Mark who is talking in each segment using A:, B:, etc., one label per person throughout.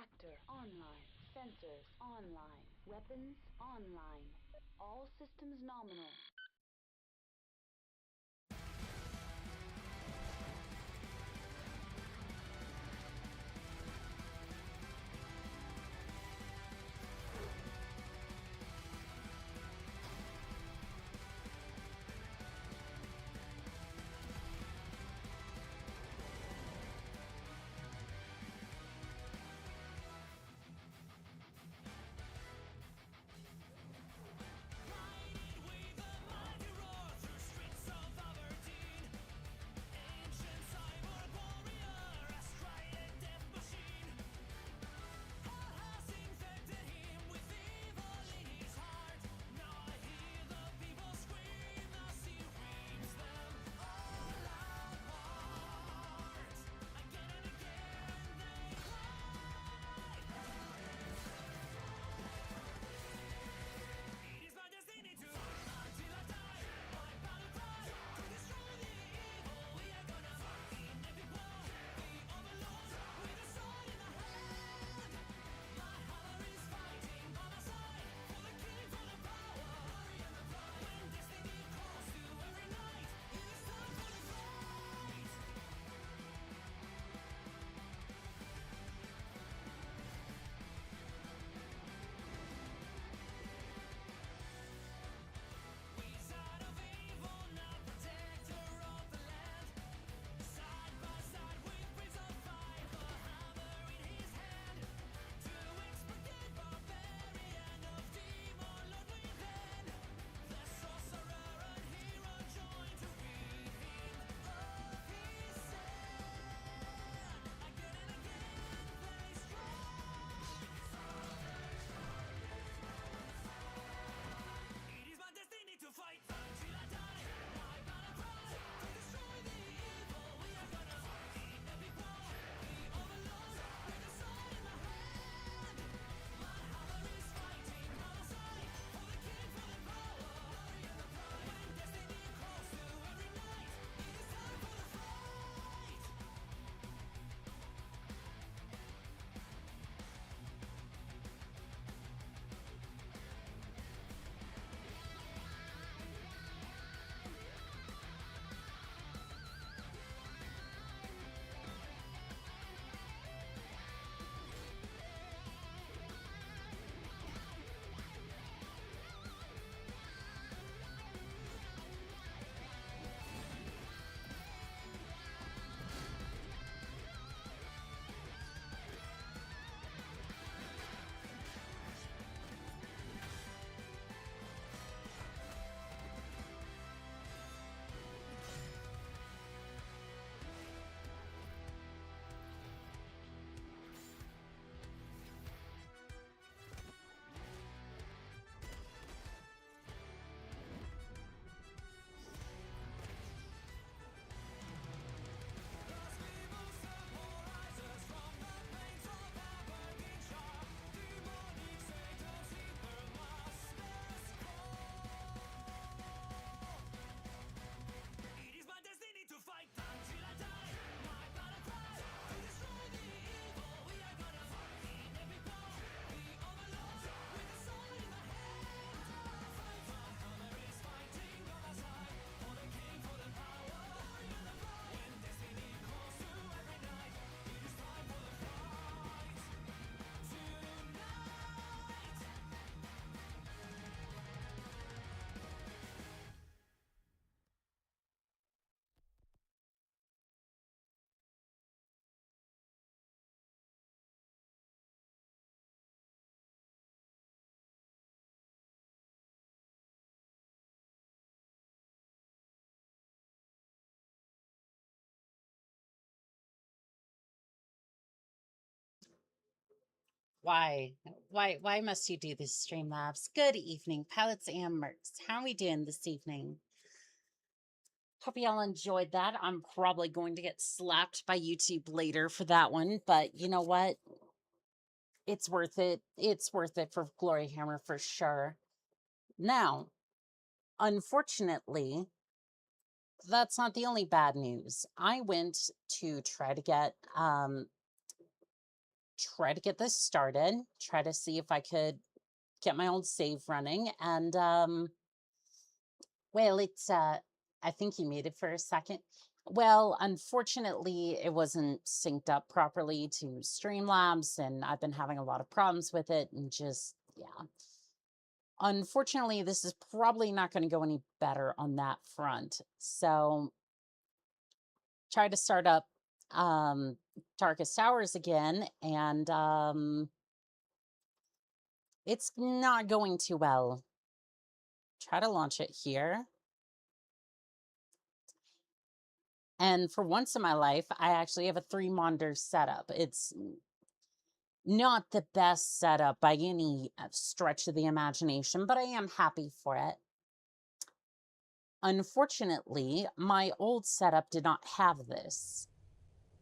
A: Reactor online. Sensors online. Weapons online. All systems nominal.
B: Why? Why must you do these Streamlabs? Good evening, pilots and mercs. How are we doing this evening? Hope y'all enjoyed that. I'm probably going to get slapped by YouTube later for that one, but you know what? It's worth it. It's worth it for Glory Hammer for sure. Now, unfortunately, that's not the only bad news. I went to try to get try to get this started, try to see if I could get my old save running. And, well, it's, I think you muted for a second. Well, unfortunately, it wasn't synced up properly to Streamlabs, and I've been having a lot of problems with it, and just, yeah. Unfortunately, this is probably not going to go any better on that front. So, try to start up Darkest Hours again, and it's not going too well. Try to launch it here. And for once in my life, I actually have a 3-monitor setup. It's not the best setup by any stretch of the imagination, but I am happy for it. Unfortunately, my old setup did not have this.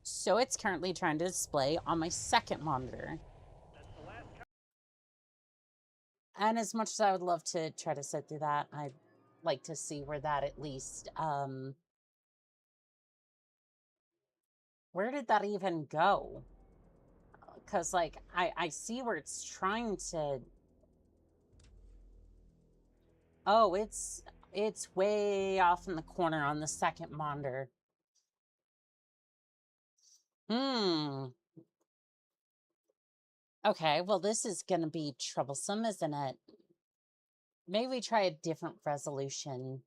B: So it's currently trying to display on my second monitor. And as much as I would love to try to sit through that, I'd like to see where that at least, where did that even go? Because, like, I see where it's trying to... Oh, it's way off in the corner on the second monitor. Okay, well, this is going to be troublesome, isn't it? Maybe we try a different resolution.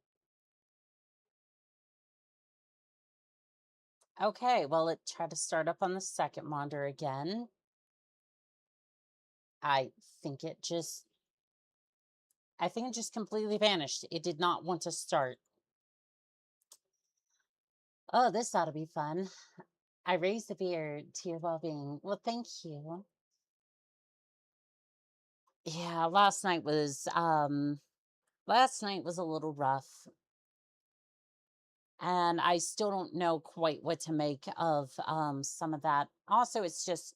B: Okay, well, it tried to start up on the second monitor again. I think it just completely vanished. It did not want to start. Oh, this ought to be fun. I raised the beer to your well-being. Well, thank you. Yeah, last night was a little rough. And I still don't know quite what to make of some of that. Also, it's just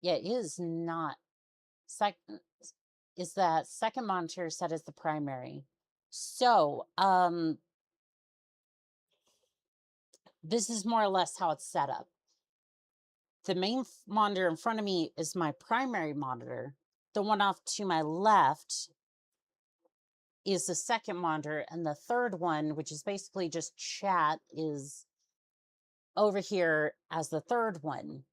B: yeah, it is not is that second monitor set as the primary. So, this is more or less how it's set up. The main monitor in front of me is my primary monitor. The one off to my left is the second monitor, and the third one, which is basically just chat, is over here as the third one,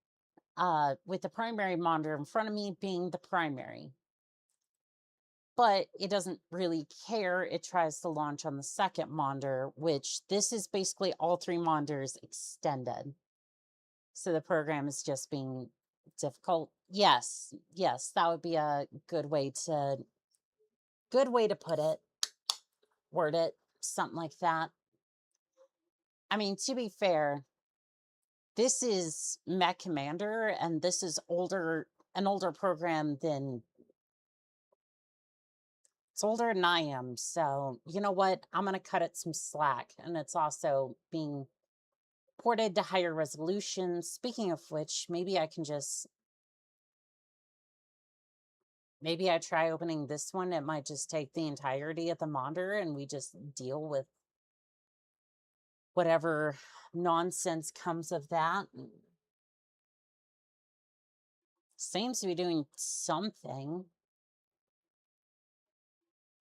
B: with the primary monitor in front of me being the primary. But it doesn't really care. It tries to launch on the second monitor, which this is basically all 3 monitors extended. So the program is just being difficult. Yes, that would be a good way to put it, word it, something like that. I mean, to be fair, this is Mech Commander, and this is an older program than... It's older than I am, so you know what? I'm going to cut it some slack, and it's also being ported to higher resolution. Speaking of which, maybe I can just... Maybe I try opening this one. It might just take the entirety of the monitor, and we just deal with whatever nonsense comes of that. Seems to be doing something.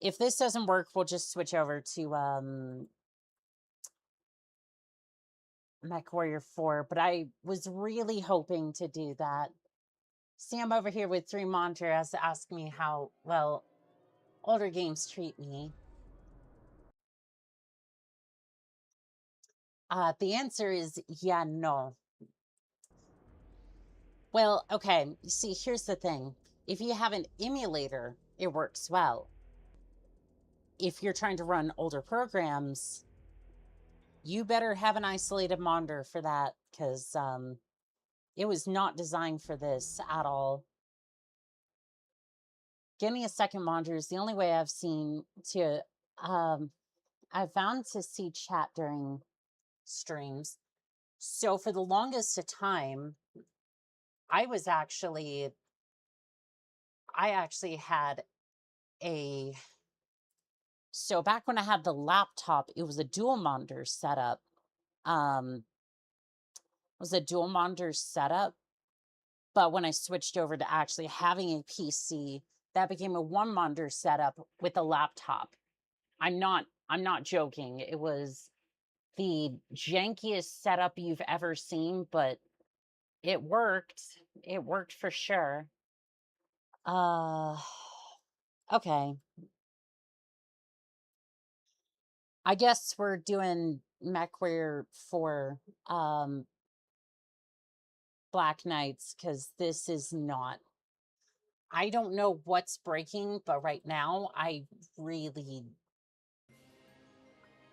B: If this doesn't work, we'll just switch over to Mechwarrior 4, but I was really hoping to do that. Sam over here with 3 monitor has to ask me how well older games treat me. The answer is yeah, no. Well, okay, see, here's the thing. If you have an emulator, it works well. If you're trying to run older programs, you better have an isolated monitor for that, because it was not designed for this at all. Getting a second monitor is the only way I've seen to... I've found to see chat during streams. So for the longest of time, I actually had a... So back when I had the laptop, it was a dual monitor setup. It was a dual monitor setup, But when I switched over to actually having a PC, that became a one monitor setup with a laptop. I'm not joking. It was the jankiest setup you've ever seen, but it worked. It worked for sure. Okay. I guess we're doing Mechwarrior for Black Knights, because this is not. I don't know what's breaking, but right now I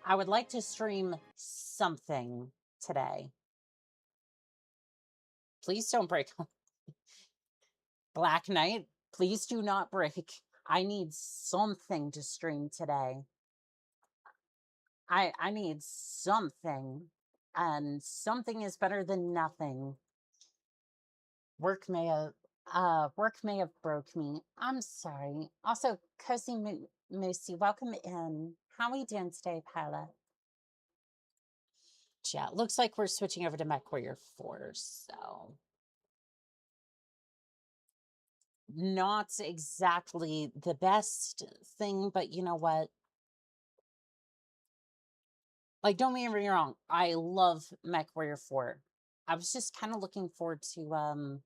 B: would like to stream something today. Please don't break. Black Knight, please do not break. I need something to stream today. I need something, and something is better than nothing. Work may have broke me. I'm sorry. Also, Cozy Moosey, welcome in. How are we doing today, Pilot? Yeah, looks like we're switching over to Mechwarrior 4, so not exactly the best thing, but you know what? Like, don't get me wrong, I love Mechwarrior 4. I was just kind of looking forward to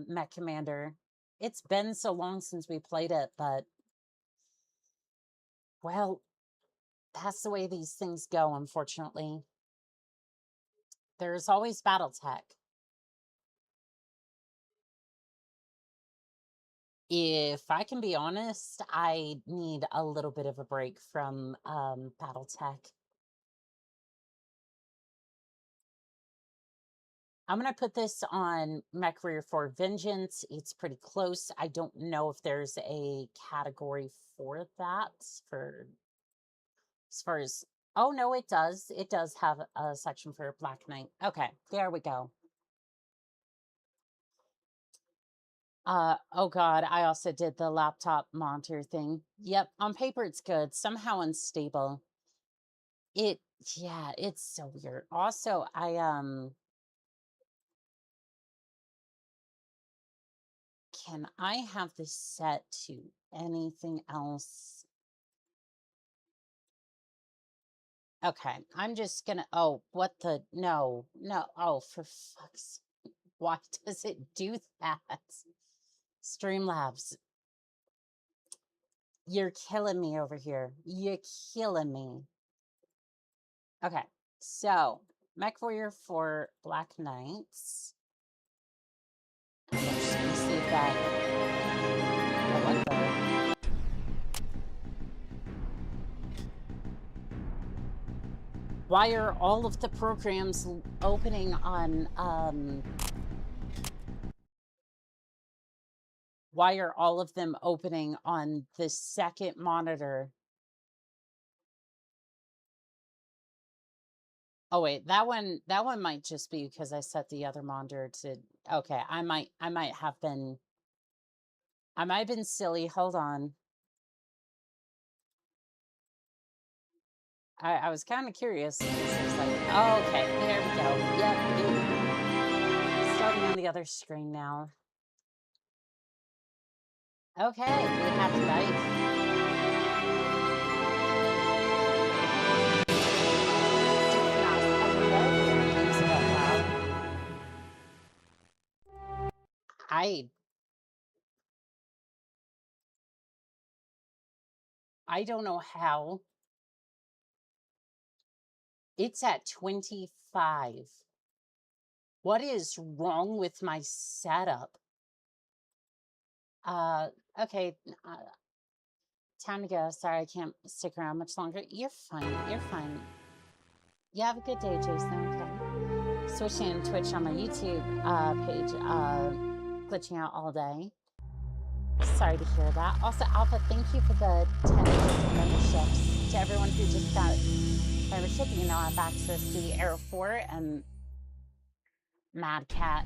B: Mech Commander. It's been so long since we played it, but well, that's the way these things go, unfortunately. There's always Battletech. If I can be honest, I need a little bit of a break from Battletech. I'm going to put this on Mechwarrior for Vengeance. It's pretty close. I don't know if there's a category for that for as far as, oh no, it does. It does have a section for Black Knight. Okay, there we go. Oh God, I also did the laptop monitor thing. Yep, on paper it's good, somehow unstable. Yeah, it's so weird. Also, can I have this set to anything else? Okay, I'm just gonna, oh, what the, no, oh, for fuck's, why does it do that? Streamlabs, you're killing me over here. You're killing me. Okay, so Mechwarrior for Black Knights. I'm just gonna see if that, oh, what the? Why are all of the programs opening on, why are all of them opening on the second monitor? Oh wait, that one might just be because I set the other monitor to, okay, I might have been silly. Hold on. I was kind of curious. It's like, oh, okay, there we go. Yep. Starting on the other screen now. Okay, we have life. I don't know how. It's at 25. What is wrong with my setup? Okay. Time to go. Sorry, I can't stick around much longer. You're fine. You're fine. You have a good day, Jason. Okay. Switching to Twitch on my YouTube page. Glitching out all day. Sorry to hear that. Also, Alpha, thank you for the 10 memberships. To everyone who just got membership, you now have access to the Arrow 4 and Mad Cat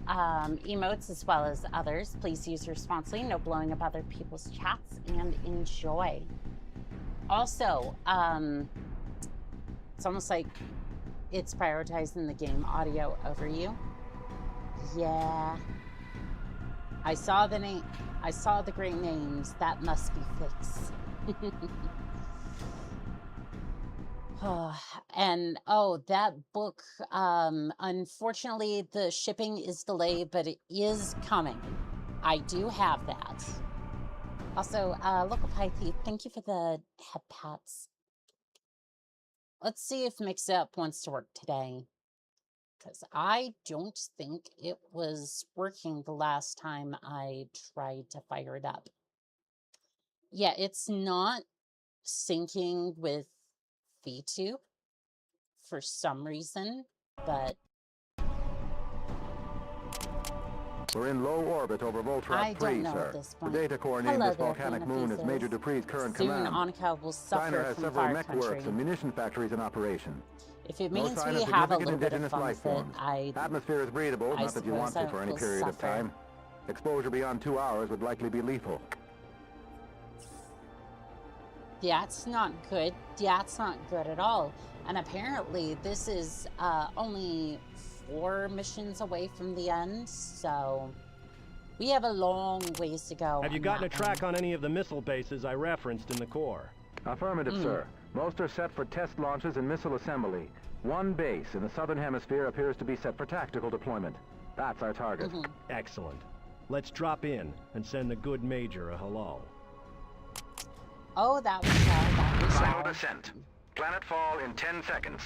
B: emotes, as well as others. Please use responsibly, no blowing up other people's chats, and enjoy. Also, It's almost like it's prioritizing the game audio over you. Yeah. I saw the name. I saw the great names. That must be fixed. And oh, that book, unfortunately the shipping is delayed, but it is coming. I do have that. Also, local Pythie, thank you for the head pats. Let's see if Mix Up wants to work today, because I don't think it was working the last time I tried to fire it up. Yeah, it's not syncing with Vtube for some reason, but
C: we're in low orbit over Voltron 3, sir. The data core named this volcanic moon as Major Dupree's current command.
B: Soon Oni-chan will suffer
C: China has
B: from
C: several
B: fire
C: mech
B: country.
C: works and munition factories in operation.
B: If it
C: No
B: means
C: sign
B: we
C: of
B: have a
C: significant
B: little bit of
C: indigenous
B: fun
C: life
B: with it,
C: forms. Atmosphere is breathable, not that you want to for any period of time. Exposure beyond 2 hours would likely be lethal.
B: That's not good. That's not good at all. And apparently this is only 4 missions away from the end, so we have a long ways to go.
D: Have you gotten a track on any of the missile bases I referenced in the core?
C: Affirmative, sir. Most are set for test launches and missile assembly. One base in the southern hemisphere appears to be set for tactical deployment. That's our target.
D: Excellent. Let's drop in and send the good Major a hello.
B: Oh, that was
C: Final descent. Planet fall in 10 seconds.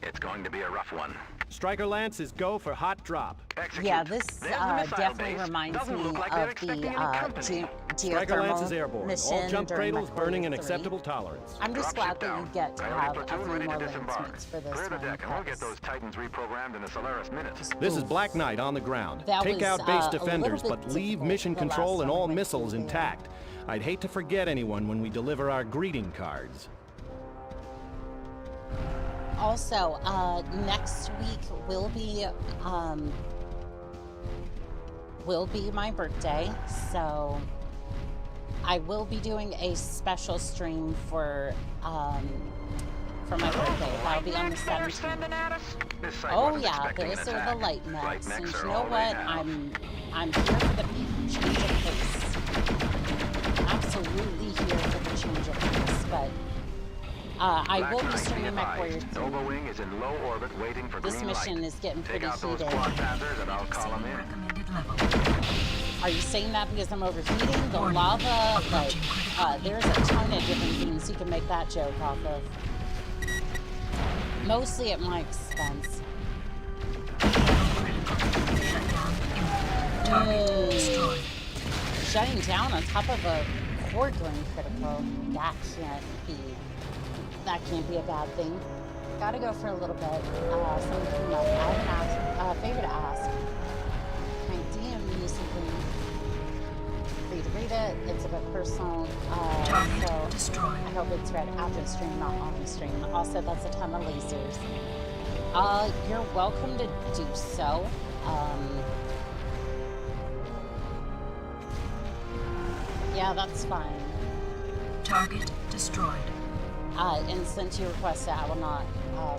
C: It's going to be a rough one.
D: Striker Lance is go for hot drop.
C: Execute.
B: Yeah, this
C: There's the
B: definitely
C: base.
B: reminds
C: Doesn't
B: me
C: look like
B: of
C: they're expecting any company.
D: Striker Lance is
B: geothermal
D: airborne.
B: mission
D: All jump
B: during
D: cradles burning an
B: Mechwarrior 3.
D: acceptable tolerance.
B: I'm just glad that you get to have a few
C: ready
B: more
C: to
B: Lance
C: disembark.
B: meets for this
C: Clear the
B: one.
C: deck and we'll get those Titans reprogrammed in a Solaris minute.
D: This is Black Knight on the ground.
B: That
D: Take
B: was,
D: out base
B: a
D: defenders,
B: little bit
D: but leave
B: difficult
D: mission
B: the last
D: control and
B: time
D: all
B: I went
D: missiles
B: through there.
D: intact. I'd hate to forget anyone when we deliver our greeting cards.
B: Also, next week will be my birthday, so I will be doing a special stream for my birthday. That'll be on the 17th. Oh yeah, those are the light mechs, and you know what? I'm here for the change of pace. Absolutely here for the change of pace, but I will be streaming Mechwarrior 3.
C: Nova Wing is in low orbit waiting for
B: This
C: green light.
B: mission is getting
C: Take
B: pretty
C: out those
B: heated.
C: quad panthers and I'll call them in.
B: Are you saying that because I'm overheating? The lava, like, there's a ton of different things you can make that joke off of. Mostly at my expense. Shutting down on top of a core going critical. That can't be a bad thing. Gotta go for a little bit. Something came up. I have a favor to ask. Can I DM you something? Free to read it. It's a bit personal. So I hope it's read after the stream, not on the stream. Also, that's a ton of lasers. You're welcome to do so. Yeah, that's fine.
E: Target destroyed.
B: And since you requested, I will not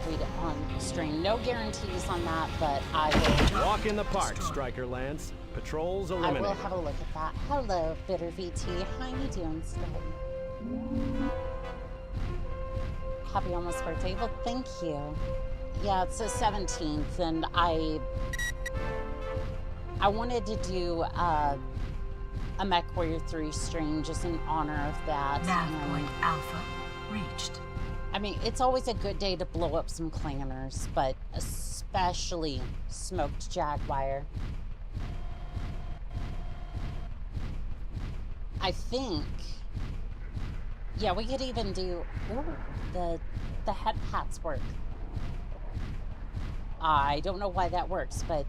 B: read it on stream. No guarantees on that, but I will.
D: Walk in the park, Striker Lance. Patrols eliminated.
B: I will have a look at that. Hello, Bitter VT. How you doing today? Happy almost birthday. Well, thank you. Yeah, it's the 17th, and I wanted to do a Mechwarrior 3 stream just in honor of that.
E: Nav point Alpha reached.
B: I mean, it's always a good day to blow up some clanners, but especially smoked Jaguar. I think, yeah, we could even do, ooh, the head pats work. I don't know why that works, but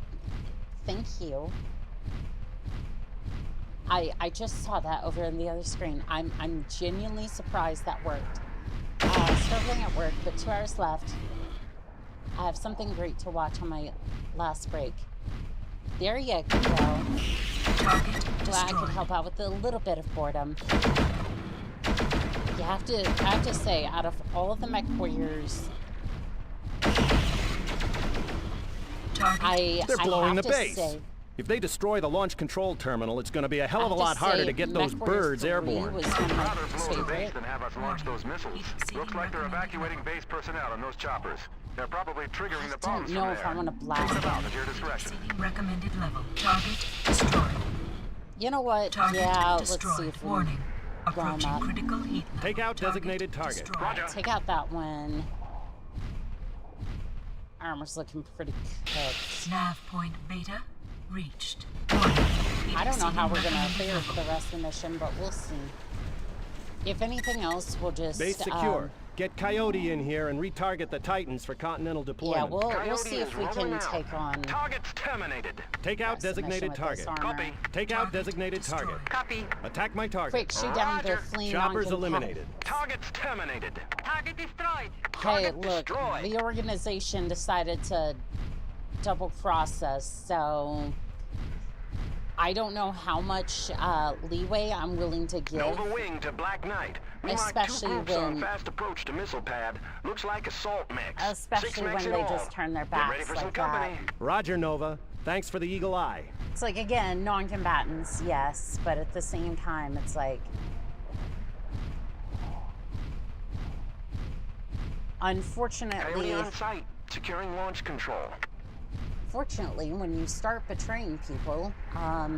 B: thank you. I just saw that over on the other screen. I'm genuinely surprised that worked. Struggling at work, but 2 hours left. I have something great to watch on my last break. There you go. Glad I could help out with a little bit of boredom. I have to say, out of all of the Mechwarriors,
D: They're blowing the
B: have to
D: base.
B: say,
D: If they destroy the launch control terminal, it's going to be a hell of a
B: I have
D: lot
B: to
D: harder
B: say,
D: to get those
B: Mechwarrior
D: birds
B: 3
D: airborne.
B: was one of my
C: Rather blow the base
B: favorite.
C: than have us launch those missiles. Looks like they're evacuating base personnel on those choppers. They're probably triggering the
B: I
C: bombs
B: don't know
C: from
B: if
C: there.
B: I want to
C: What
B: blast
C: about
B: them.
C: at your discretion?
E: Recommended level. Target destroyed.
B: You know what?
E: Target
B: Yeah, let's
E: destroyed.
B: see if we
E: Warning.
B: blow 'em
E: Approaching
B: up.
E: critical heat level.
D: Take out designated target.
E: destroyed.
C: Roger.
B: Take out that one. Armor's looking pretty cooked.
E: Nav point beta reached. Warning.
B: I don't know how we're gonna
E: Recommended
B: fare for
E: level.
B: the rest of the mission, but we'll see. If anything else, we'll just
D: Base secure. Get Coyote in here and retarget the Titans for continental
B: yeah,
D: deployment.
B: we'll
C: Coyote
B: see
C: is
B: if we
C: rolling
B: can
C: out.
B: take on
C: Targets terminated.
D: Take out
B: the rest of the mission
D: designated
B: with
D: target.
B: this armor.
C: Copy.
D: Take out
E: Target
D: designated target.
E: destroyed.
C: Copy.
D: Attack my target.
B: Quick, shoot down the
C: Roger.
B: fleeing
D: Choppers
B: non-combat-
D: eliminated.
C: Targets terminated. Target destroyed.
B: Hey,
C: Target
B: look,
C: destroyed.
B: the organization decided to double cross us, so I don't know how much leeway I'm willing to give.
C: Nova Wing to Black Knight. We marked
B: Especially
C: two groups on
B: when-
C: fast approach to missile pad. Looks like assault mix.
B: Especially
C: 6 mix
B: when
C: in
B: they
C: all.
B: just turn their
C: Get ready
B: backs
C: for some
B: like
C: company.
B: that.
D: Roger, Nova. Thanks for the eagle eye.
B: It's like, again, non-combatants, yes, but at the same time, it's like,
C: Coyote
B: unfortunately,
C: on site. Securing launch control.
B: fortunately, when you start betraying people, how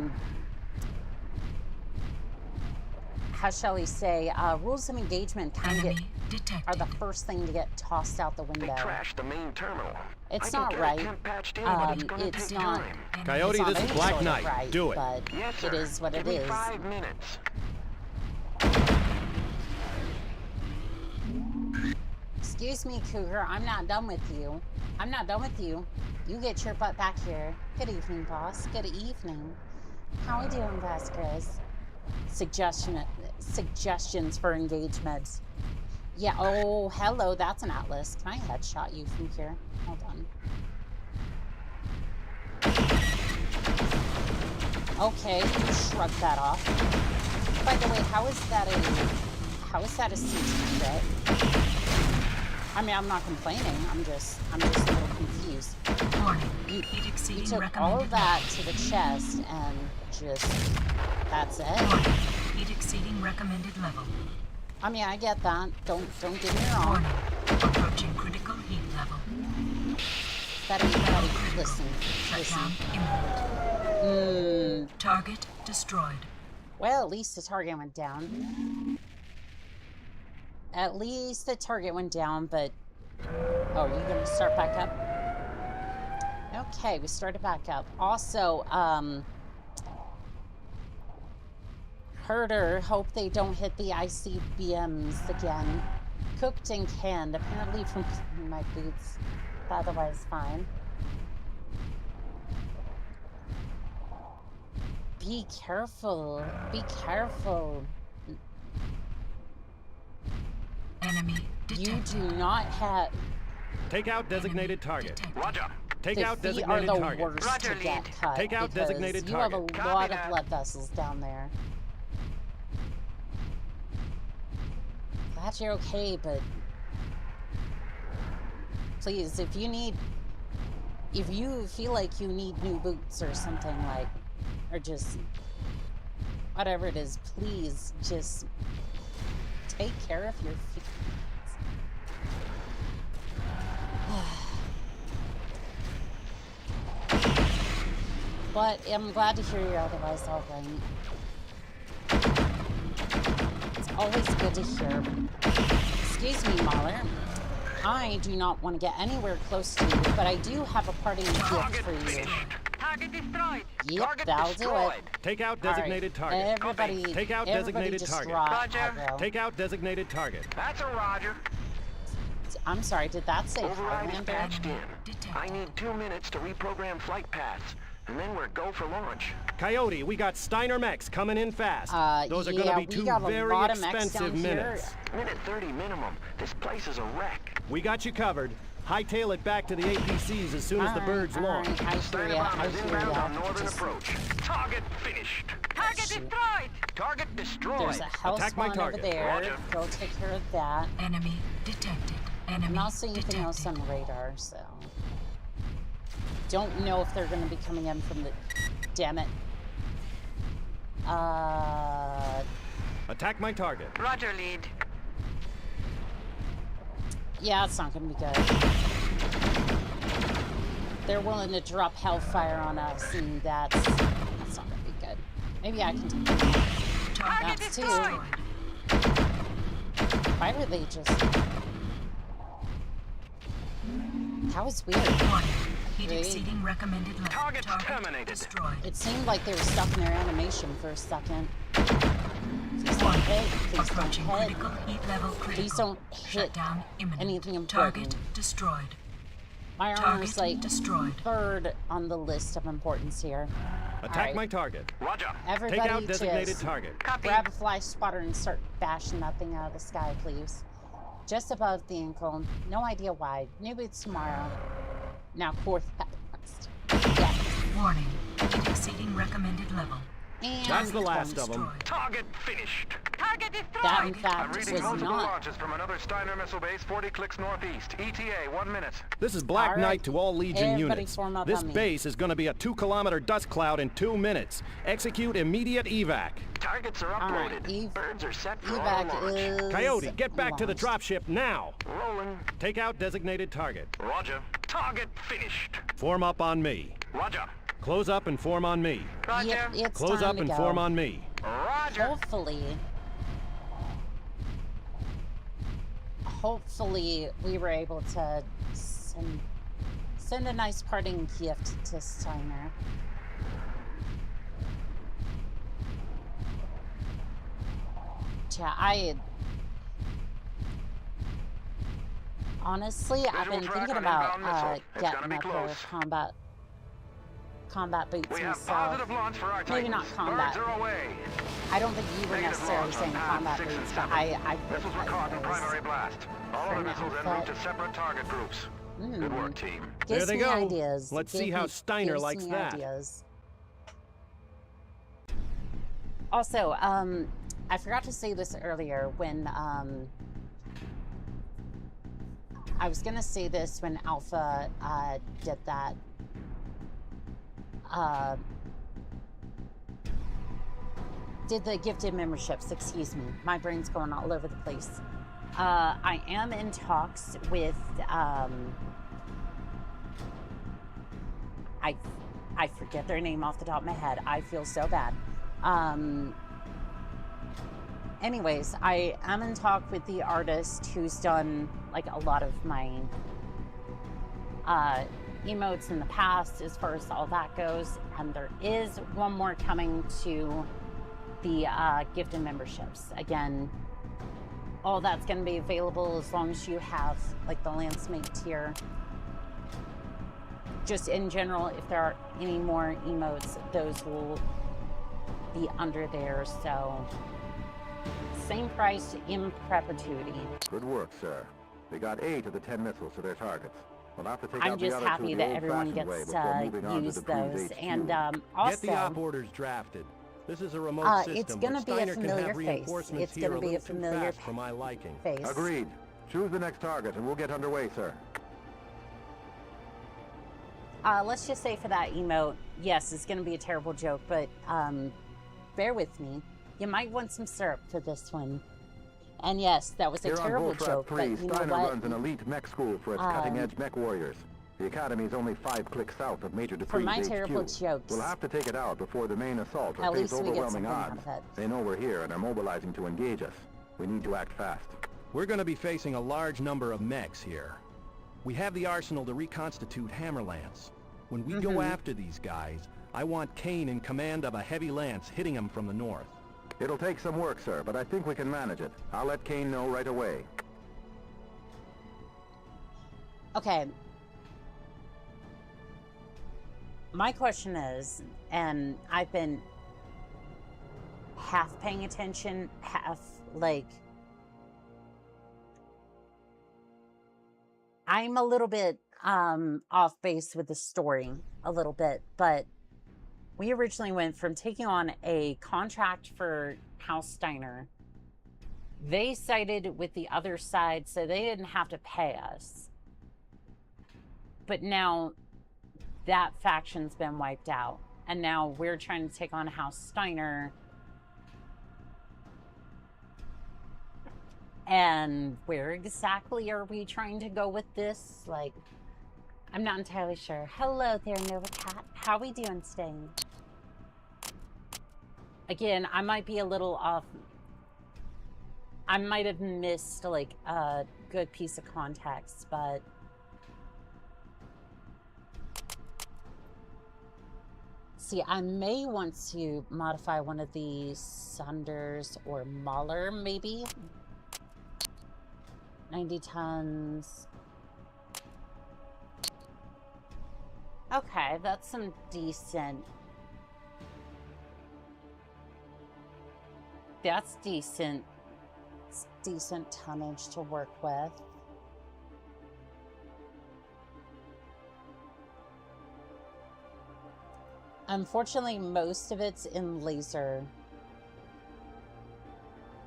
B: shall we say, rules of engagement kind of
E: Enemy detected.
B: are the first thing to get tossed out the
C: They
B: window.
C: trashed the main terminal.
B: It's
C: I
B: not
C: can
B: right.
C: get a temp patched in, but it's gonna
B: It's
C: take
B: not-
C: time.
D: Coyote,
B: It's not
D: this is
B: any
D: Black
B: sort of
D: Knight.
B: right,
D: Do it.
B: But
C: Yes, sir.
B: it is what
C: Give
B: it
C: me
B: is.
C: 5 minutes.
B: Excuse me, Cougar, I'm not done with you. I'm not done with you. You get your butt back here. Good evening, boss. Good evening. How we doing, Vasquez? Suggestions for engagement. Yeah, oh, hello, that's an Atlas. Can I headshot you from here? Hold on. Okay, you shrugged that off. By the way, how is that a secret? I mean, I'm not complaining. I'm just a little confused.
E: Warning.
B: You,
E: Heat
B: you
E: exceeding
B: took
E: recommended
B: all of that
E: level.
B: to the chest and just, that's it.
E: Warning. Heat exceeding recommended level.
B: I mean, I get that. Don't get me wrong.
E: Warning. Approaching critical heat level.
B: Betty, listen.
E: Shutdown imminent.
B: Mm,
E: Target destroyed.
B: well, at least the target went down. At least the target went down, but... Oh, you're gonna start back up? Okay, we started back up. Also, Herder, hope they don't hit the ICBMs again. Cooked and canned, apparently from my boots. Otherwise, fine. Be careful. Be careful.
E: Enemy
B: You
E: detected.
B: do not have...
D: Take out designated target.
E: Detected.
C: Roger.
D: Take
B: the
D: out
B: feet are
D: designated
B: the
D: target.
B: worst
C: Roger,
B: to get
C: lead.
B: cut.
D: Take out
B: because
D: designated
B: you have a
D: target.
C: Copy
B: lot
C: that.
B: of blood vessels down there. Glad you're okay, but please, if you feel like you need new boots or something, like, or just whatever it is, please just take care of your feet. But I'm glad to hear you're otherwise all right. It's always good to hear. Excuse me, Mahler. I do not want to get anywhere close to you, but I do have a parting gift
C: Target
B: for you.
C: finished. Target destroyed.
B: Yep,
C: Target
B: that'll
C: destroyed.
B: do it.
D: Take out
B: All right,
D: designated target.
B: Everybody,
D: Take out
B: everybody
D: designated
B: just
D: target.
B: draw
C: Roger.
B: aggro.
D: Take out designated target.
C: That's a Roger.
B: I'm sorry, did that say
C: Override is
B: Highlander?
C: patched in.
E: Detected.
C: I need 2 minutes to reprogram flight paths, and then we're go for launch.
D: Coyote, we got Steiner mechs coming in fast. Those are
B: yeah,
D: gonna be
B: we
D: two
B: got a
D: very
B: lot of mechs
D: expensive
B: down here.
D: minutes.
C: Minute 30 minimum. This place is a wreck.
D: We got you covered. Hightail it back to the APCs as soon as the birds launch.
B: I hear
C: Steiner
B: ya,
C: bomb
B: I
C: is
B: hear
C: inbound on
B: ya.
C: northern
B: Just-
C: approach. Target finished. Target destroyed. Target destroyed.
B: There's a house
D: Attack my
B: spawn over
D: target.
B: there.
C: Roger.
B: Go take care of that.
E: Enemy detected. Enemy
B: I'm not seeing anything else
E: detected.
B: on radar, so. don't know if they're going to be coming in from the... Damn it.
D: Attack my target.
F: Roger, lead.
B: Yeah, it's not going to be good. They're willing to drop hellfire on us, and that's not going to be good. Maybe I can do that too. Why were they just... That was weird.
E: Heat exceeding recommended level.
C: Target terminated.
E: Destroyed.
B: It seemed like they were stuck in their animation for a second. Please don't
E: Warning.
B: hit. Please don't
E: Approaching
B: hit.
E: critical heat level critical.
B: Please don't hit
E: Shutdown imminent.
B: anything important.
E: Target destroyed.
B: My armor is like
E: destroyed.
B: third on the list of importance here.
D: Attack
B: Alright.
D: my target.
C: Roger.
B: Everybody
D: Take out designated
B: just
D: target.
F: Copy.
B: grab a fly spotter and start bashing that thing out of the sky, please. Just above the ankle. No idea why. Maybe it's tomorrow. Now, fourth next. Yeah.
E: Warning. Heat exceeding recommended level.
B: And
D: That's the last of them.
E: Destroyed.
C: Target finished.
F: Target destroyed.
B: that, in
C: I'm
B: fact,
C: reading
B: was
C: multiple
B: not.
C: launches from another Steiner missile base 40 clicks northeast. ETA, 1 minute.
D: This is Black
B: All right.
D: Knight to all Legion
B: Everybody
D: units.
B: form up
D: This
B: on me.
D: base is going to be a 2-kilometer dust cloud in 2 minutes. Execute immediate evac.
C: Targets are
B: All right,
C: uploaded. Birds are set for
B: Evac
C: auto launch.
B: is...
D: Coyote, get back to the
B: launched.
D: dropship now.
C: Rolling.
D: Take out designated target.
C: Roger. Target finished.
D: Form up on me.
C: Roger.
D: Close up and form on me.
F: Roger.
B: Yep, it's
D: Close
B: time
D: up
B: to
D: and
B: go.
D: form on me.
C: Roger.
B: Hopefully we were able to send a nice parting gift to Steiner. Yeah, honestly, I've been
C: Visual track
B: thinking
C: on
B: about
C: inbound missile. It's
B: getting
C: gonna be
B: a pair
C: close.
B: of combat boots
C: We have
B: myself.
C: positive launch for our
B: Maybe not
C: Titans.
B: combat.
C: Birds are away.
B: I don't think you were
C: Negative
B: necessarily
C: launch on
B: saying
C: pad
B: combat
C: 6 and
B: boots, but
C: 7.
B: I
C: Missiles were caught in primary blast. All
B: For
C: of the missiles en
B: now,
C: route
B: but-
C: to separate target groups. Good work, team.
B: Gives
D: There they
B: me
D: go.
B: Ideas.
D: Let's see how Steiner
B: gives
D: likes
B: me
D: that.
B: Ideas. Also, I forgot to say this earlier when I was gonna say this when Alpha did that. Did the gifted memberships, excuse me. My brain's going all over the place. I am in talks with I forget their name off the top of my head. I feel so bad. Anyways, I am in talk with the artist who's done like a lot of my emotes in the past as far as all that goes, and there is one more coming to the gifted memberships. Again, all that's going to be available as long as you have like the Lancemate tier. Just in general, if there are any more emotes, those will be under there. So same price in perpetuity.
C: Good work, sir. They got 8 of the 10 missiles to their targets. We'll have to take
B: I'm
C: out the
B: just
C: other
B: happy
C: two
B: that
C: the
B: everyone
C: old-fashioned way
B: gets
C: before moving on to
B: use
C: the Crew's
B: those.
C: HQ.
B: And
D: Get the op
B: also,
D: orders drafted. This is a remote system.
B: it's going to
D: but
B: be a
D: Steiner can
B: familiar
D: have
B: face.
D: reinforcements
B: It's
D: here
B: going to be a
D: little too
B: familiar
D: fast for my liking.
B: face.
C: Agreed. Choose the next target and we'll get underway, sir.
B: Let's just say for that emote, yes, it's going to be a terrible joke, but bear with me. You might want some syrup for this one. And yes, that was a
C: Here on
B: terrible
C: Bulltrap
B: joke,
C: 3,
B: but you know
C: Steiner
B: what?
C: runs an elite mech school for its cutting-edge mech warriors. The academy is only 5 clicks south of Major
B: For
C: Dupree's
B: my
C: HQ.
B: terrible jokes,
C: We'll have to take it out before the main assault or
B: at
C: face
B: least we get
C: overwhelming
B: something out
C: odds.
B: of it.
C: They know we're here and are mobilizing to engage us. We need to act fast.
D: We're going to be facing a large number of mechs here. We have the arsenal to reconstitute Hammerlance. When we go after these guys, I want Kane in command of a heavy lance hitting them from the north.
C: It'll take some work, sir, but I think we can manage it. I'll let Kane know right away.
B: Okay. My question is, and I've been half paying attention, half like I'm a little bit off base with the story a little bit, but we originally went from taking on a contract for House Steiner. They sided with the other side, so they didn't have to pay us. But now that faction's been wiped out. And now we're trying to take on House Steiner. And where exactly are we trying to go with this? Like, I'm not entirely sure. Hello there, Nova Cat. How we doing today? Again, I might be a little off. I might have missed, like, a good piece of context, but... See, I may want to modify one of these Sunders or Mahler, maybe. 90 tons. Okay, that's some decent... That's decent. It's decent tonnage to work with. Unfortunately, most of it's in laser.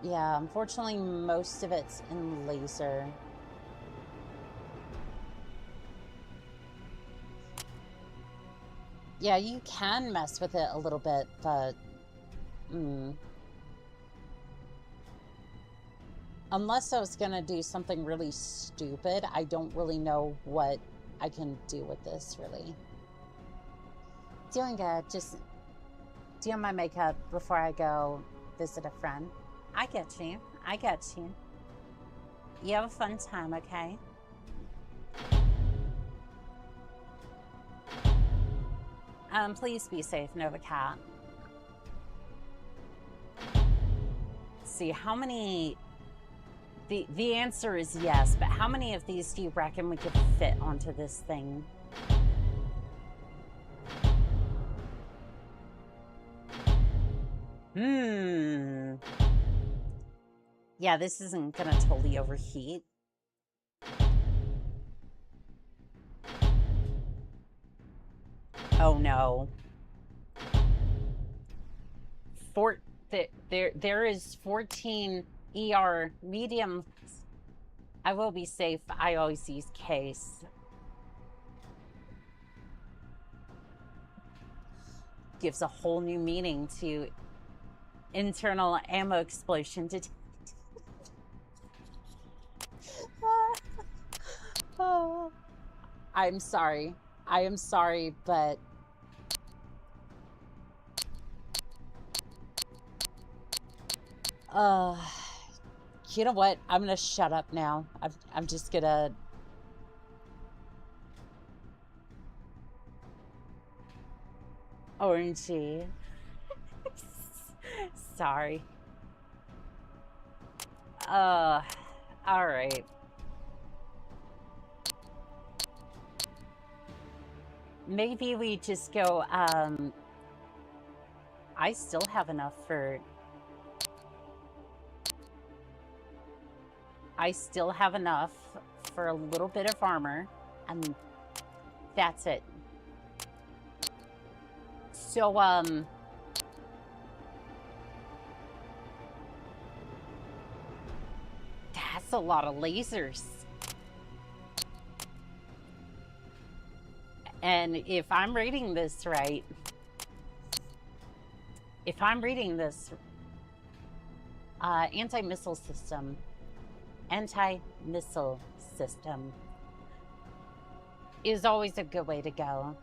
B: Yeah, unfortunately, most of it's in laser. Yeah, you can mess with it a little bit, but... Unless I was gonna do something really stupid, I don't really know what I can do with this, really. Doing good, just doing my makeup before I go visit a friend. I get you. I get you. You have a fun time, okay? Please be safe, Nova Cat. Let's see, how many... The answer is yes, but how many of these do you reckon we could fit onto this thing? Yeah, this isn't gonna totally overheat. Oh no. There is 14 ER medium. I will be safe. I always use case. Gives a whole new meaning to internal ammo explosion detection. Oh, I'm sorry. I am sorry, but you know what? I'm gonna shut up now. I'm just gonna... Orangey. Sorry. All right. Maybe we just go, I still have enough for... I still have enough for a little bit of armor, and that's it. So, that's a lot of lasers. And if I'm reading this right, anti-missile system is always a good way to go.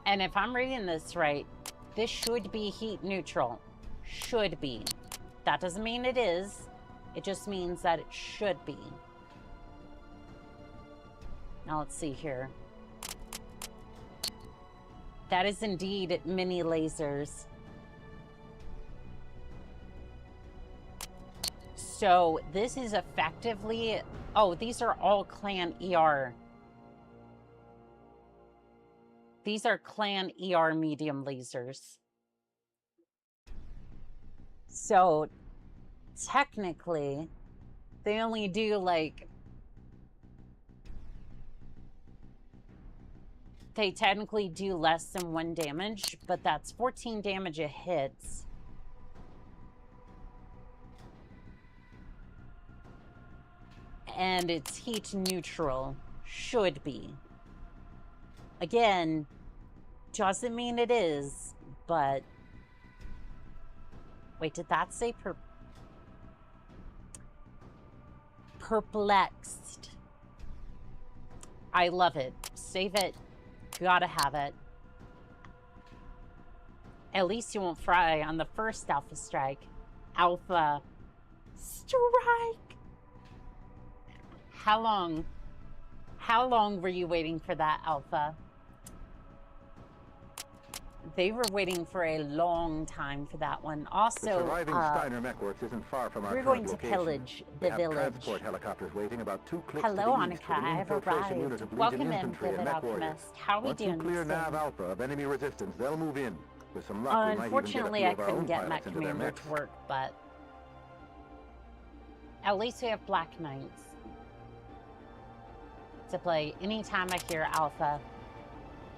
B: And if I'm reading this right, this should be heat neutral. Should be. That doesn't mean it is. It just means that it should be. Now let's see here. That is indeed mini lasers. So this is effectively... Oh, these are all Clan ER. These are Clan ER medium lasers. So technically, they only do like... They technically do less than 1 damage, but that's 14 damage a hit. And it's heat neutral. should be. Again, doesn't mean it is, but... Wait, did that say perplexed? I love it. Save it. Gotta have it. At least you won't fry on the first Alpha Strike. Alpha Strike! How long were you waiting for that, Alpha? They were waiting for a long time for that one. Also,
C: the surviving Steiner Mechworks isn't far from our
B: we're
C: current
B: going to
C: location.
B: pillage
C: We
B: the
C: have
B: village.
C: transport helicopters waiting about 2 clicks
B: Hello,
C: to the east
B: Oni-chan.
C: with an
B: I have
C: infiltration unit
B: arrived.
C: of Legion
B: Welcome in,
C: infantry and
B: Vivid
C: Mechwarriors.
B: Alchemist. How are we
C: Once
B: doing
C: you clear
B: this
C: Nav
B: thing?
C: Alpha of enemy resistance, they'll move in. With some luck, we might even get a
B: Unfortunately,
C: few
B: I
C: of our
B: couldn't
C: own
B: get Mech
C: pilots into their
B: Commander
C: mechs.
B: to work, but at least we have Black Knights to play anytime I hear Alpha.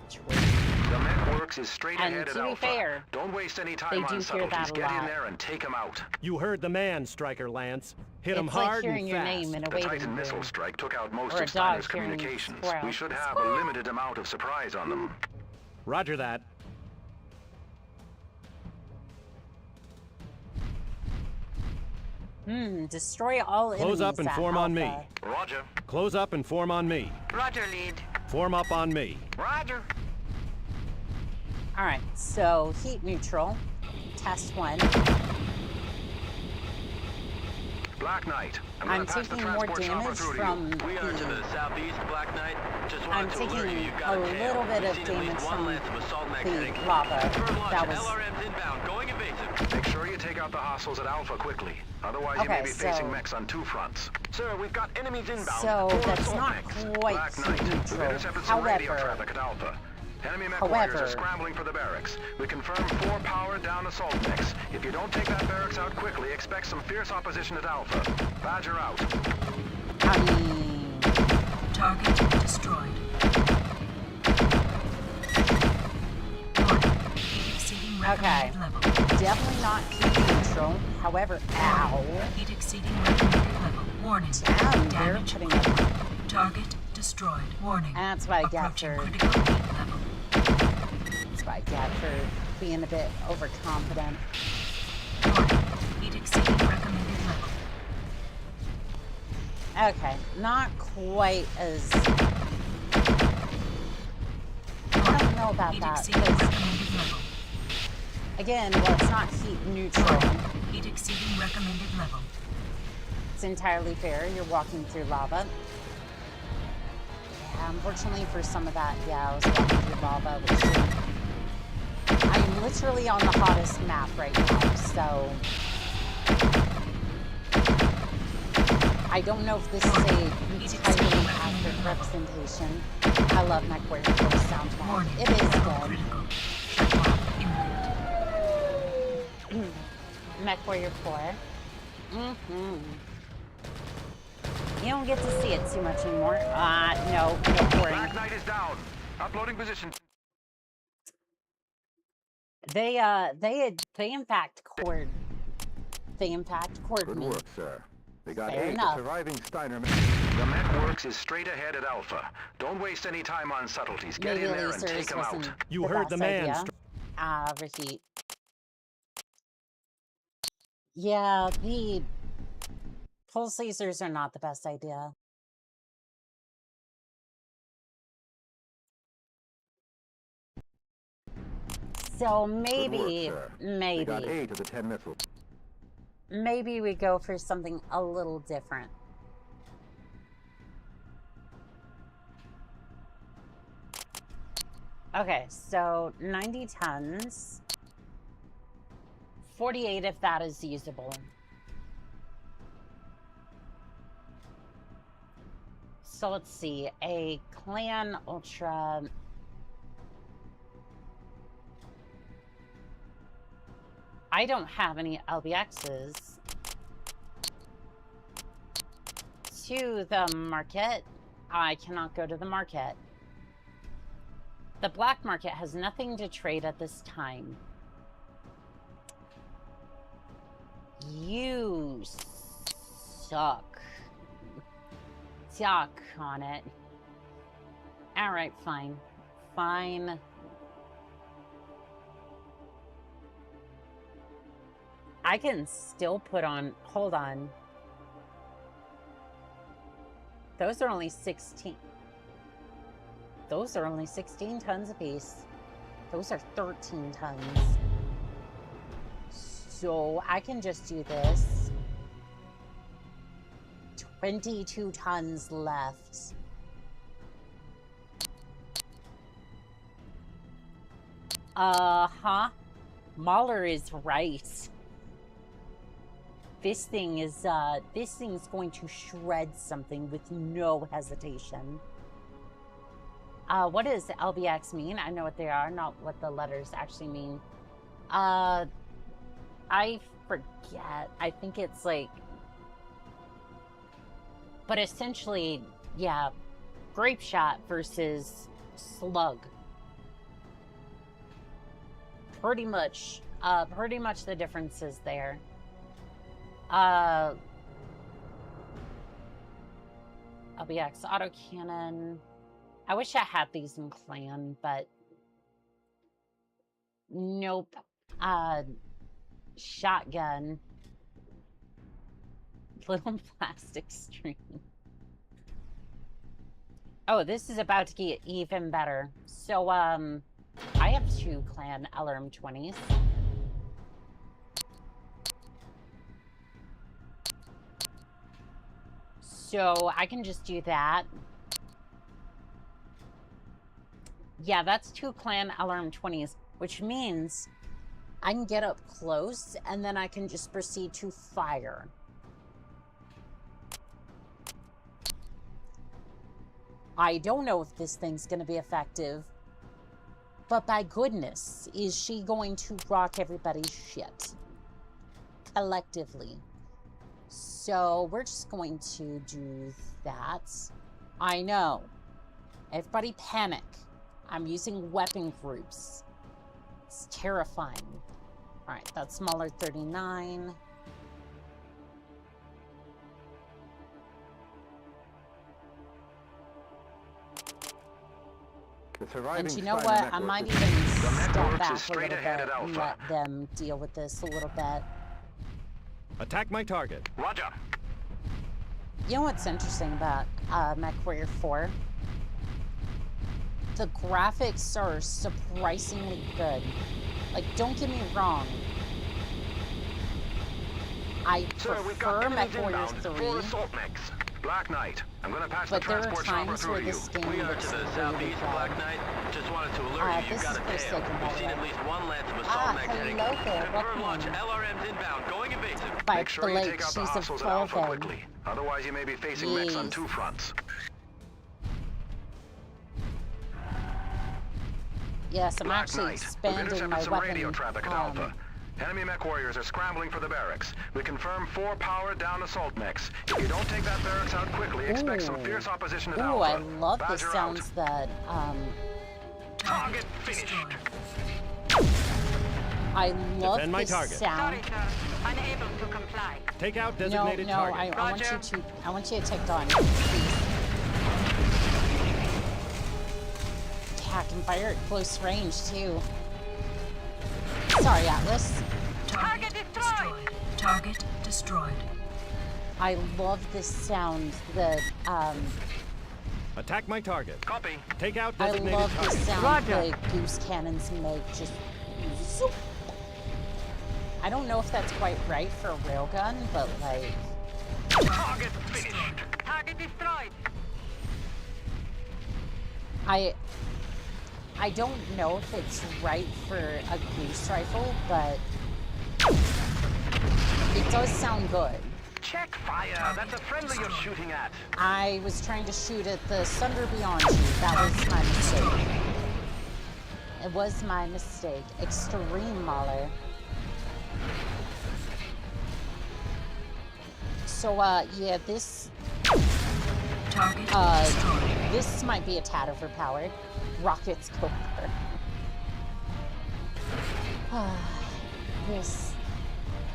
C: The Mechworks is straight
B: And
C: ahead at
B: to be
C: Alpha.
B: fair,
C: Don't waste any
B: they
C: time
B: do
C: on
B: hear
C: subtleties.
B: that a
C: Get in
B: lot.
C: there and take them out.
D: You heard the man, Striker Lance. Hit him
B: It's like
D: hard
B: hearing
D: and
B: your
D: fast.
B: name in a
C: The
B: waiting
C: Titan
B: room.
C: missile strike took out most
B: Or a
C: of
B: dog
C: Steiner's
B: hearing
C: communications.
B: squirrel.
C: We should have a limited amount of surprise on them.
D: Roger that.
B: Destroy all enemies.
D: Close up and
B: at
D: form on me.
B: Alpha.
C: Roger.
D: Close up and form on me.
F: Roger, lead.
D: Form up on me.
C: Roger.
B: All right, so heat neutral. Test 1.
C: Black Knight.
B: I'm taking more damage from
G: We are to
B: the...
G: the southeast, Black Knight. Just
B: I'm
G: wanted to alert you,
B: taking
G: you've got
B: a
G: a
B: little bit of
G: We've seen at
B: damage
G: least one
B: from
G: lance of assault mech
B: the
G: heading.
B: lava.
G: Confirm launch.
B: That was...
G: LRM's inbound, going evasive.
C: Make sure you take out the hostiles at Alpha quickly. Otherwise, you may
B: Okay,
C: be facing
B: so-
C: mechs on 2 fronts. Sir, we've got enemies inbound.
B: So
C: 4
B: that's
C: assault
B: not
C: mechs.
B: quite
C: Black
B: heat
C: Knight. We've
B: neutral.
C: intercepted some radio
B: However-
C: traffic at Alpha. Enemy mech warriors
B: However-
C: are scrambling for the barracks. We confirm 4 powered down assault mechs. If you don't take that barracks out quickly, expect some fierce opposition at Alpha. Badger out.
B: I mean...
E: Target destroyed. Warning. Heat exceeding recommended level.
B: Definitely not heat neutral. However, ow.
E: Heat exceeding recommended level. Warning.
B: Damn, they're
E: Damage.
B: putting up...
E: Target destroyed. Warning.
B: That's what I get
E: Approaching
B: for...
E: critical heat level.
B: That's what I get for being a bit overconfident.
E: Warning. Heat exceeding recommended level.
B: Okay, not quite as... I don't know about
E: Heat
B: that,
E: exceeding
B: because,
E: recommended level.
B: again, well, it's not heat neutral.
E: Heat exceeding recommended level.
B: It's entirely fair. You're walking through lava. Yeah, unfortunately for some of that, yeah, I was walking through lava, which I'm literally on the hottest map right now, so... I don't know if this is a entirely accurate representation. I love Mechwarrior for the sound map.
E: Warning.
B: It is
E: Level
B: good.
E: critical. Shutdown imminent.
B: Mechwarrior 4. You don't get to see it too much anymore. No boring.
C: Black Knight is down. Uploading position.
B: They in fact cored. They in fact cored
C: Good
B: me.
C: work, sir. They got
B: Fair
C: 8
B: enough.
C: surviving Steiner mechs. The Mechworks is straight ahead at Alpha. Don't waste any time on subtleties. Get
B: Maybe
C: in there and
B: lasers
C: take them out.
B: wasn't
D: You heard the
B: best
D: man.
B: idea. Reheat. Yeah, the pulse lasers are not the best idea. So maybe,
C: Good work, sir. They got
B: maybe,
C: 8 of the 10 missiles.
B: maybe we go for something a little different. Okay, so 90 tons. 48 if that is usable. So let's see, a Clan Ultra. I don't have any LBXs. To the market. I cannot go to the market. The black market has nothing to trade at this time. You suck. Suck on it. Alright, fine. Fine. I can still put on... Hold on. Those are only 16. Those are only 16 tons apiece. Those are 13 tons. So I can just do this. 22 tons left. Mahler is right. This thing's going to shred something with no hesitation. What does LBX mean? I know what they are, not what the letters actually mean. I forget. I think it's like... But essentially, yeah, grape shot versus slug. Pretty much the difference is there. LBX autocannon. I wish I had these in clan, but nope. Shotgun. Little plastic string. Oh, this is about to get even better. So, I have 2 clan LRM-20s. So I can just do that. Yeah, that's 2 clan LRM-20s, which means I can get up close and then I can just proceed to fire. I don't know if this thing's going to be effective, but by goodness, is she going to rock everybody's shit collectively. So we're just going to do that. I know. Everybody panic. I'm using weapon groups. It's terrifying. All right, that's smaller 39. And you know what? I might even step back a little bit and let them deal with this a little bit.
D: Attack my target.
G: Roger.
B: You know what's interesting about Mechwarrior 4? The graphics are surprisingly good. Like, don't get me wrong. I prefer Mechwarrior 3.
C: Black Knight, I'm going to patch the
B: But there are
C: transport chopper
B: times
C: through
B: where
C: to you.
B: this game
G: We are
B: looks
G: to the
B: really
G: southeast, Black
B: bad.
G: Knight. Just wanted to alert you,
B: This
G: you've got
B: is
G: a
B: for
G: tail.
B: second, by
G: We've
B: the
G: seen
B: way.
G: at least 1 lance of assault mech heading.
B: Hello there,
G: Confirm
B: welcome.
G: launch LRMs inbound, going evasive.
B: By
C: Make sure you
B: Blake,
C: take out the
B: she's a
C: hostiles at Alpha
B: Volvo.
C: quickly. Otherwise, you may be facing mechs on
B: Yes.
C: 2 fronts.
B: Yes, I'm
C: Black
B: actually
C: Knight, we've
B: expanding
C: intercepted
B: my
C: some radio
B: weapon.
C: traffic at Alpha. Enemy mech warriors are scrambling for the barracks. We confirm 4 power down assault mechs. If you don't take that barracks out quickly, expect some fierce opposition at
B: Ooh,
C: Alpha.
B: I love the
C: Badger out.
B: sounds that,
G: Target finished.
B: I love
D: Defend my
B: the
D: target.
B: sound.
F: Sorry, sir. Unable to comply.
D: Take out
B: No,
D: designated
B: no,
D: target.
B: I want you to take on, please. Yeah, I can fire at close range, too. Sorry, Atlas.
F: Target destroyed.
E: Target destroyed.
B: I love this sound that,
D: Attack my target.
G: Copy.
D: Take out
B: I
D: designated
B: love the
D: target.
B: sound that goose cannons make, just zoop. I don't know if that's quite right for a railgun, but like...
G: Target finished.
F: Target destroyed.
B: I don't know if it's right for a goose rifle, but it does sound good.
G: Check fire. That's a friendly you're shooting at.
B: I was trying to shoot at the Sunder Beyond you. That was my mistake. It was my mistake. Extreme Mauler. So, yeah, this...
E: Target destroyed.
B: This might be a tad overpowered. Rockets go over.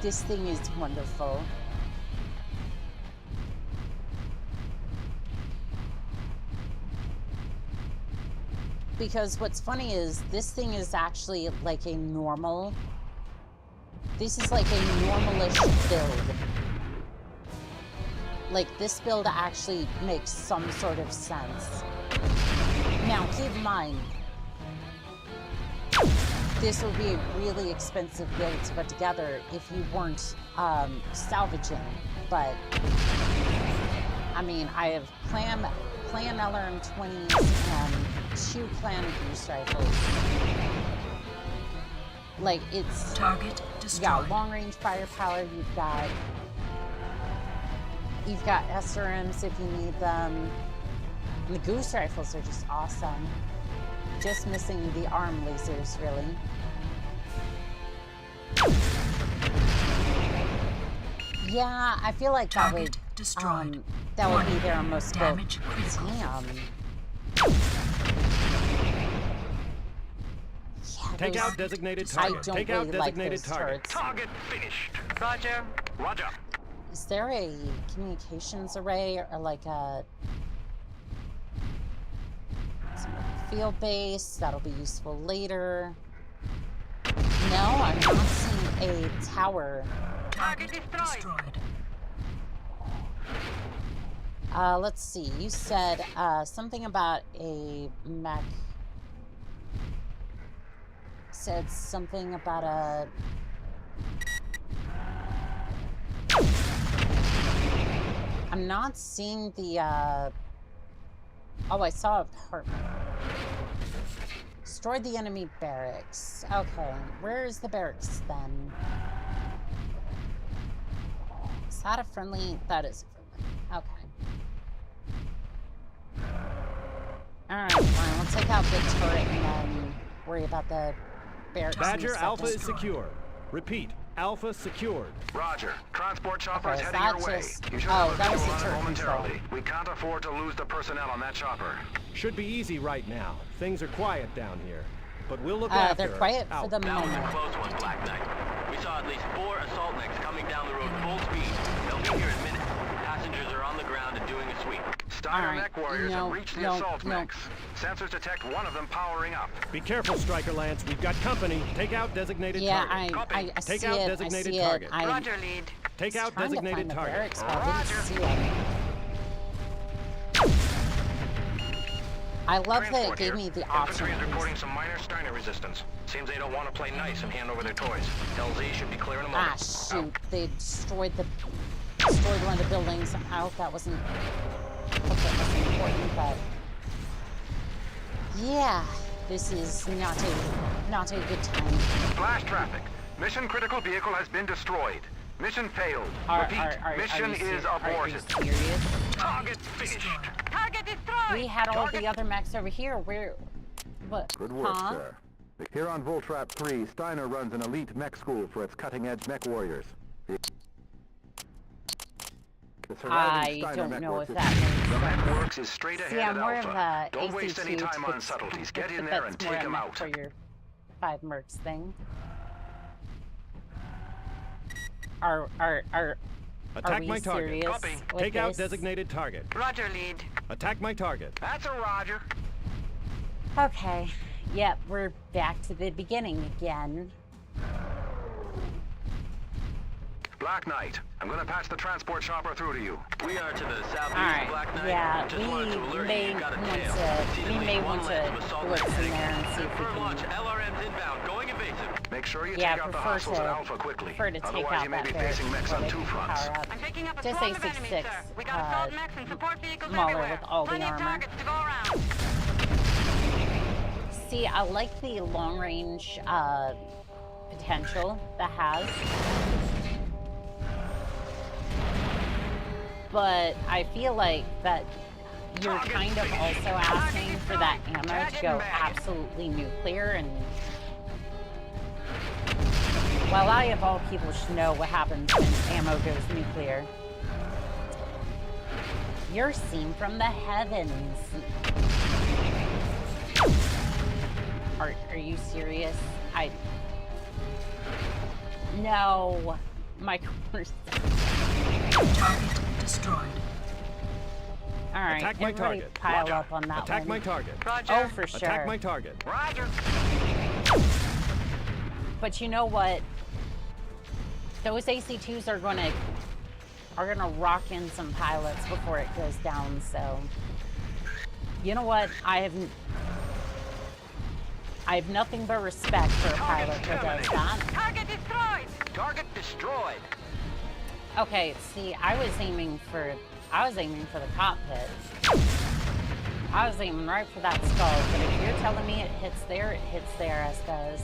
B: This thing is wonderful. Because what's funny is this thing is actually like a normal. This is like a normalish build. Like this build actually makes some sort of sense. Now keep in mind, this would be a really expensive build to put together if you weren't salvaging. But I mean, I have clan LRM-20s and 2 clan goose rifles. Like it's
E: Target destroyed.
B: Yeah, long range firepower. You've got SRMs if you need them. And the goose rifles are just awesome. Just missing the arm lasers, really. Yeah, I feel like that would
E: destroyed.
B: That would be there on most
E: Damage
B: builds.
E: critical.
B: Damn. Yeah,
D: Take
B: those-
D: out designated
B: I
D: target.
B: don't
D: Take
B: really
D: out
B: like
D: designated
B: those
D: target.
B: turrets.
G: Target finished.
F: Roger.
G: Roger.
B: Is there a communications array or like a field base that'll be useful later? No, I'm not seeing a tower.
F: Target destroyed.
B: Let's see. You said something about a mech. Said something about a. I'm not seeing the. Oh, I saw an apartment. Destroyed the enemy barracks. Okay, where is the barracks then? Is that a friendly? That is a friendly. Okay. Alright, fine. We'll take out the turret and then worry about the barracks.
D: Badger Alpha is secure. Repeat, Alpha secured.
G: Roger. Transport chopper is
B: Okay, is
G: heading
B: that
G: your way.
B: just-
G: You should
B: oh,
G: have a
B: that was
G: visual
B: the
G: on it
B: turret control.
G: momentarily. We can't afford to lose the personnel on that chopper.
D: Should be easy right now. Things are quiet down here. But we'll look after
B: They're
D: her.
B: quiet
D: Out.
B: for the
G: That was a
B: moment.
G: close one, Black Knight. We saw at least 4 assault mechs coming down the road full speed. They'll be here in minutes. Passengers are on the ground and doing a sweep. Steiner
B: Alright,
G: Mechwarriors
B: no,
G: have reached the
B: no,
G: assault
B: no.
G: mechs. Sensors detect one of them powering up.
D: Be careful, Striker Lance. We've got company. Take out designated
B: Yeah,
D: target.
B: I
D: Take
B: see
D: out
B: it.
D: designated
B: I see
D: target.
B: it. I
F: Roger, lead.
D: Take out
B: trying to
D: designated
B: find the
D: target.
B: barracks, but I didn't
G: Roger.
B: see it. I love that it
G: Transport
B: gave
G: here.
B: me the
G: Infantry is
B: option.
G: reporting some minor Steiner resistance. Seems they don't want to play nice and hand over their toys. LZ should be clear in a moment.
B: Ah, shoot. They destroyed one of the buildings. I hope that wasn't important, but yeah, this is not a good time.
G: Flash traffic. Mission critical vehicle has been destroyed. Mission failed. Repeat, mission is
B: Are you
G: aborted.
B: serious?
G: Target finished.
F: Target destroyed.
B: We had all the other mechs over here. Where? What?
C: Good work, sir. Here on Voltrap 3, Steiner runs an elite mech school for its cutting-edge mech warriors. The surviving
B: I
C: Steiner
B: don't
C: mech
B: know
C: works
B: if
C: is-
B: that
G: The
B: means.
G: mech works is straight
B: See,
G: ahead
B: I'm
G: at
B: more of
G: Alpha.
B: a
G: Don't waste any
B: AC2
G: time on subtleties. Get in there and
B: that's more
G: take
B: a
G: them
B: mech
G: out.
B: for your 5 mercs thing. Are
D: Attack
B: we
D: my target.
B: serious
G: Copy.
B: with
D: Take out
B: this?
D: designated target.
F: Roger, lead.
D: Attack my target.
G: That's a Roger.
B: Okay. Yep, we're back to the beginning again.
G: Black Knight, I'm going to patch the transport chopper through to you.
H: We are to the southeast,
B: Alright,
H: Black Knight.
B: yeah,
H: Just wanted to alert
B: we
H: you, you've got a
B: may
H: tail.
B: want to
H: Exceedingly one lance of assault
B: blitz in
H: heading.
B: there and see if we
H: Confirm launch.
B: can.
H: LRM's inbound, going evasive.
G: Make sure you
B: Yeah,
G: take out the
B: prefer
G: hostiles at
B: to-
G: Alpha quickly.
B: prefer to take
G: Otherwise,
B: out
G: you may
B: that
G: be
B: barracks
G: facing mechs on
B: before
G: 2
B: they
G: fronts.
B: power up.
F: I'm picking up a
B: Just
F: swarm of
B: A66,
F: enemies, sir. We got assault mechs and support vehicles
B: Mauler
F: everywhere.
B: with all the
F: Plenty of
B: armor.
F: targets to go around.
B: See, I like the long range potential that has. But I feel like that you're kind of also asking for that ammo to go absolutely nuclear, and well, I of all people should know what happens when ammo goes nuclear. You're seen from the heavens. Are you serious? No, my course.
E: Target destroyed.
B: All right,
D: Attack my
B: everybody
D: target.
B: pile
D: Roger.
B: up on that
D: Attack
B: one.
D: my target.
F: Roger.
B: Oh, for sure.
D: Attack my target.
H: Roger.
B: But you know what? Those AC2s are gonna rock in some pilots before it goes down. So, you know what? I have nothing but respect for a pilot who does that.
F: Target destroyed.
H: Target destroyed.
B: Okay, see, I was aiming for the cockpit. I was aiming right for that skull, but if you're telling me it hits there, I suppose.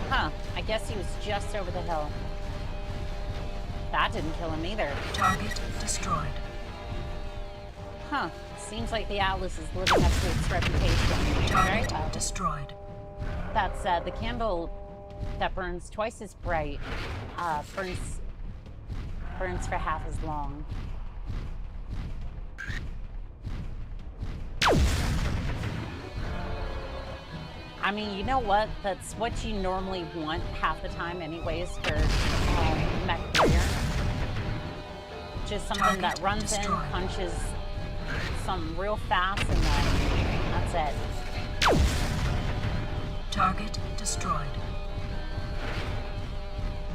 B: Huh, I guess he was just over the hill. That didn't kill him either.
E: Target destroyed.
B: Huh, seems like the Atlas is living up to its reputation. Very
E: Target
B: well.
E: destroyed.
B: That said, the candle that burns twice as bright burns for half as long. I mean, you know what? That's what you normally want half the time anyways for Mechwarrior. Just something that runs in, punches something real fast, and then that's it.
E: Target destroyed.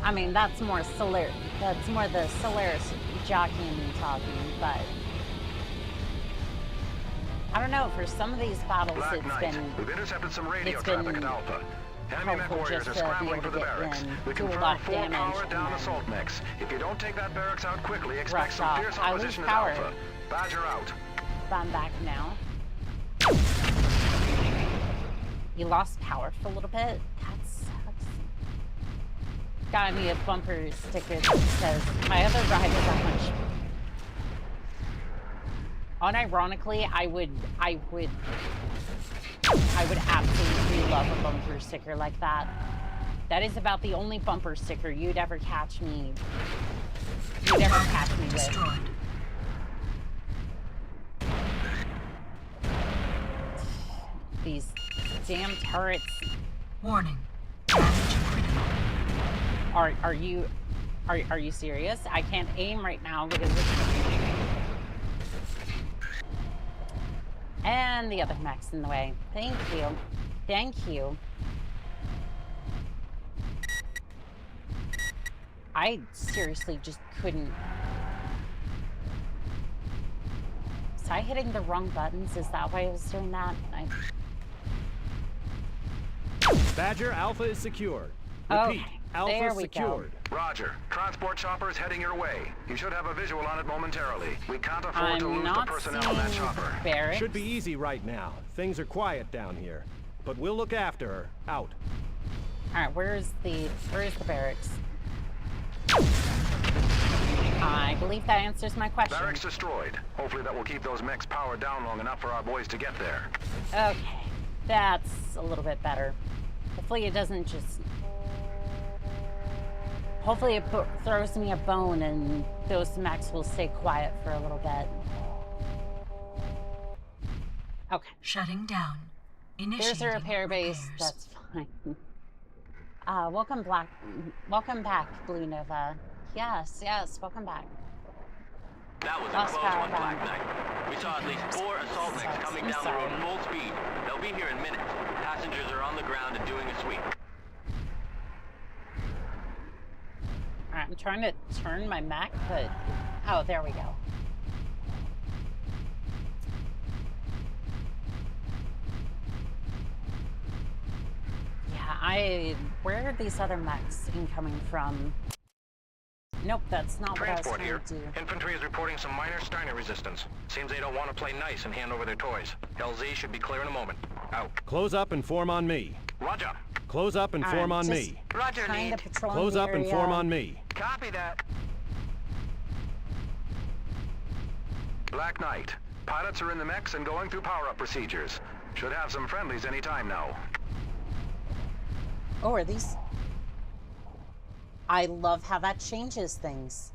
B: I mean, that's more Solaris. That's more the Solaris jockeying and talking, but I don't know. For some of these battles,
C: Black Knight, we've intercepted some radio
B: it's
C: traffic
B: been
C: at Alpha. Enemy mech warriors are
B: just to be
C: scrambling
B: able
C: for the
B: to get
C: barracks.
B: in,
C: We
B: do a
C: confirm
B: lot of
C: full
B: damage,
C: power
B: and
C: down
B: then
C: assault mechs. If you don't take that barracks out quickly, expect
B: rush
C: some
B: off.
C: fierce
B: I lose
C: opposition at
B: power.
C: Alpha. Badger out.
B: I'm back now. You lost power for a little bit. That sucks. Got me a bumper sticker that says my other ride is that much. Unironically, I would absolutely love a bumper sticker like that. That is about the only bumper sticker you'd ever catch me. With.
E: Destroyed.
B: These damn turrets.
E: Warning. Damage critical.
B: Are you serious? I can't aim right now because it's... And the other mech's in the way. Thank you. Thank you. I seriously just couldn't. Was I hitting the wrong buttons? Is that why I was doing that?
D: Badger, Alpha is secured.
B: Okay,
D: Repeat, Alpha
B: there we
D: secured.
C: Roger. Transport chopper is heading your way. You should have a visual on it momentarily. We can't afford
B: I'm
C: to lose the
B: not
C: personnel on that
B: seeing
C: chopper.
B: barracks.
D: Should be easy right now. Things are quiet down here. But we'll look after her. Out.
B: Alright, where's the barracks? I believe that answers my question.
C: Barracks destroyed. Hopefully that will keep those mechs powered down long enough for our boys to get there.
B: Okay, that's a little bit better. Hopefully it doesn't just... Hopefully it throws me a bone and those mechs will stay quiet for a little bit. Okay.
E: Shutting down.
B: There's a repair base.
E: repairs.
B: That's fine. Welcome back, Blue Nova. Yes, welcome back.
G: That was a
B: Lost
G: close
B: power
G: one,
B: down.
G: Black Knight. We saw at least 4 assault mechs coming down the road full speed. They'll be here in minutes. Passengers are on the ground and doing a sweep.
B: Alright, I'm trying to turn my mech, but... Oh, there we go. Yeah, where are these other mechs incoming from? Nope, that's not what I was
C: Transport
B: trying
C: here.
B: to do.
C: Infantry is reporting some minor Steiner resistance. Seems they don't want to play nice and hand over their toys. LZ should be clear in a moment. Out.
D: Close up and form on me.
C: Roger.
D: Close up and form on
B: just
D: me.
H: Roger,
B: Kind
H: lead.
B: of patrolling
D: Close
B: the
D: up and
B: area.
D: form on me.
H: Copy that.
C: Black Knight. Pilots are in the mechs and going through power-up procedures. Should have some friendlies any time now.
B: Oh, are these... I love how that changes things.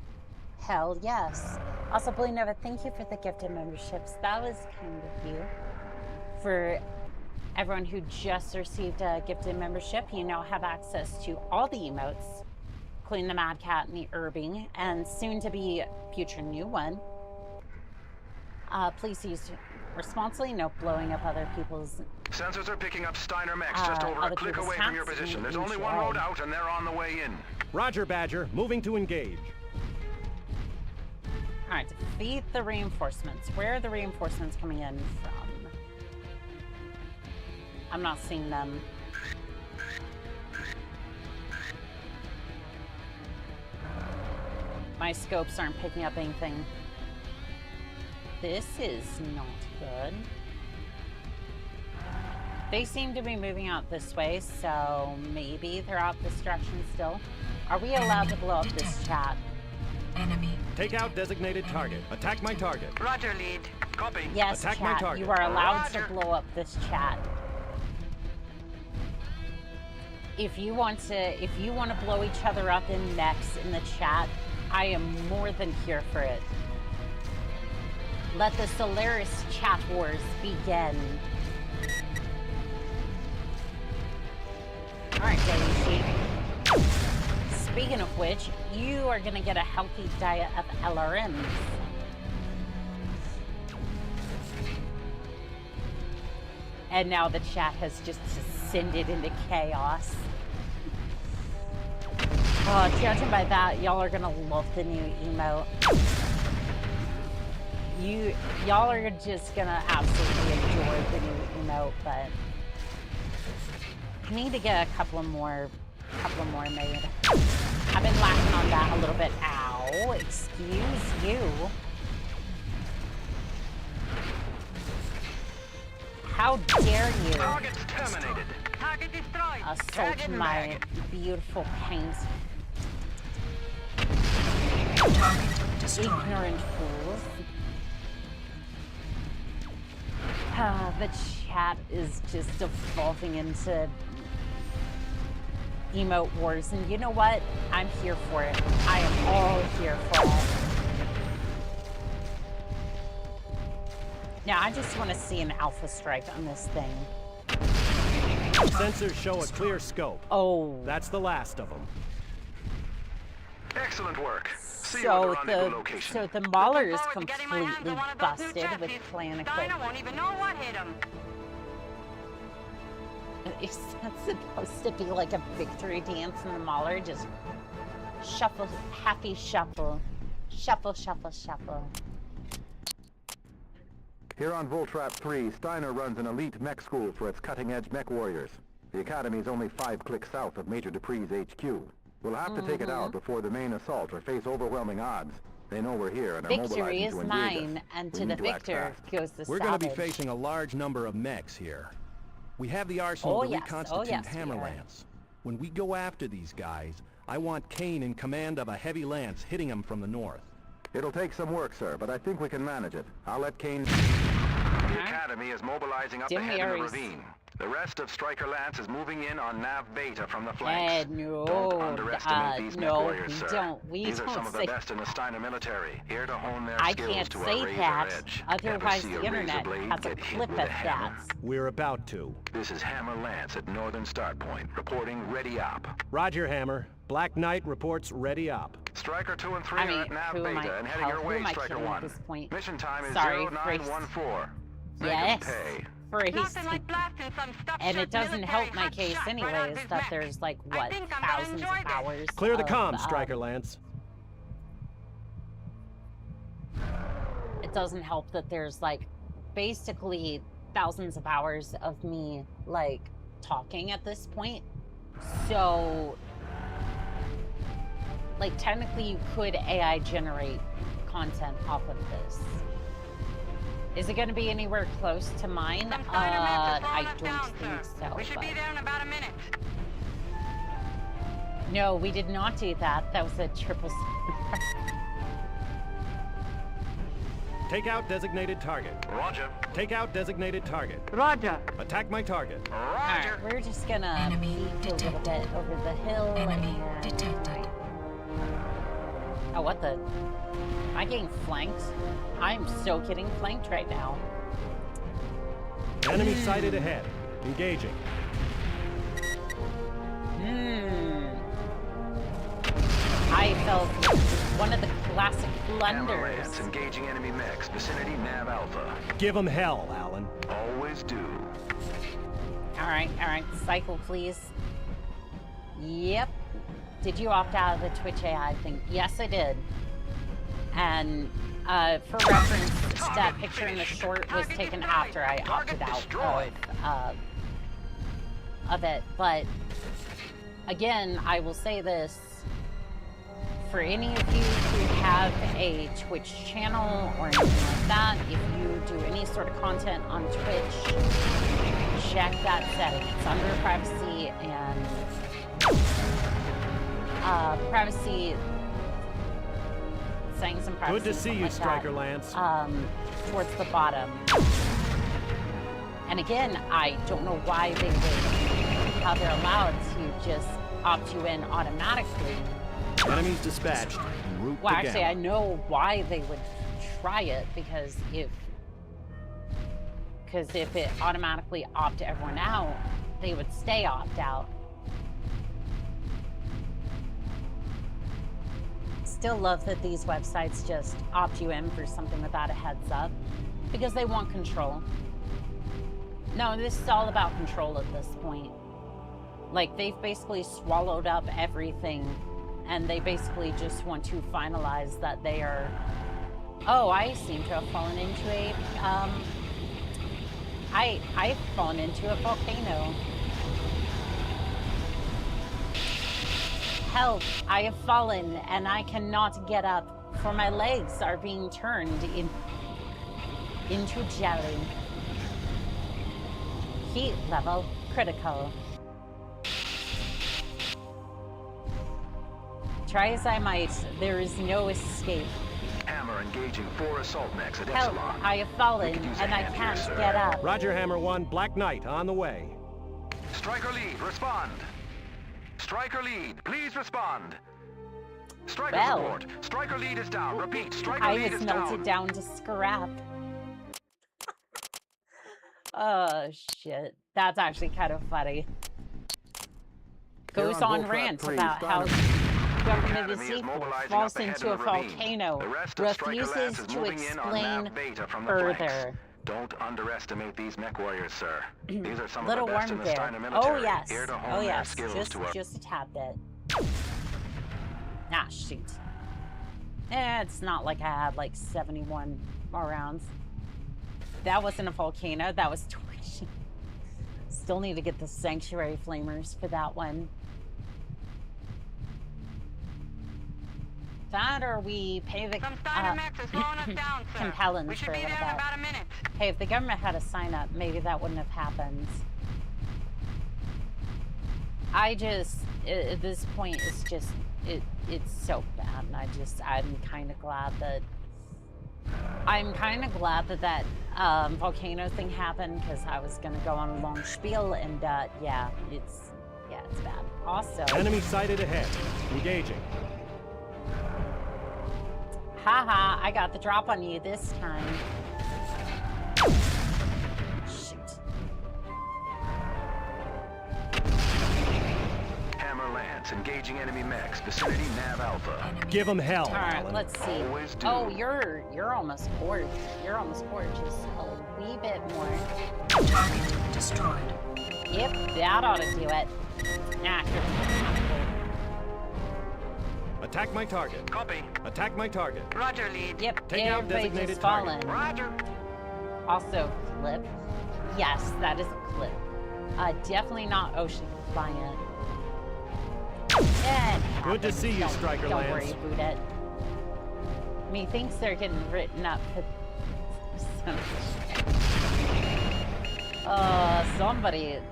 B: Hell yes. Also, Blue Nova, thank you for the gifted memberships. That was kind of you. For everyone who just received a gifted membership, you now have access to all the emotes, including the Mad Cat and the Irving, and soon to be future new one. Please use responsibly, no blowing up other people's.
C: Sensors are picking up Steiner mechs just over
B: other
C: a click
B: people's
C: away from your
B: hats.
C: position. There's only one road out, and they're on the way in.
D: Roger, Badger. Moving to engage.
B: All right, defeat the reinforcements. Where are the reinforcements coming in from? I'm not seeing them. My scopes aren't picking up anything. This is not good. They seem to be moving out this way, so maybe they're out this direction still. Are we allowed to blow up this chat?
E: Enemy.
D: Take out designated target. Attack my target.
F: Roger, lead.
C: Copy.
B: Yes,
D: Attack my
B: chat,
D: target.
B: you are allowed
F: Roger.
B: to blow up this chat. If you want to blow each other up in mechs in the chat, I am more than here for it. Let the Solaris chat wars begin. Alright, Daisy. Speaking of which, you are gonna get a healthy diet of LRMs. And now the chat has just descended into chaos. Judging by that, y'all are gonna love the new emote. Y'all are just gonna absolutely enjoy the new emote, but I need to get a couple more made. I've been lacking on that a little bit. Ow, excuse you. How dare you
C: Target's terminated.
F: Target destroyed.
B: assault
F: Target
B: my
F: mag.
B: beautiful paint?
E: Target destroyed.
B: Ignorant fools. The chat is just defaulting into emote wars, and you know what? I'm here for it. I am all here for it. Now, I just want to see an alpha strike on this thing.
D: Sensors show a clear scope.
B: Oh.
D: That's the last of them.
C: Excellent work. See you
B: So
C: at the rendezvous location.
B: so the Mauler is
F: Looking forward to getting my hands
B: completely
F: on one of those new
B: busted with
F: chassis.
B: plan
F: Steiner
B: equipment.
F: won't even know what hit him.
B: Is that supposed to be like a victory dance in the Mauler? Just shuffle, happy shuffle. Shuffle, shuffle, shuffle.
C: Here on Voltrap 3, Steiner runs an elite mech school for its cutting-edge Mechwarriors. The academy is only 5 clicks south of Major Dupree's HQ. We'll have to take it out before the main assault or face overwhelming odds. They know we're here and are
B: Victory
C: mobilizing
B: is
C: to engage
B: mine,
C: us.
B: and
C: We
B: to the
C: need to act
B: victor
C: fast.
B: goes the
D: We're going to be
B: savage.
D: facing a large number of mechs here. We have the arsenal
B: Oh,
D: to
B: yes.
D: reconstitute
B: Oh, yes, we are.
D: Hammerlance. When we go after these guys, I want Kane in command of a heavy lance hitting them from the north.
C: It'll take some work, sir, but I think we can manage it. I'll let Kane... The Academy is mobilizing up
B: Dim
C: ahead in the
B: Aries.
C: ravine. The rest of Striker Lance is moving in on Nav Beta from the flanks.
B: No,
C: Don't underestimate these
B: no,
C: Mechwarriors,
B: we
C: sir.
B: don't. We
C: These
B: don't
C: are some of the
B: say.
C: best in the Steiner military, here to hone their
B: I
C: skills
B: can't
C: to
B: say
C: a razor
B: that.
C: edge.
B: Otherwise,
C: Ever see
B: the
C: a
B: internet
C: razor blade
B: has a
C: get hit
B: clip
C: with
B: of
C: a hammer?
B: that.
D: We're about to.
C: This is Hammer Lance at Northern Start Point, reporting ready op.
D: Roger, Hammer. Black Knight reports ready op.
C: Striker 2 and 3
B: I mean,
C: are at Nav
B: who am
C: Beta
B: I-
C: and heading
B: hell,
C: your
B: who
C: way,
B: am I
C: Striker
B: kidding
C: 1.
B: at this point?
C: Mission time is
B: Sorry,
C: 0914. Make 'em
B: Yes.
C: pay.
B: First.
F: Nothing like blasting some stuff.
B: And it doesn't help my case anyways that there's like, what, thousands of hours
D: Clear the
B: of,
D: comms, Striker Lance.
B: It doesn't help that there's like basically thousands of hours of me like talking at this point. So like technically you could AI generate content off of this. Is it going to be anywhere close to mine?
F: Some Steiner mechs are
B: I
F: slowing us
B: don't
F: down,
B: think
F: sir.
B: so.
F: We should
B: but...
F: be there in about a minute.
B: No, we did not do that. That was a triple.
D: Take out designated target.
C: Roger.
D: Take out designated target.
F: Roger.
D: Attack my target.
C: Roger.
B: Alright, we're just gonna
E: Enemy
B: peek a little
E: detected.
B: bit over the hill.
E: Enemy
B: and-
E: detected.
B: Oh, what the? Am I getting flanked? I'm so getting flanked right now.
D: Enemy sighted ahead. Engaging.
B: I felt one of the classic blunders.
C: Hammerlands engaging enemy mechs. Vicinity Nav Alpha.
D: Give them hell, Alan.
C: Always do.
B: All right. Cycle, please. Yep. Did you opt out of the Twitch AI thing? Yes, I did. And for reference, that picture in the short was taken after I opted out of it. But again, I will say this. For any of you who have a Twitch channel or anything like that, if you do any sort of content on Twitch, check that setting. It's under privacy and privacy settings and privacy.
D: Good to see you,
B: like
D: Striker
B: that,
D: Lance.
B: towards the bottom. And again, I don't know why they would, how they're allowed to just opt you in automatically.
D: Enemies dispatched. En route
B: Well,
D: to
B: actually,
D: Gamma.
B: I know why they would try it, because if it automatically opt everyone out, they would stay opt out. Still love that these websites just opt you in for something without a heads up, because they want control. No, this is all about control at this point. Like, they've basically swallowed up everything, and they basically just want to finalize that they are... Oh, I seem to have fallen into a... I've fallen into a volcano. Help! I have fallen, and I cannot get up, for my legs are being turned into jelly. Heat level critical. Try as I might, there is no escape.
C: Hammer engaging 4 assault mechs at
B: Help!
C: Epsilon.
B: I have fallen,
C: We could use a
B: and I
C: hand here,
B: can't
C: sir.
B: get up.
D: Roger, Hammer 1. Black Knight on the way.
C: Striker lead, respond. Striker lead, please respond. Striker
B: Well,
C: support. Striker lead is down. Repeat, Striker
B: I
C: lead
B: was
C: is
B: melted
C: down.
B: down to scrap. Oh, shit. That's actually kind of funny. Goes on rant about how government is equal, falls into a volcano, refuses to explain further.
C: Don't underestimate these Mechwarriors, sir. These are some of
B: Little
C: the best
B: worm
C: in the
B: bear.
C: Steiner military.
B: Oh yes.
C: Here to hone
B: Oh
C: their
B: yes.
C: skills to our...
B: Just a tad bit. Ah, shoot. It's not like I had like 71 more rounds. That wasn't a volcano. That was Twitch. Still need to get the sanctuary flamers for that one. That, or we pay the
F: Some Steiner mechs are slowing us down, sir.
B: compellents
F: We should
B: for a
F: be
B: little
F: there in
B: bit.
F: about a minute.
B: Hey, if the government had a sign up, maybe that wouldn't have happened. At this point, it's just, it's so bad, and I'm kind of glad that, that volcano thing happened, because I was going to go on a long spiel, and yeah, it's bad. Also,
D: Enemy sighted ahead. Engaging.
B: haha, I got the drop on you this time. Shoot.
C: Hammer Lance engaging enemy mechs. Vicinity Nav Alpha.
D: Give them hell,
B: All right,
D: Alan.
B: let's see.
C: Always do.
B: Oh, you're almost bored. You're almost bored. Just a wee bit more.
E: Target destroyed.
B: Yep, that ought to do it. Nah,
D: Attack my target.
C: Copy.
D: Attack my target.
F: Roger, lead.
B: yep,
D: Take out
B: everybody
D: designated
B: just
D: target.
B: fallen.
C: Roger.
B: Also, clip. Yes, that is a clip. Definitely not ocean compliant.
D: Good to see you, Striker
B: Don't
D: Lance.
B: worry, boot it. Methinks they're getting written up for somebody is.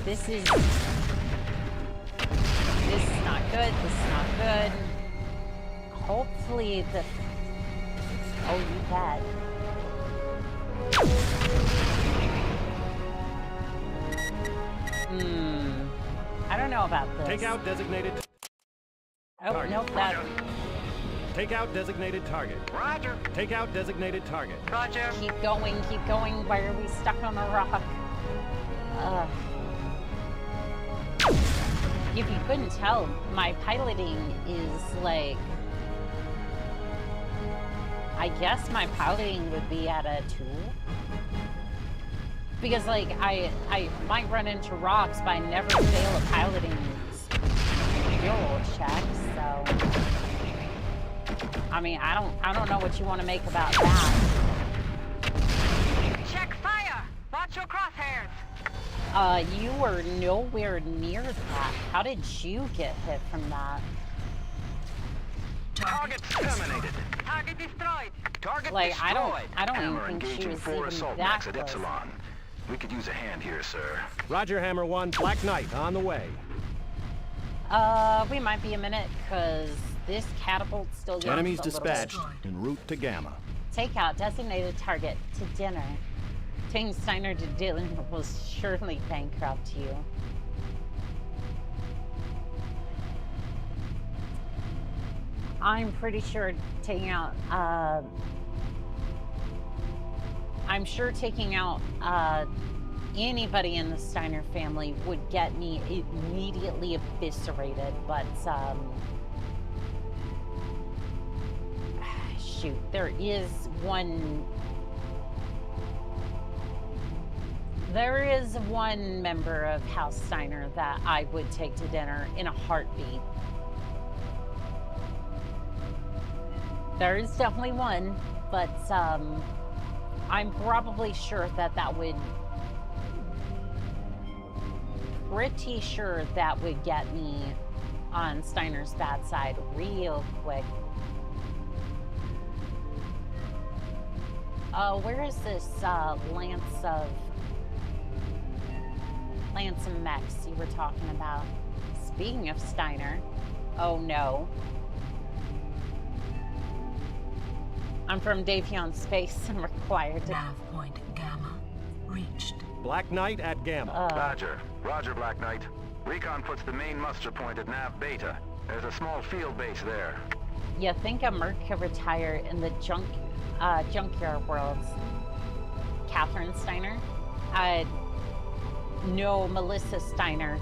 B: This is not good. This is not good. Hopefully the... Oh, you bet. I don't know about this.
D: Take out designated
B: Oh,
D: target.
B: nope, that...
D: Take out designated target.
H: Roger.
D: Take out designated target.
F: Roger.
B: Keep going, keep going. Why are we stuck on a rock? If you couldn't tell, my piloting is like... I guess my piloting would be at a 2. Because, like, I might run into rocks, but I never fail a piloting skill check, so... I mean, I don't know what you want to make about that.
F: Check fire. Watch your crosshairs.
B: You were nowhere near that. How did you get hit from that?
H: Target terminated.
F: Target destroyed.
H: Target
B: Like,
H: destroyed.
B: I don't
C: Hammer
B: even think she
C: engaging
B: was
C: 4
B: even
C: assault
B: that
C: mechs at
B: close.
C: Epsilon. We could use a hand here, sir.
D: Roger, Hammer 1. Black Knight on the way.
B: We might be a minute, because this catapult's still getting
D: Enemies
B: a little bit.
D: dispatched en route to Gamma.
B: Take out designated target to dinner. Taking Steiner to dinner will surely bankrupt you. I'm pretty sure taking out, I'm sure taking out, anybody in the Steiner family would get me immediately eviscerated, but, shoot, there is one member of House Steiner that I would take to dinner in a heartbeat. There is definitely one, but I'm probably sure that would, pretty sure that would get me on Steiner's bad side real quick. Where is this Lance and Mex you were talking about? Speaking of Steiner, oh no. I'm from Davion Space and required to...
E: Nav point Gamma reached.
D: Black Knight at Gamma.
C: Roger. Roger, Black Knight. Recon puts the main muster point at Nav Beta. There's a small field base there.
B: You think a Merc could retire in the junkyard worlds? Catherine Steiner? No, Melissa Steiner.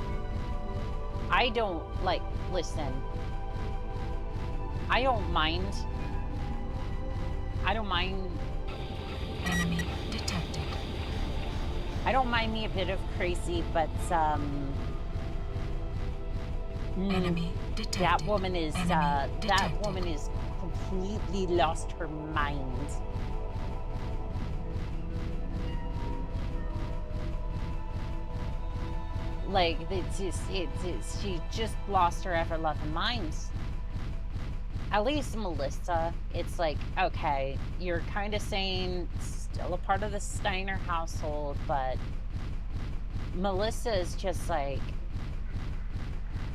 B: I don't, like, listen. I don't mind.
E: Enemy detected.
B: I don't mind me a bit of crazy, but,
E: Enemy detected.
B: that woman is,
E: Enemy
B: that
E: detected.
B: woman is completely lost her mind. Like, she just lost her ever-loving mind. At least Melissa, it's like, okay, you're kind of saying still a part of the Steiner household, but Melissa is just like,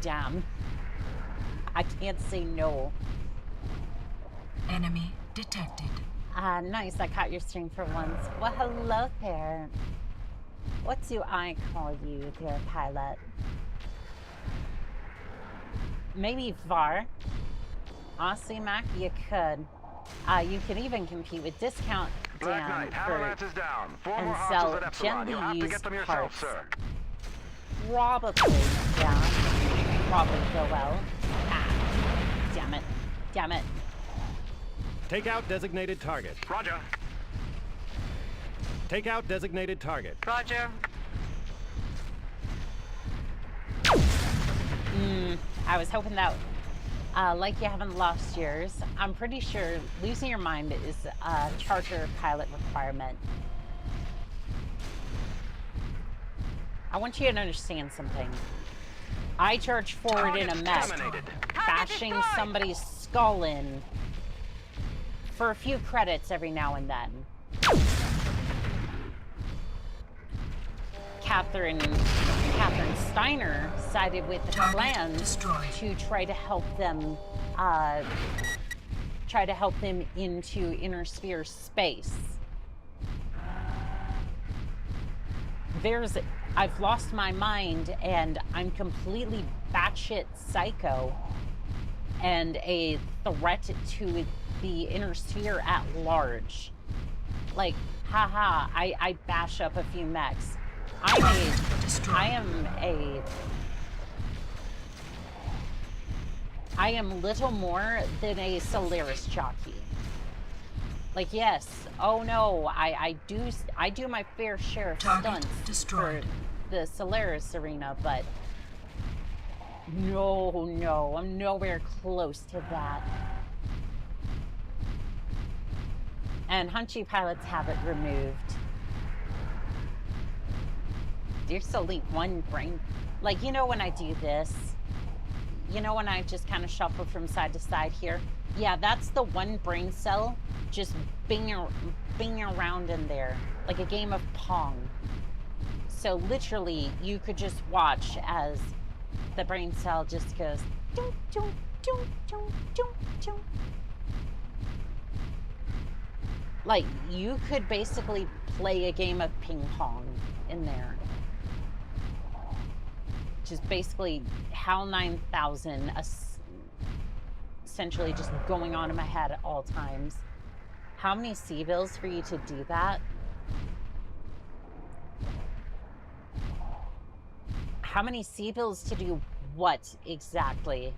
B: damn, I can't say no.
E: Enemy detected.
B: Nice, I caught your stream for once. Well, hello there. What do I call you, dear pilot? Maybe Var. Honestly, Mac, you could. You could even compete with Discount
C: Black
B: Dan
C: Knight, Hammer Lance is down. 4
B: and
C: more
B: sell
C: hostiles at Epsilon. You'll have
B: gently
C: to
B: used
C: get them yourself,
B: parts.
C: sir.
B: Probably, yeah. Probably go well. Ah, damn it. Damn it.
D: Take out designated target.
H: Roger.
D: Take out designated target.
F: Roger.
B: I was hoping that, like you haven't lost yours, I'm pretty sure losing your mind is a charter pilot requirement. I want you to understand something. I charge forward in a mech, bashing somebody's skull in for a few credits every now and then. Catherine Steiner sided with the clans to try to help them into inner sphere space. I've lost my mind and I'm completely batshit psycho. and a threat to the inner sphere at large. Like, haha, I bash up a few mechs. I am little more than a Solaris jockey. Like, yes, oh no, I do my fair share of stunts for the Solaris arena, but no, I'm nowhere close to that. And Hunchy pilots have it removed. There's still only one brain. Like, you know when I do this? You know when I just kind of shuffle from side to side here? Yeah, that's the one brain cell just binging around in there. Like a game of Pong. So literally, you could just watch as the brain cell just goes... Doo, doo, doo, doo, doo, doo. Like, you could basically play a game of ping pong in there. Just basically HAL 9000 essentially just going on in my head at all times. How many C-bills for you to do that? How many C-bills to do what exactly?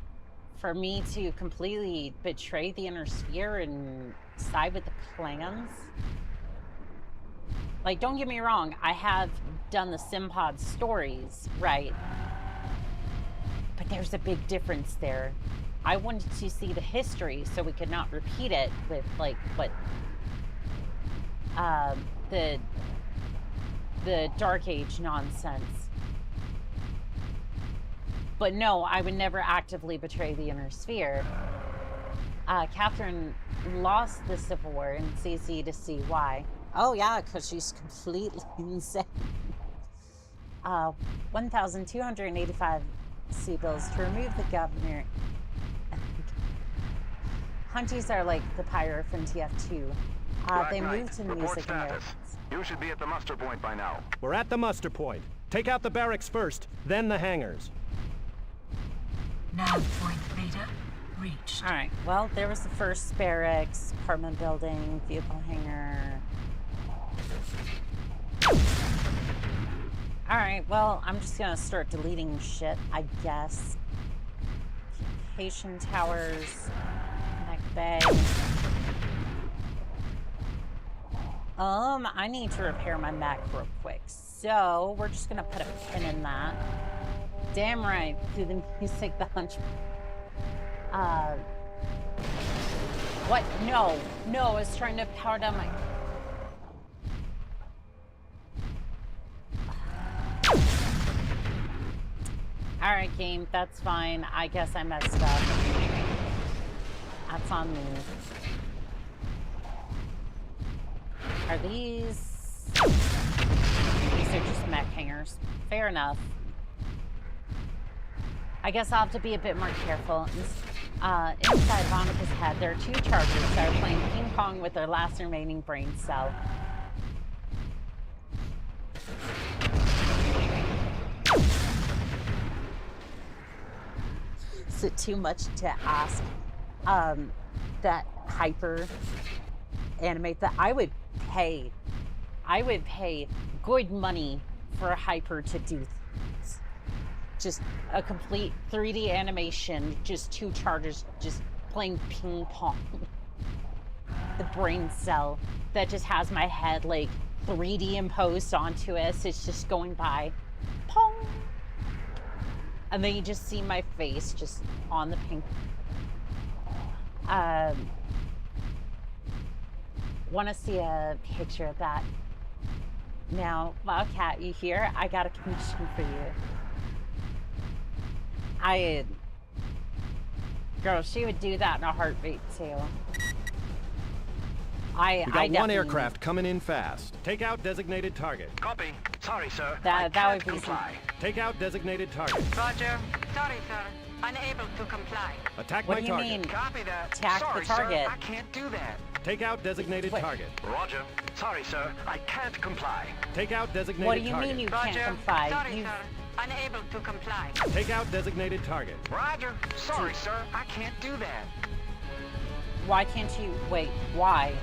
B: For me to completely betray the inner sphere and side with the clans? Like, don't get me wrong, I have done the Simpod stories, right? But there's a big difference there. I wanted to see the history so we could not repeat it with, like, what the Dark Age nonsense. But no, I would never actively betray the inner sphere. Catherine lost the Civil War in CC to see why. Oh yeah, because she's completely insane. 1,285 C-bills to remove the governor. Hunties are like the pyro from TF2. They moved to music and lyrics.
C: You should be at the muster point by now.
D: We're at the muster point. Take out the barracks first, then the hangars.
E: Nav point beta reached.
B: All right. Well, there was the first barracks, apartment building, vehicle hangar. All right. Well, I'm just gonna start deleting shit, I guess. Communication towers, Mech Bay. I need to repair my mech real quick, so we're just gonna put a pin in that. Damn right, through the music, the hunch. What? No, I was trying to power down my... Alright, game, that's fine. I guess I messed up. That's on me. Are these... These are just mech hangers. Fair enough. I guess I'll have to be a bit more careful. Inside Monica's head, there are two chargers that are playing ping pong with their last remaining brain cell. Is it too much to ask that Hyper animate that? I would pay good money for a Hyper to do just a complete 3D animation, just two chargers just playing ping pong. The brain cell that just has my head like 3D imposed onto it. So it's just going by, pong. And then you just see my face just on the ping. Want to see a picture of that? Now, Wildcat, you here? I got a commission for you. Girl, she would do that in a heartbeat too.
D: We got one aircraft coming in fast. Take out designated target.
C: Copy. Sorry, sir.
B: That would be
C: comply.
D: Take out designated target.
F: Roger. Sorry, sir. Unable to comply.
D: Attack
B: What
D: my
B: do you
D: target.
B: mean?
H: Copy that.
B: Attack
H: Sorry,
B: the target.
H: Sir, I can't do that.
D: Take out designated
B: Wait.
D: target.
C: Roger. Sorry, sir. I can't comply.
D: Take out designated
B: What do you
D: target.
B: mean you
F: Roger.
B: can't comply?
F: Sorry,
B: You've
F: sir. Unable to comply.
D: Take out designated target.
H: Roger. Sorry, sir. I can't do that.
B: Why can't you... Wait, why?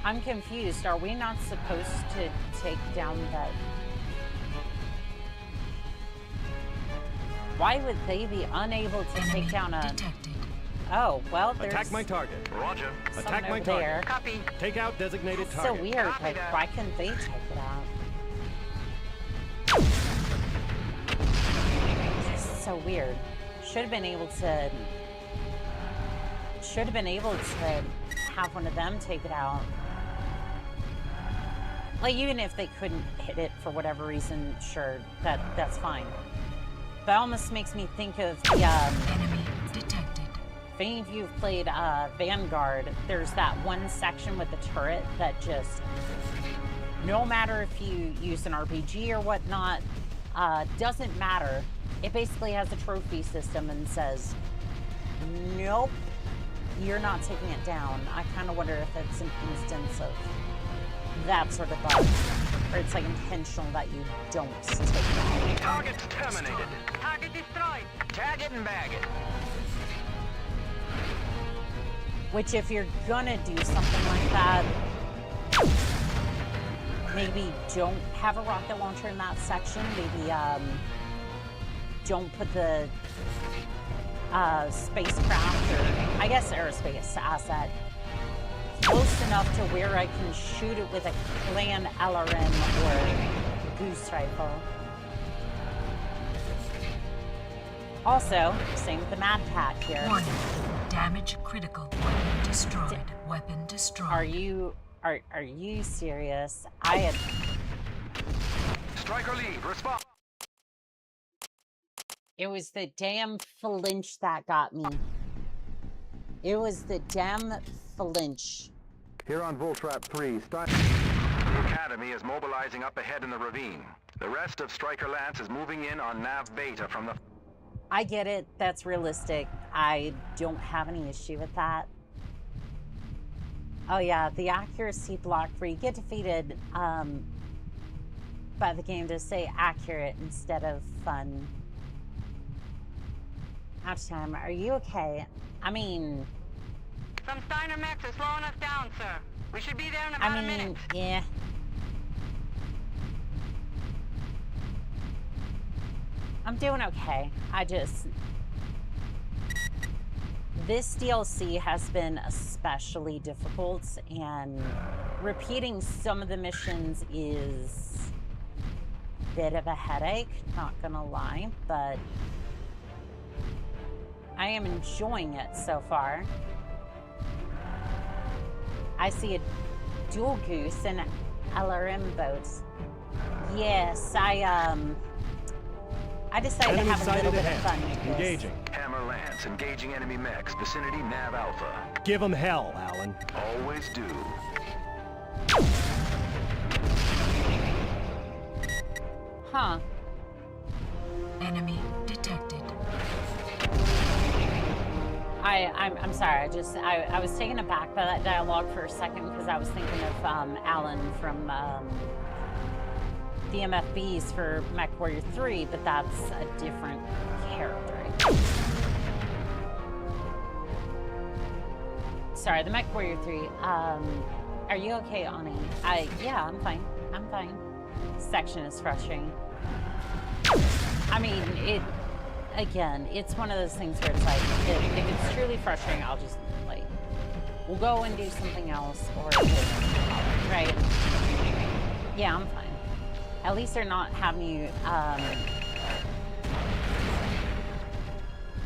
B: I'm confused. Are we not supposed to take down that... Why would they be unable to
E: Enemy
B: take down a...
E: detected.
B: Oh, well, there's...
D: Attack my target.
G: Roger.
D: Attack my
B: over
D: target.
B: there.
F: Copy.
D: Take out designated
B: It's so
D: target.
B: weird.
H: Copy
B: Like,
H: that.
B: why can't they take it out? It's so weird. Should have been able to... Should have been able to have one of them take it out. Like, even if they couldn't hit it for whatever reason, sure, that's fine. That almost makes me think of the,
E: Enemy detected.
B: if any of you have played Vanguard, there's that one section with the turret that just, no matter if you use an RPG or whatnot, doesn't matter. It basically has a trophy system and says, nope, you're not taking it down. I kind of wonder if it's an instance of that sort of bug, or it's like intentional that you don't take it out.
H: Target's terminated.
F: Target destroyed.
H: Tag it and bag it.
B: Which, if you're gonna do something like that, maybe don't have a rocket launcher in that section. Maybe don't put the spacecraft, or I guess aerospace asset, close enough to where I can shoot it with a clan LRM or goose rifle. Also, same with the Mad Pack here.
E: Warning. Damage critical. Weapon destroyed. Weapon destroyed.
B: Are you serious? I had...
C: Striker lead, respond.
B: It was the damn flinch that got me. It was the damn flinch.
C: Here on Voltrap 3, the Academy is mobilizing up ahead in the ravine. The rest of Striker Lance is moving in on Nav Beta from the...
B: I get it. That's realistic. I don't have any issue with that. Oh yeah, the accuracy block where you get defeated by the game to say accurate instead of fun. Out of time. Are you okay? I mean...
F: Some Steiner mechs are slowing us down, sir. We should be there in about a minute.
B: Yeah. I'm doing okay. I just... This DLC has been especially difficult, and repeating some of the missions is a bit of a headache, not gonna lie, but I am enjoying it so far. I see a dual goose and LRM boats. Yes, I decided
D: Enemy
B: to have a little
D: sighted
B: bit of
D: ahead.
B: fun with this.
D: Engaging.
C: Hammer Lance, engaging enemy mechs, vicinity Nav Alpha.
D: Give them hell, Alan.
C: Always do.
B: Huh.
E: Enemy detected.
B: I'm sorry, I was taken aback by that dialogue for a second because I was thinking of Alan from the MFBs for Mechwarrior 3, but that's a different character. Sorry, the Mechwarrior 3. Are you okay, Oni? Yeah, I'm fine. I'm fine. Section is frustrating. I mean, again, it's one of those things where it's like, if it's truly frustrating, I'll just, like, we'll go and do something else, or, right? Yeah, I'm fine. At least they're not having you,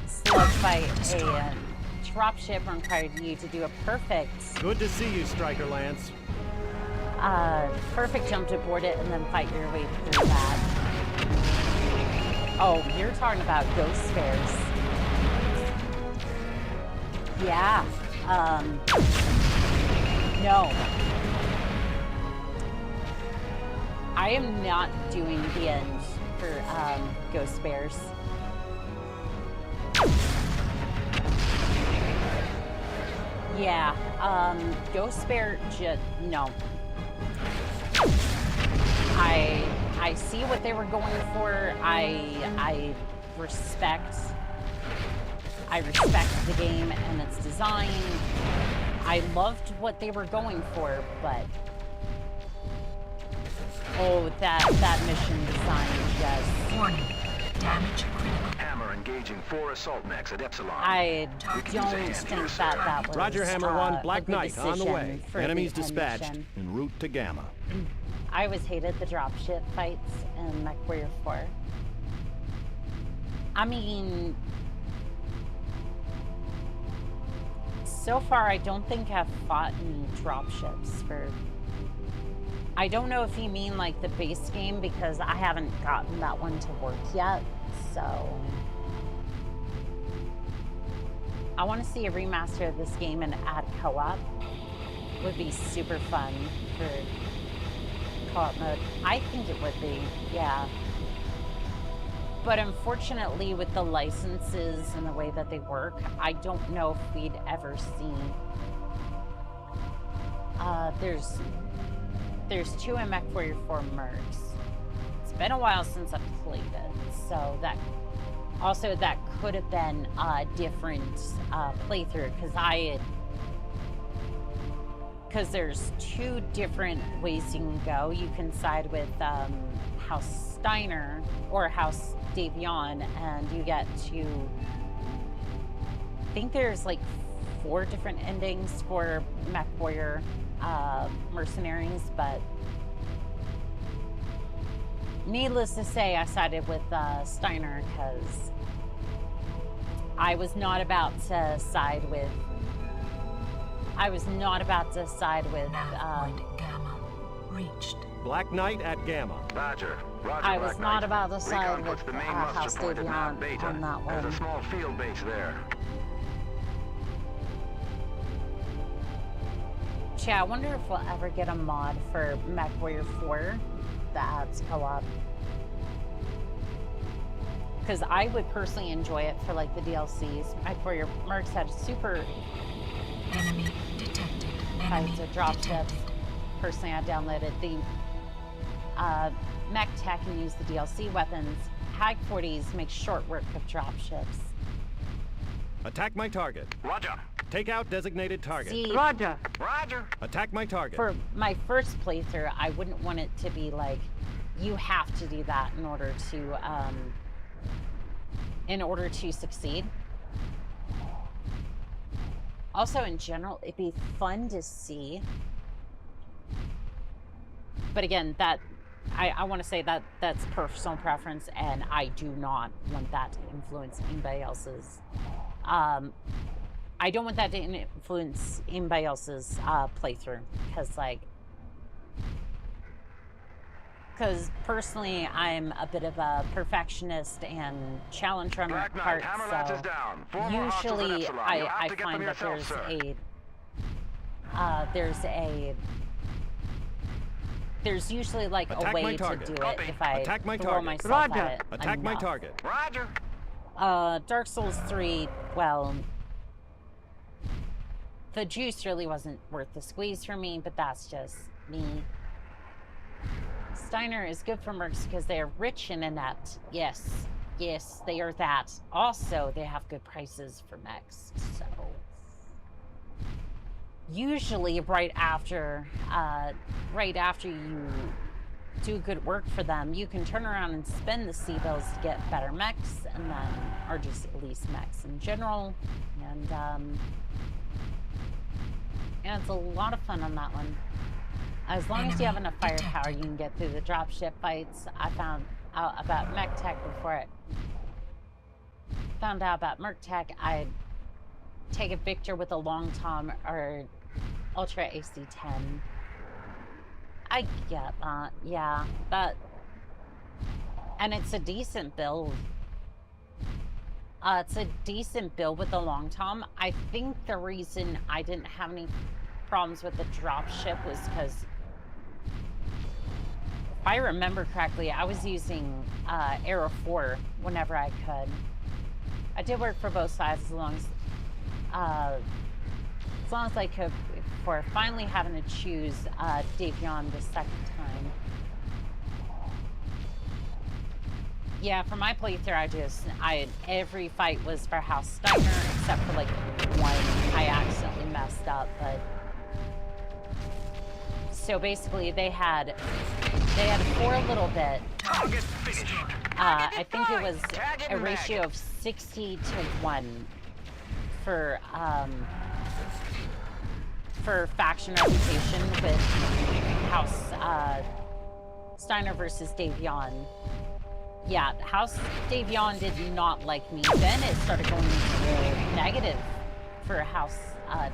B: slug fight a dropship required you to do a perfect...
D: Good to see you, Striker Lance.
B: Perfect jump to board it and then fight your way through that. Oh, you're talking about ghost spares. Yeah. No. I am not doing the end for ghost spares. Yeah. Ghost spare no. I see what they were going for. I respect the game and its design. I loved what they were going for, but oh, that mission design just...
E: Warning. Damage critical.
C: Hammer engaging 4 assault mechs at Epsilon.
B: I don't think that was
D: Roger, Hammer 1, Black
B: a good
D: Knight on the way.
B: decision for
D: Enemies
B: the
D: dispatched
B: mission.
D: en route to Gamma.
B: I always hated the dropship fights in Mechwarrior 4. I mean, so far I don't think I've fought any dropships for... I don't know if you mean like the base game, because I haven't gotten that one to work yet, so... I want to see a remaster of this game and add co-op. Would be super fun for co-op mode. I think it would be, yeah. But unfortunately, with the licenses and the way that they work, I don't know if we'd ever see... There's 2 in Mechwarrior 4 Mercs. It's been a while since I've played it, so that... Also, that could have been a different playthrough, because there's 2 different ways you can go. You can side with House Steiner or House Davion, and you get to... I think there's like 4 different endings for Mechwarrior mercenaries, but needless to say, I sided with Steiner because I was not about to side with...
E: Nav point Gamma reached.
D: Black Knight at Gamma.
C: Roger.
B: I was not about to side
C: Recon
B: with
C: puts the main
B: House
C: muster point at Nav
B: Davion
C: Beta.
B: on that
C: There's
B: one.
C: a small field base there.
B: Yeah, I wonder if we'll ever get a mod for Mechwarrior 4 that adds co-op. Because I would personally enjoy it for like the DLCs. Mechwarrior Mercs had super
E: Enemy detected.
B: fights
E: Enemy
B: or dropships.
E: detected.
B: Personally, I downloaded the mech tech and used the DLC weapons. Hag 40s make short work of dropships.
D: Attack my target.
C: Roger.
D: Take out designated target.
B: See,
F: Roger.
C: Roger.
D: Attack my target.
B: for my first playthrough, I wouldn't want it to be like, you have to do that in order to succeed. Also, in general, it'd be fun to see. But again, that I want to say that that's personal preference, and I do not want that to influence anybody else's. I don't want that to influence anybody else's playthrough, because personally, I'm a bit of a perfectionist and challenge runner at heart, so usually I find that there's usually like a way to do it if I throw myself at it.
D: Attack my target.
C: Roger.
B: Dark Souls 3, well, the juice really wasn't worth the squeeze for me, but that's just me. Steiner is good for mercs because they are rich and inept. Yes, they are that. Also, they have good prices for mechs, so... Usually, right after you do good work for them, you can turn around and spend the C-bills to get better mechs, and then, or just at least mechs in general, and it's a lot of fun on that one. As long as you have enough firepower, you can get through the dropship fights. I found out about mech tech before I found out about merc tech. I'd take a Victor with a long tom or Ultra AC-10. I get that, yeah, and it's a decent build. It's a decent build with the long tom. I think the reason I didn't have any problems with the dropship was because, if I remember correctly, I was using Arrow 4 whenever I could. I did work for both sides as long as I could before finally having to choose Davion the second time. Yeah, for my playthrough, every fight was for House Steiner, except for like one I accidentally messed up, but... So basically they had for a little bit, I think it was a ratio of 60 to 1 for faction reputation with House Steiner versus Davion. Yeah, House Davion did not like me. Then it started going into the negative for House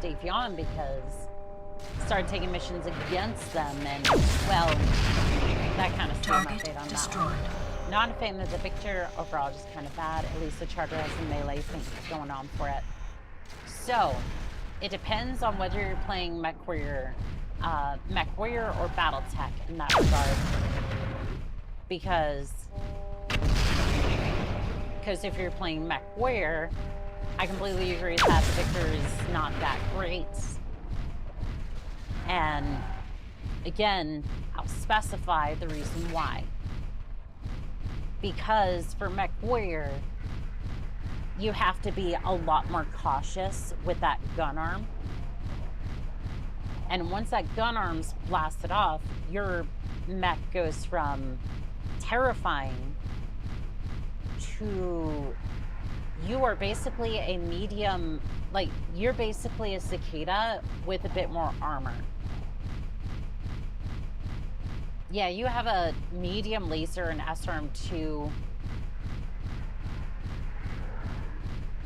B: Davion because I started taking missions against them, and well, that kind of screwed my fate on that one. Not a fan of the Victor overall, just kind of bad. At least the Charger has a melee thing going on for it. So it depends on whether you're playing Mechwarrior or BattleTech in that regard, because if you're playing Mechwarrior, I completely agree that the Victor is not that great. And again, I'll specify the reason why. Because for Mechwarrior, you have to be a lot more cautious with that gun arm. And once that gun arm's blasted off, your mech goes from terrifying to you are basically a medium, like you're basically a cicada with a bit more armor. Yeah, you have a medium laser and SRM2,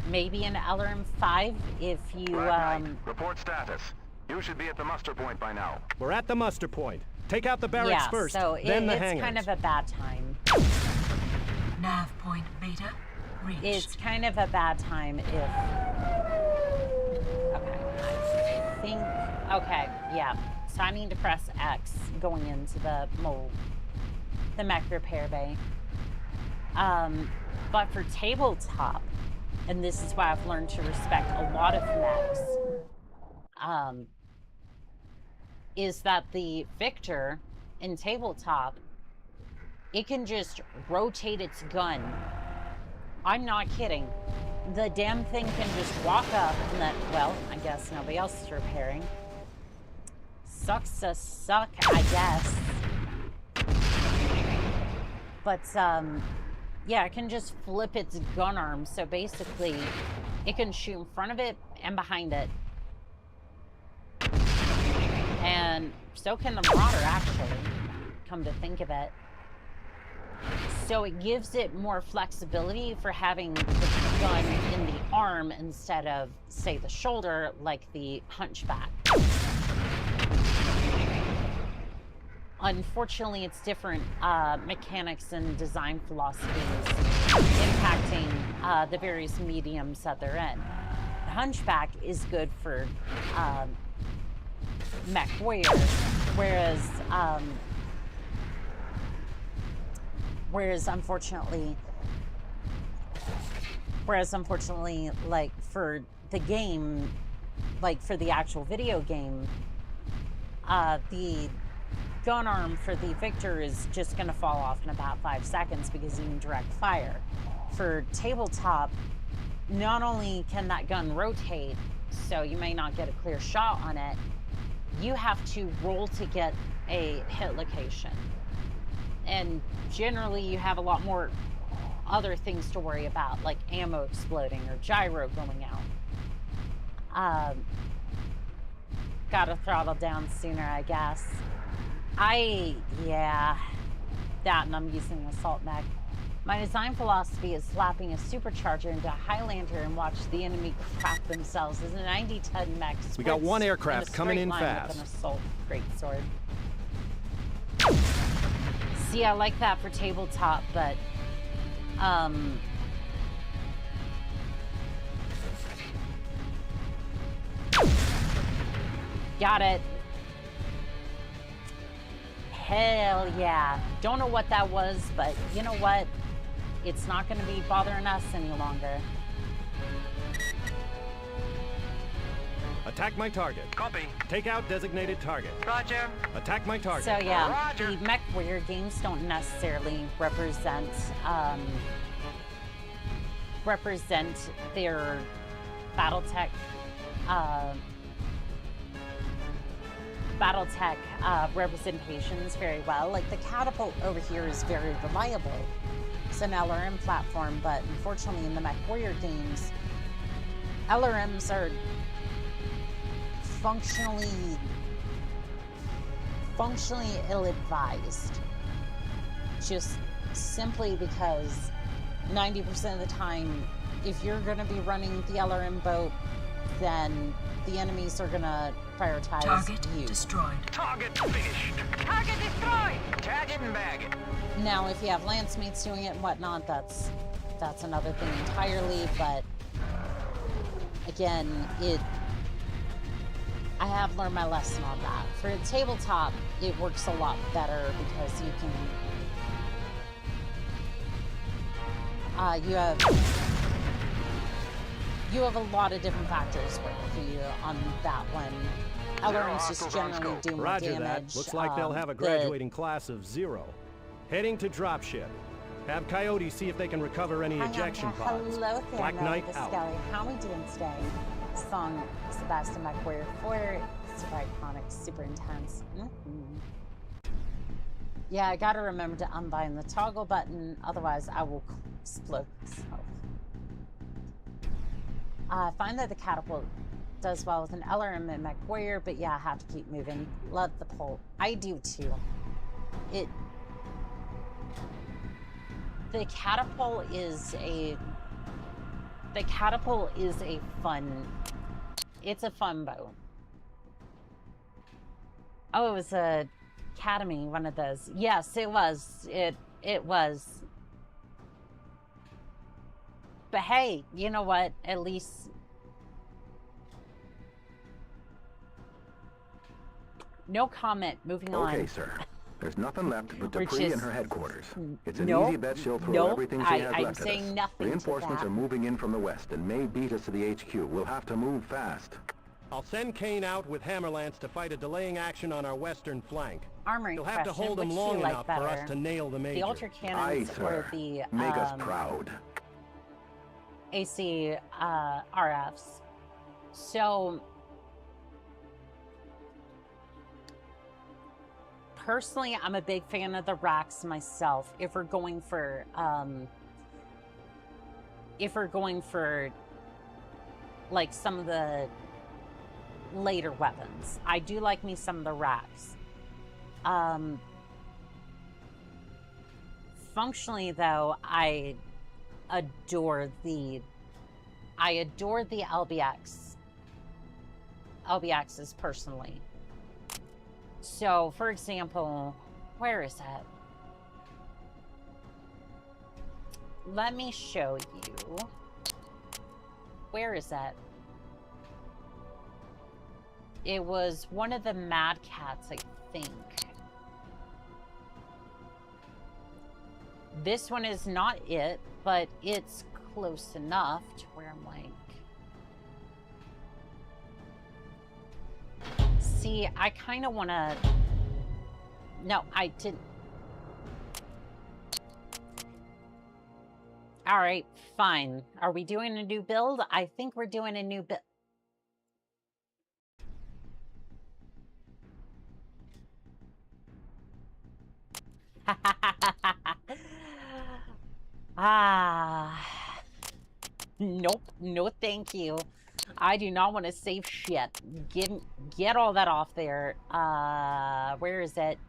B: maybe an LRM5 if you
C: Report status. You should be at the muster point by now.
D: We're at the muster point. Take out the barracks first,
B: so
D: then the
B: it's
D: hangars.
B: kind of a bad time.
E: Nav point beta reached.
B: It's kind of a bad time if... Okay, I think... Okay, yeah. So I need to press X going into the mech repair bay. But for tabletop, and this is why I've learned to respect a lot of mechs, is that the Victor in tabletop, it can just rotate its gun. I'm not kidding. The damn thing can just walk up and then, well, I guess nobody else is repairing. Sucks to suck, I guess. But, yeah, it can just flip its gun arm. So basically, it can shoot in front of it and behind it. And so can the Marauder, actually, come to think of it. So it gives it more flexibility for having the gun in the arm instead of, say, the shoulder, like the Hunchback. Unfortunately, it's different mechanics and design philosophies impacting the various mediums that they're in. The Hunchback is good for Mechwarrior, whereas unfortunately, like for the game, like for the actual video game, the gun arm for the Victor is just going to fall off in about 5 seconds because you can direct fire. For tabletop, not only can that gun rotate, so you may not get a clear shot on it, you have to roll to get a hit location. And generally you have a lot more other things to worry about, like ammo exploding or gyro going out. Gotta throttle down sooner, I guess. Yeah, that, and I'm using an assault mech. My design philosophy is slapping a supercharger into a Highlander and watch the enemy crap themselves as a 90-ton mech.
D: We got one aircraft coming in fast.
B: With an assault greatsword. See, I like that for tabletop, but got it. Hell yeah. Don't know what that was, but you know what? It's not going to be bothering us any longer.
D: Attack my target.
H: Copy.
D: Take out designated target.
F: Roger.
D: Attack my target.
B: So yeah,
H: Roger.
B: the Mechwarrior games don't necessarily represent their BattleTech representations very well. Like the catapult over here is very reliable. It's an LRM platform, but unfortunately in the Mechwarrior games, LRMs are functionally ill-advised. Just simply because 90% of the time, if you're going to be running the LRM boat, then the enemies are going to prioritize
E: Target
B: you.
E: destroyed.
H: Target finished.
F: Target destroyed.
H: Tag it and bag it.
B: Now, if you have lance mates doing it and whatnot, that's another thing entirely, but again, I have learned my lesson on that. For a tabletop, it works a lot better because you can you have a lot of different factors working for you on that one. LRMs just generally do more
D: Roger
B: damage.
D: that. Looks like they'll have a graduating class of 0. Heading to dropship. Have Coyote see if they can recover any ejection pods.
B: Hello,
D: Black Knight out.
B: How are we doing today? This song is the best in Mechwarrior 4. It's super iconic, super intense. Yeah, I gotta remember to unbind the toggle button, otherwise I will explode myself. I find that the catapult does well with an LRM and Mechwarrior, but yeah, I have to keep moving. Love the pull. I do too. The catapult is a fun, it's a fun boat. Oh, it was a Academy, one of those. Yes, it was. It was. But hey, you know what? At least no comment. Moving on.
C: Okay, sir. There's nothing left but debris in her headquarters. It's an
B: Nope.
C: easy bet she'll throw
B: Nope.
C: everything she has
B: I'm
C: left at
B: saying
C: us.
B: nothing to
C: Reinforcements
B: that.
C: are moving in from the west and may beat us to the HQ. We'll have to move fast.
D: I'll send Kane out with Hammerlance to fight a delaying action on our western flank.
B: Armory
D: You'll have to
B: question,
D: hold them
B: which
D: long
B: do you like
D: enough for us
B: better?
D: to nail the major.
B: The ultra
C: Aye,
B: cannons
C: sir.
B: or the
C: Make us proud.
B: AC RFs. So personally, I'm a big fan of the racks myself. If we're going for like some of the later weapons, I do like me some of the racks. Functionally though, I adore the LBXs personally. So, for example, where is that? Let me show you. Where is that? It was one of the Mad Cats, I think. This one is not it, but it's close enough to where I'm like... See, I kind of want to... No, I didn't. All right, fine. Are we doing a new build? I think we're doing a new build. Nope, no thank you. I do not want to save shit. Get all that off there. Where is it?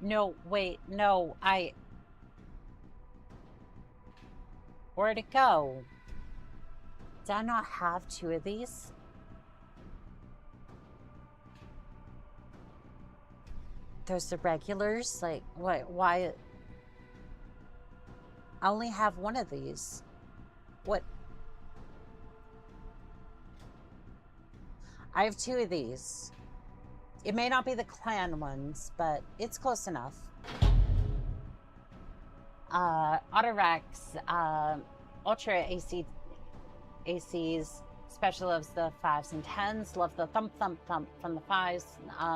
B: No, wait, no, where'd it go? Did I not have 2 of these? Those the regulars? Like, what, why? I only have 1 of these. What? I have 2 of these. It may not be the clan ones, but it's close enough. Autorex, Ultra ACs, especially loves the 5s and 10s, love the thump from the 5s,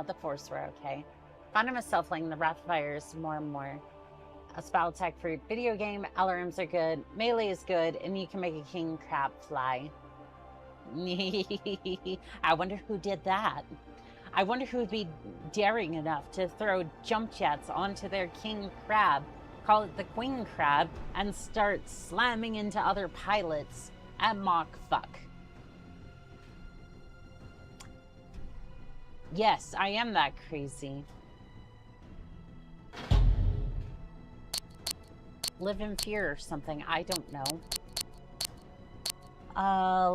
B: the 4s were okay. Finding myself playing the Rapid Fires more and more. A spell tech fruit video game, LRMs are good, melee is good, and you can make a king crab fly. I wonder who did that. I wonder who would be daring enough to throw jump jets onto their king crab, call it the queen crab, and start slamming into other pilots at Mach fuck. Yes, I am that crazy. Live in fear or something, I don't know.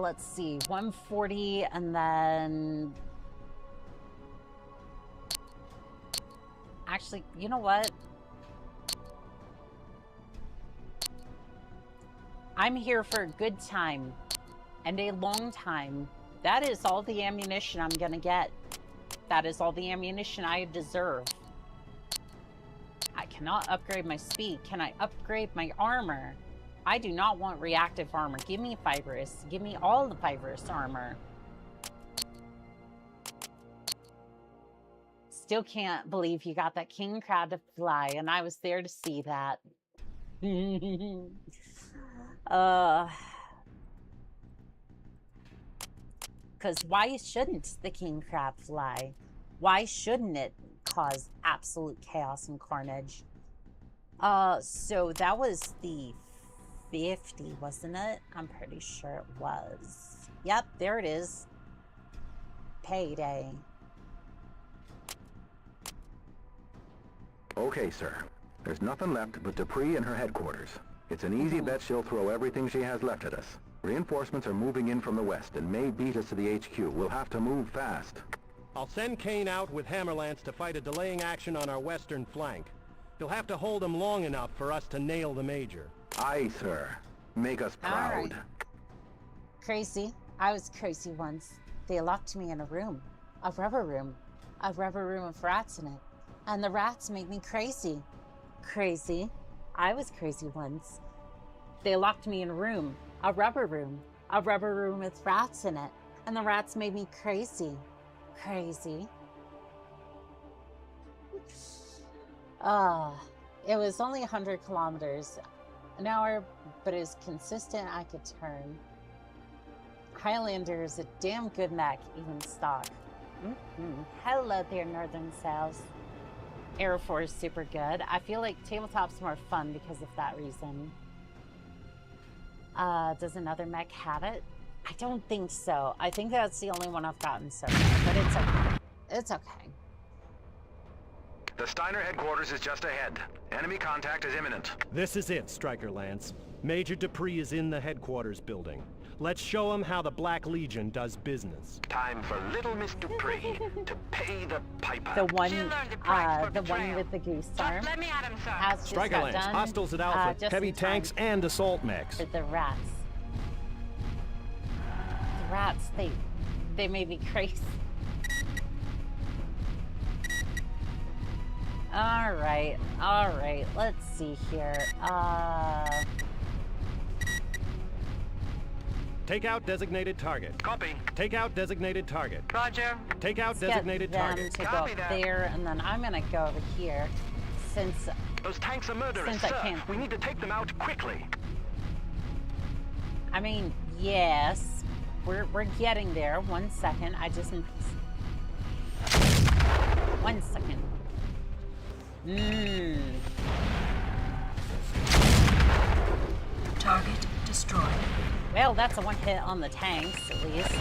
B: Let's see, 140 and then... Actually, you know what? I'm here for a good time and a long time. That is all the ammunition I'm gonna get. That is all the ammunition I deserve. I cannot upgrade my speed. Can I upgrade my armor? I do not want reactive armor. Give me fibrous. Give me all the fibrous armor. Still can't believe you got that king crab to fly, and I was there to see that. Because why shouldn't the king crab fly? Why shouldn't it cause absolute chaos and carnage? So that was the 50, wasn't it? I'm pretty sure it was. Yep, there it is. Payday.
C: Okay, sir. There's nothing left but Dupree and her headquarters. It's an easy bet she'll throw everything she has left at us. Reinforcements are moving in from the west and may beat us to the HQ. We'll have to move fast.
D: I'll send Kane out with Hammerlance to fight a delaying action on our western flank. He'll have to hold him long enough for us to nail the Major.
C: Aye, sir. Make us proud.
B: All right. Crazy. I was crazy once. They locked me in a room. A rubber room with rats in it. And the rats made me crazy. Crazy. I was crazy once. They locked me in a room. A rubber room with rats in it. And the rats made me crazy. Crazy. It was only 100 kilometers an hour, but it was consistent. I could turn. Highlander is a damn good mech, even stock. Hello there, Northern Sales. Air Force, super good. I feel like tabletop's more fun because of that reason. Does another mech have it? I don't think so. I think that's the only one I've gotten so far, but it's okay. It's okay.
C: The Steiner headquarters is just ahead. Enemy contact is imminent.
D: This is it, Striker Lance. Major Dupree is in the headquarters building. Let's show him how the Black Legion does business.
H: Time for little Miss Dupree to pay the piper.
B: The one with the goose arm.
F: Just let me at him, sir.
B: Has just
D: Striker
B: got
D: Lance,
B: done,
D: hostiles at Alpha,
B: just
D: heavy
B: in time
D: tanks and assault mechs.
B: for the rats. The rats, they made me crazy. All right, let's see here.
D: Take out designated target.
H: Copy.
D: Take out designated target.
F: Roger.
D: Take out
B: Let's
D: designated
B: get them
D: target.
B: to go
H: Copy
B: up
H: that.
B: there, and then I'm gonna go over here, since
H: Those tanks are murderous,
B: Since I
H: sir.
B: can't-
H: We need to take them out quickly.
B: I mean, yes, we're getting there. 1 second, I just 1 second.
E: Target destroyed.
B: Well, that's a one hit on the tanks, at least.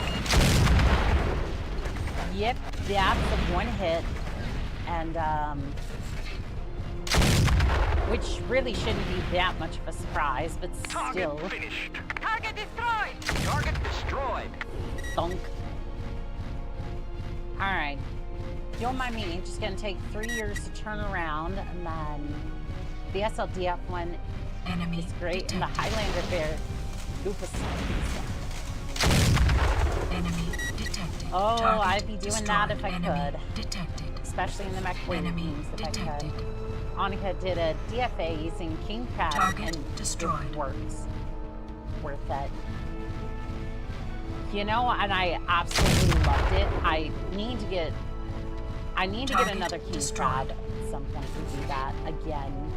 B: Yep, that's a one hit. And, which really shouldn't be that much of a surprise, but still.
H: Target finished.
F: Target destroyed.
H: Target destroyed.
B: Thunk. Alright. Don't mind me, just gonna take 3 years to turn around, and then the SLDF one
E: Enemy
B: is great,
E: detected.
B: and the Highlander Bear. Goofus.
E: Enemy detected.
B: Oh,
E: Target
B: I'd be doing that if I
E: destroyed. Enemy
B: could.
E: Detected.
B: Especially in the Mechwarrior
E: Enemy
B: games, if I
E: detected.
B: could. Onica did a DFA using King Crab,
E: Target
B: and
E: destroyed.
B: it works. worth it. You know, and I absolutely loved it. I need to get another king crab at some point and do that again.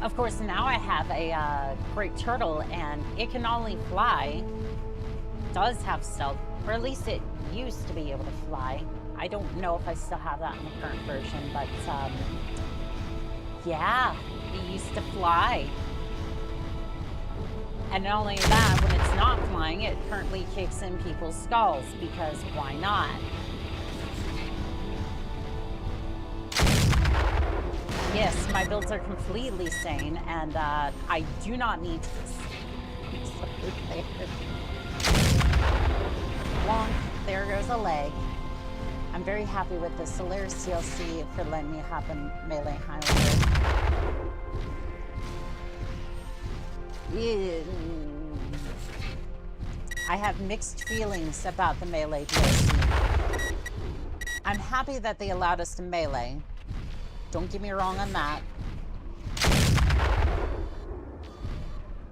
B: Of course, now I have a great turtle, and it can not only fly, does have stealth, or at least it used to be able to fly. I don't know if I still have that in the current version, but yeah, it used to fly. And not only that, when it's not flying, it currently kicks in people's skulls, because why not? Yes, my builds are completely sane, and I do not need to. Wonk, there goes a leg. I'm very happy with the Solaris TLC for letting me have a melee Highlander. I have mixed feelings about the melee DLC. I'm happy that they allowed us to melee. Don't get me wrong on that.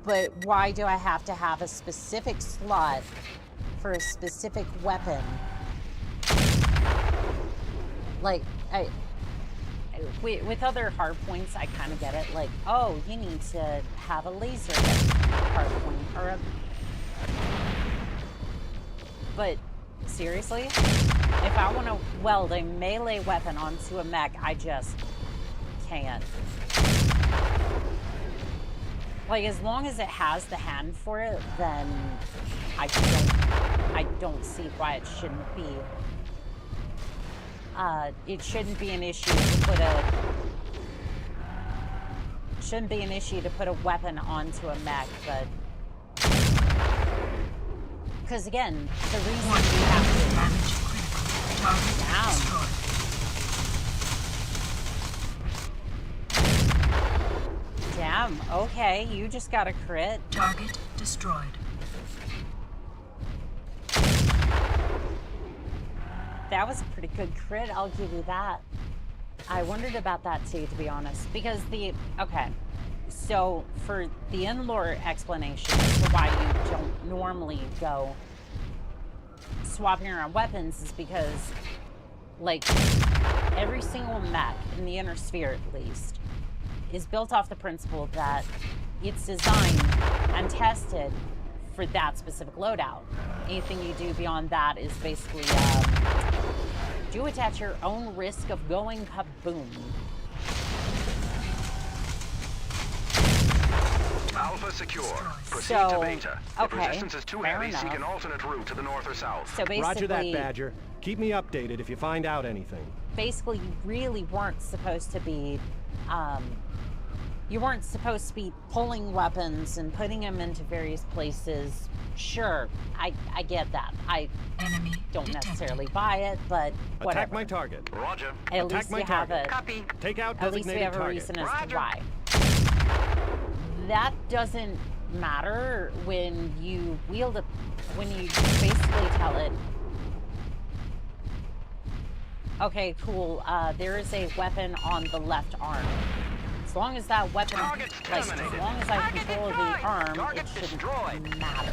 B: But why do I have to have a specific slot for a specific weapon? Like, with other hard points, I kind of get it. Like, oh, you need to have a laser hard point, or a... But, seriously? If I want to weld a melee weapon onto a mech, I just can't. Like, as long as it has the hand for it, then I don't see why it shouldn't be. It shouldn't be an issue to put a weapon onto a mech, but because again, the reason we have to damn, okay, you just got a crit.
E: Target destroyed.
B: That was a pretty good crit, I'll give you that. I wondered about that too, to be honest, because okay, so for the in-lore explanation as to why you don't normally go swapping around weapons is because, like, every single mech in the inner sphere, at least, is built off the principle that it's designed and tested for that specific loadout. Anything you do beyond that is basically do it at your own risk of going kaboom.
H: Alpha secure. Proceed
B: So,
H: to Beta. If
B: okay,
H: resistance is too
B: fair
H: heavy, seek
B: enough.
H: an alternate route to the north or south.
B: So basically,
D: Roger that, Badger. Keep me updated if you find out anything.
B: Basically, you really weren't supposed to be, you weren't supposed to be pulling weapons and putting them into various places. Sure, I get that. I don't necessarily buy it, but whatever.
D: Attack my target.
H: Roger.
B: At
D: Attack
B: least
D: my
B: we have
D: target.
B: a,
H: Copy.
D: Take out
B: at least we
D: designated
B: have a
D: target.
B: reason as
H: Roger.
B: to why. That doesn't matter when you wield when you basically tell it, okay, cool, there is a weapon on the left arm. As long as that weapon,
H: Target's
B: like, as
H: terminated.
B: long as I
F: Target
B: control the
F: destroyed.
B: arm,
H: Target
B: it shouldn't
H: destroyed.
B: matter.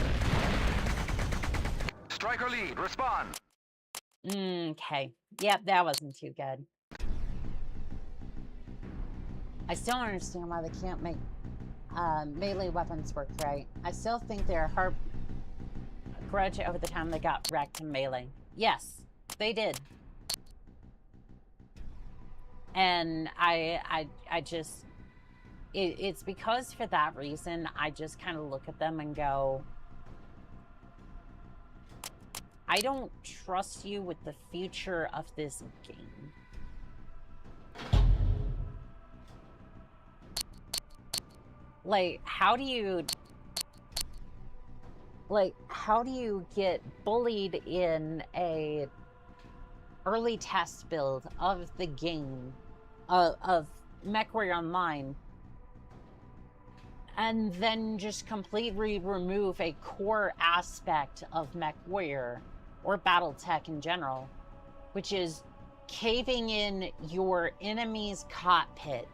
H: Striker lead. Respond.
B: Okay. Yep, that wasn't too good. I still don't understand why they can't make melee weapons work right. I still think they're hard grudge over the time they got wrecked in melee. Yes, they did. And I just, it's because for that reason, I just kind of look at them and go, I don't trust you with the future of this game. Like, how do you get bullied in a early test build of the game, of Mechwarrior Online, and then just completely remove a core aspect of Mechwarrior, or Battletech in general, which is caving in your enemy's cockpit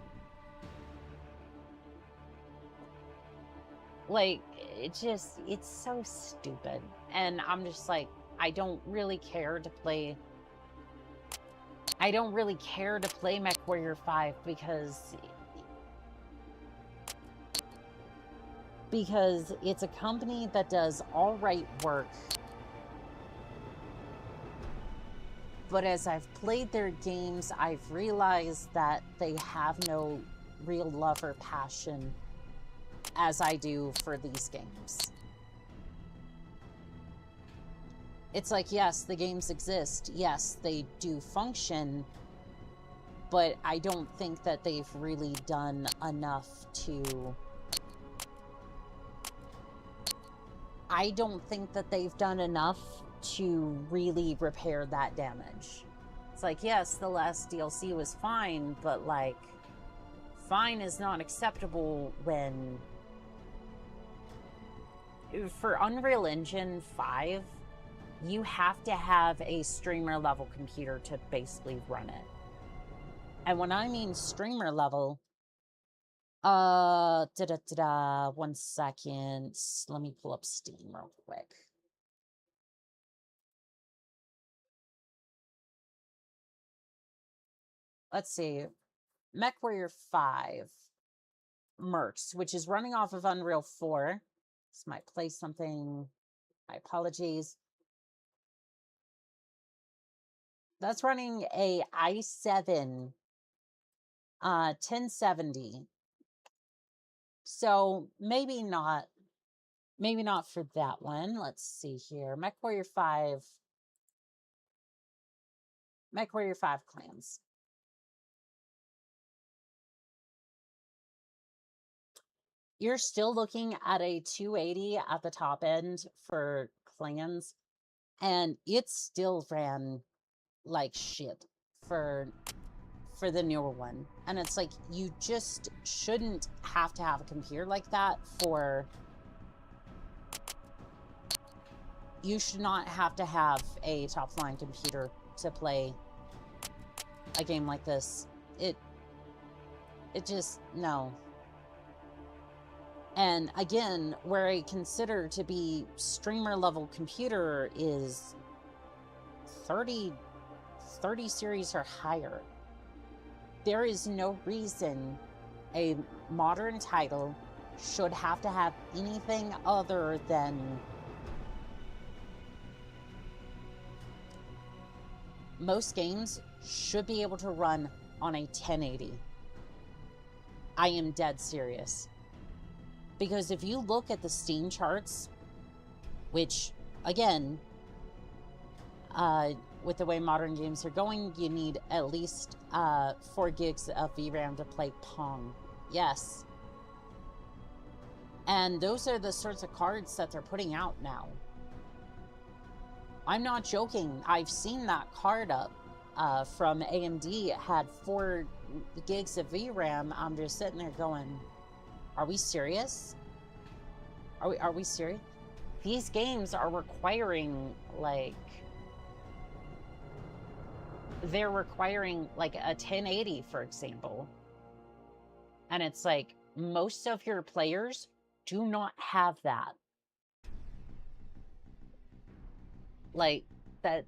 B: Like, it's so stupid. And I'm just like, I don't really care to play Mechwarrior 5 because it's a company that does all right work. But as I've played their games, I've realized that they have no real love or passion as I do for these games. It's like, yes, the games exist. Yes, they do function. But I don't think that they've really done enough to... I don't think that they've done enough to really repair that damage. It's like, yes, the last DLC was fine, but like, fine is not acceptable when... For Unreal Engine 5, you have to have a streamer level computer to basically run it. And when I mean streamer level, one second. Let me pull up Steam real quick. Let's see. Mechwarrior 5 Mercs, which is running off of Unreal 4. This might play something. My apologies. That's running a i7 1070. So maybe not for that one. Let's see here. Mechwarrior 5 clans. You're still looking at a 280 at the top end for clans, and it still ran like shit for the newer one. And it's like, you just shouldn't have to have a computer like that for... You should not have to have a top-line computer to play a game like this. It just, no. And again, where I consider to be streamer level computer is 30 series or higher. There is no reason a modern title should have to have anything other than most games should be able to run on a 1080. I am dead serious. Because if you look at the Steam charts, which, again, with the way modern games are going, you need at least 4 gigs of VRAM to play Pong. Yes. And those are the sorts of cards that they're putting out now. I'm not joking. I've seen that card up from AMD. It had 4 gigs of VRAM. I'm just sitting there going, are we serious? Are we serious? These games are requiring, like... They're requiring, like, a 1080, for example. And it's like, most of your players do not have that. Like, that...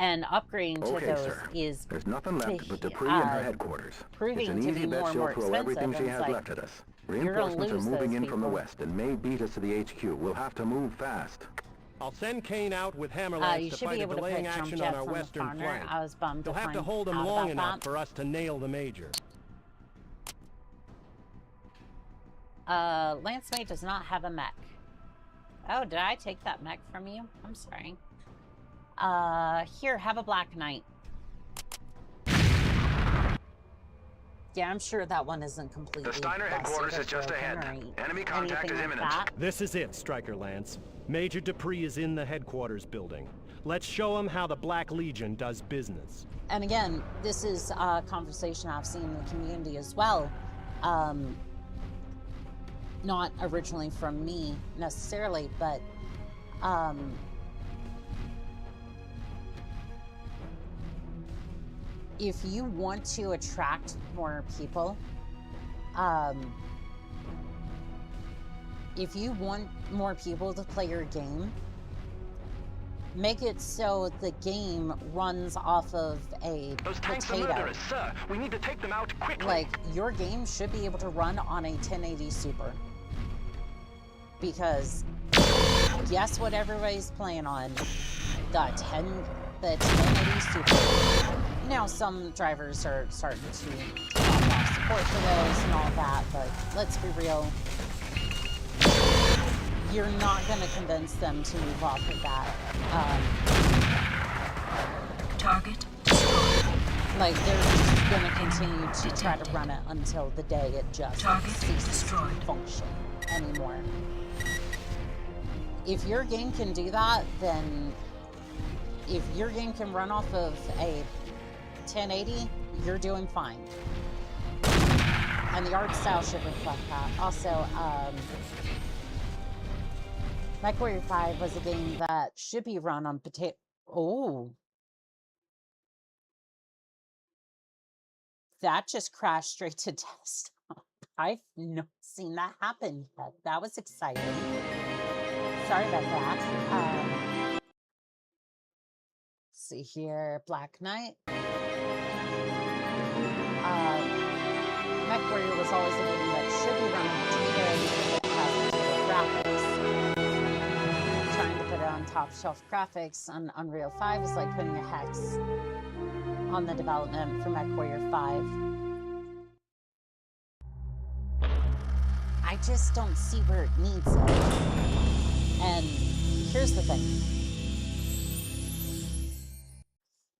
B: And upgrading to those
C: sir.
B: is...
C: There's nothing left but Dupree and her headquarters.
B: Proving
C: it's an
B: to
C: easy
B: be
C: bet
B: more and
C: she'll
B: more
C: throw everything she has
B: like,
C: left at us.
B: you're gonna
C: Reinforcements are
B: lose
C: moving
B: those
C: in from the
B: people.
C: west and may beat us to the HQ. We'll have to move fast.
D: I'll send Kane out with Hammerlance
B: you
D: to
B: should be
D: fight a
B: able to
D: delaying
B: put jump
D: action
B: jets
D: on our
B: on the
D: western
B: corner.
D: flank.
B: I was bummed
D: They'll
B: to
D: have to
B: find
D: hold him
B: out
D: long
B: about
D: enough
B: that.
D: for us to nail the major.
B: Lance Mate does not have a mech. Oh, did I take that mech from you? I'm sorry. Here, have a Black Knight. Yeah, I'm sure that one isn't completely...
H: The Steiner headquarters is just ahead. Enemy contact is imminent.
D: This is it, Striker Lance. Major Dupree is in the headquarters building. Let's show him how the Black Legion does business.
B: And again, this is a conversation I've seen in the community as well. Not originally from me necessarily, but if you want to attract more people, if you want more people to play your game, make it so the game runs off of a
H: Those tanks are
B: potato.
H: murderers, sir. We need to take them out quickly.
B: Like, your game should be able to run on a 1080 Super. Because guess what everybody's playing on? The 1080 Super. Now, some drivers are starting to drop off support for those and all that, but let's be real. You're not going to convince them to move off of that.
E: Target destroyed.
B: Like, they're just going to continue to try to run it until the day it just
E: Target
B: ceases
E: destroyed.
B: to function anymore. If your game can do that, then if your game can run off of a 1080, you're doing fine. And the art style should reflect that. Also, Mechwarrior 5 was a game that should be run on potato. Oh. That just crashed straight to desktop. I've not seen that happen yet. That was exciting. Sorry about that. Let's see here. Black Knight. Mechwarrior was always a game that should be run on potato because it has potato graphics. Trying to put it on top shelf graphics on Unreal 5 is like putting a hex on the development for Mechwarrior 5. I just don't see where it needs it. And here's the thing.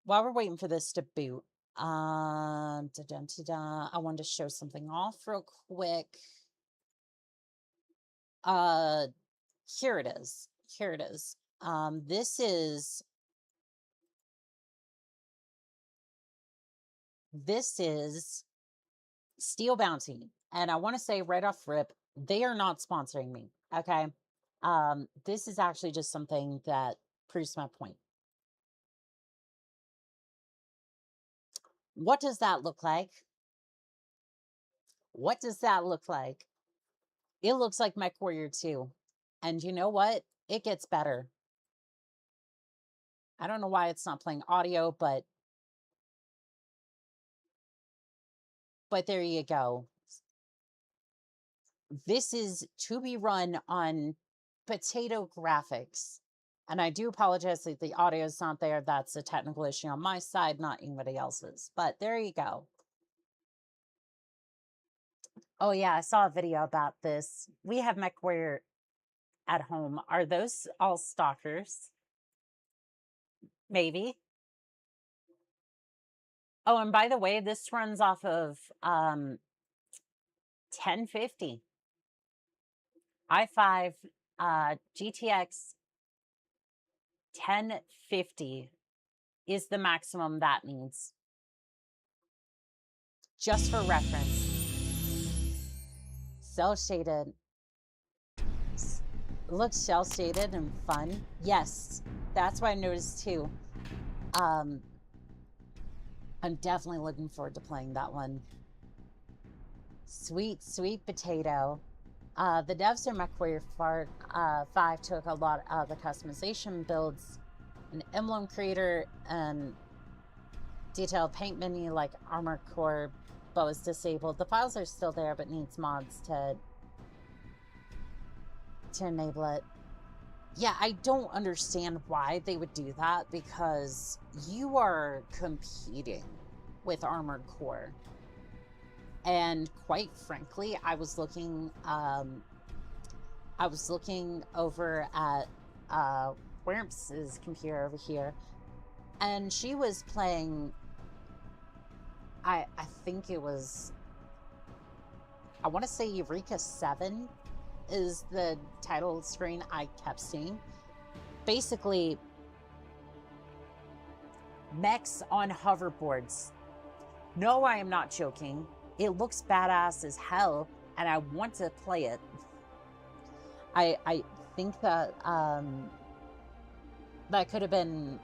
B: While we're waiting for this to boot, I wanted to show something off real quick. Here it is. Here it is. This is Steel Bounty. And I want to say right off rip, they are not sponsoring me. Okay. This is actually just something that proves my point. What does that look like? What does that look like? It looks like Mechwarrior 2. And you know what? It gets better. I don't know why it's not playing audio, but there you go. This is to be run on potato graphics. And I do apologize if the audio is not there. That's a technical issue on my side, not anybody else's. But there you go. Oh, yeah, I saw a video about this. We have Mechwarrior at home. Are those all stalkers? Maybe. Oh, and by the way, this runs off of 1050. i5 GTX 1050 is the maximum that needs. Just for reference. Cell shaded. Looks cell shaded and fun. Yes, that's what I noticed too. I'm definitely looking forward to playing that one. Sweet, sweet potato. The devs of Mechwarrior 5 took a lot of the customization builds, an emblem creator, and detailed paint menu like armor core, bow is disabled. The files are still there, but needs mods to enable it. Yeah, I don't understand why they would do that, because you are competing with Armored Core. And quite frankly, I was looking over at Wimps' computer over here, and she was playing, I think it was, I want to say Eureka 7 is the title screen I kept seeing. Basically, mechs on hoverboards. No, I am not joking. It looks badass as hell, and I want to play it. I think that that could have been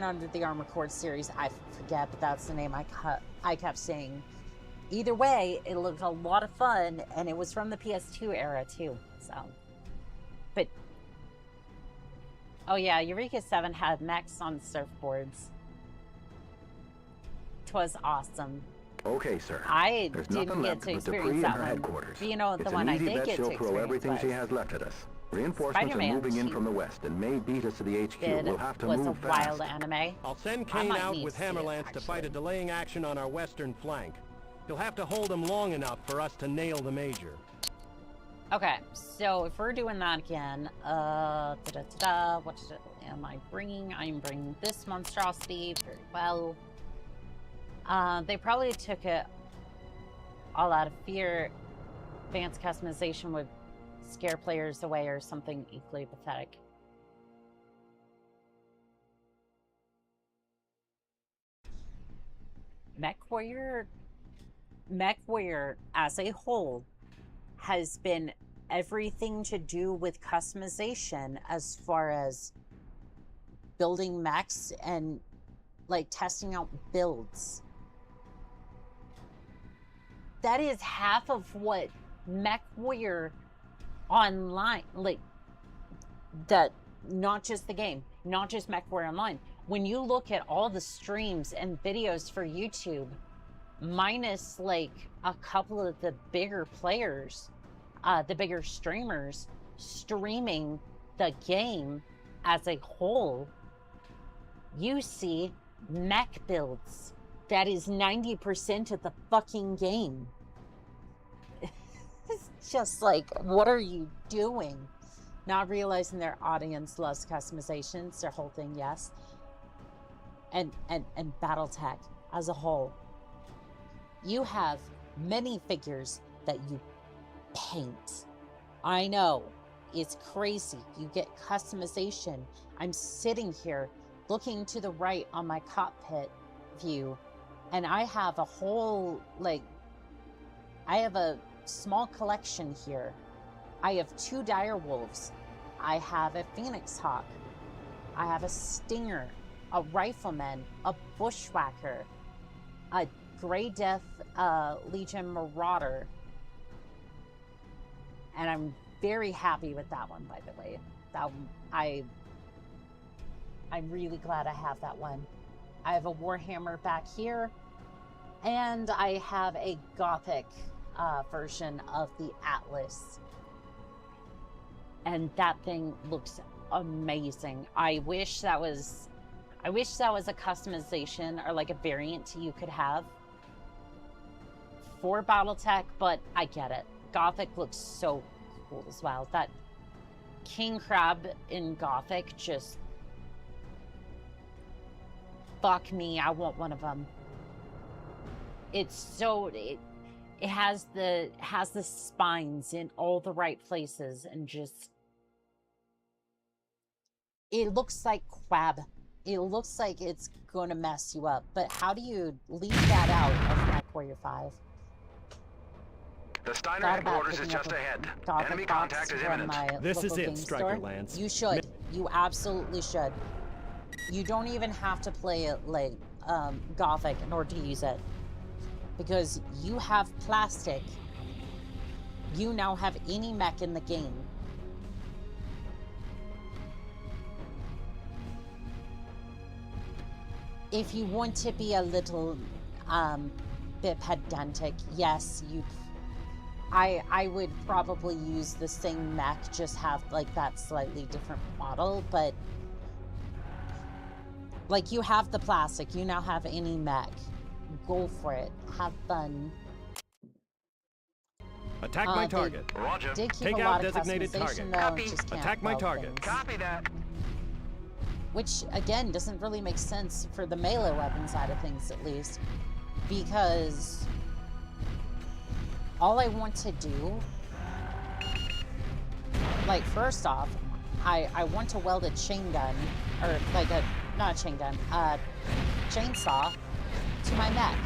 B: under the Armored Core series. I forget, but that's the name I kept saying. either way, it looked a lot of fun, and it was from the PS2 era too. So, but oh yeah, Eureka 7 had mechs on surfboards. 'Twas awesome.
C: Okay, sir.
B: I
C: There's
B: didn't
C: nothing
B: get
C: left
B: to
C: but
B: experience
C: Dupree and
B: that
C: her
B: one.
C: headquarters.
B: But you know, the
C: It's
B: one
C: an
B: I
C: easy
B: did
C: bet
B: get to
C: she'll throw
B: experience
C: everything she
B: was
C: has left at us. Reinforcements
B: Spider-Man
C: are moving in
B: 2
C: from the west and may beat us to the HQ.
B: did
C: We'll have to
B: was
C: move
B: a
C: fast.
B: wild anime.
D: I'll send
B: I
D: Kane
B: might
D: out
B: need
D: with
B: to see it,
D: Hammerlance to fight a
B: actually.
D: delaying action on our western flank. He'll have to hold him long enough for us to nail the major.
B: Okay, so if we're doing that again, what am I bringing? I'm bringing this monstrosity. Very well. They probably took it all out of fear. Advanced customization would scare players away or something equally pathetic. Mechwarrior as a whole has been everything to do with customization as far as building mechs and like testing out builds. That is half of what Mechwarrior Online, like that, not just the game, not just Mechwarrior Online. When you look at all the streams and videos for YouTube, minus like a couple of the bigger players, the bigger streamers streaming the game as a whole, you see mech builds. That is 90% of the fucking game. It's just like, what are you doing? Not realizing their audience loves customizations, their whole thing, yes. And Battletech as a whole. You have many figures that you paint. I know, it's crazy. You get customization. I'm sitting here looking to the right on my cockpit view, and I have a whole, like, I have a small collection here. I have 2 dire wolves. I have a phoenix hawk. I have a stinger, a rifleman, a bushwhacker, a Grey Death Legion marauder. And I'm very happy with that one, by the way. That one, I'm really glad I have that one. I have a Warhammer back here, and I have a Gothic version of the Atlas. And that thing looks amazing. I wish that was a customization or like a variant you could have for Battletech, but I get it. Gothic looks so cool as well. That King Crab in Gothic, just fuck me, I want one of them. It's so it has the spines in all the right places, and just it looks like crab. It looks like it's gonna mess you up. But how do you leave that out of Mechwarrior 5?
H: The Steiner headquarters is just ahead. Enemy contact is imminent.
D: This is it, Striker Lance.
B: You should. You absolutely should. You don't even have to play it like Gothic in order to use it. Because you have plastic. You now have any mech in the game. If you want to be a little bit pedantic, yes, I would probably use the same mech, just have like that slightly different model, but like you have the plastic, you now have any mech. Go for it. Have fun.
D: Attack my target.
H: Roger.
D: Take out designated target.
H: Copy.
D: Attack my target.
H: Copy that.
B: Which, again, doesn't really make sense for the melee weapon side of things, at least. Because all I want to do, like, first off, I want to weld a chain gun, or like not a chain gun, chainsaw to my mech,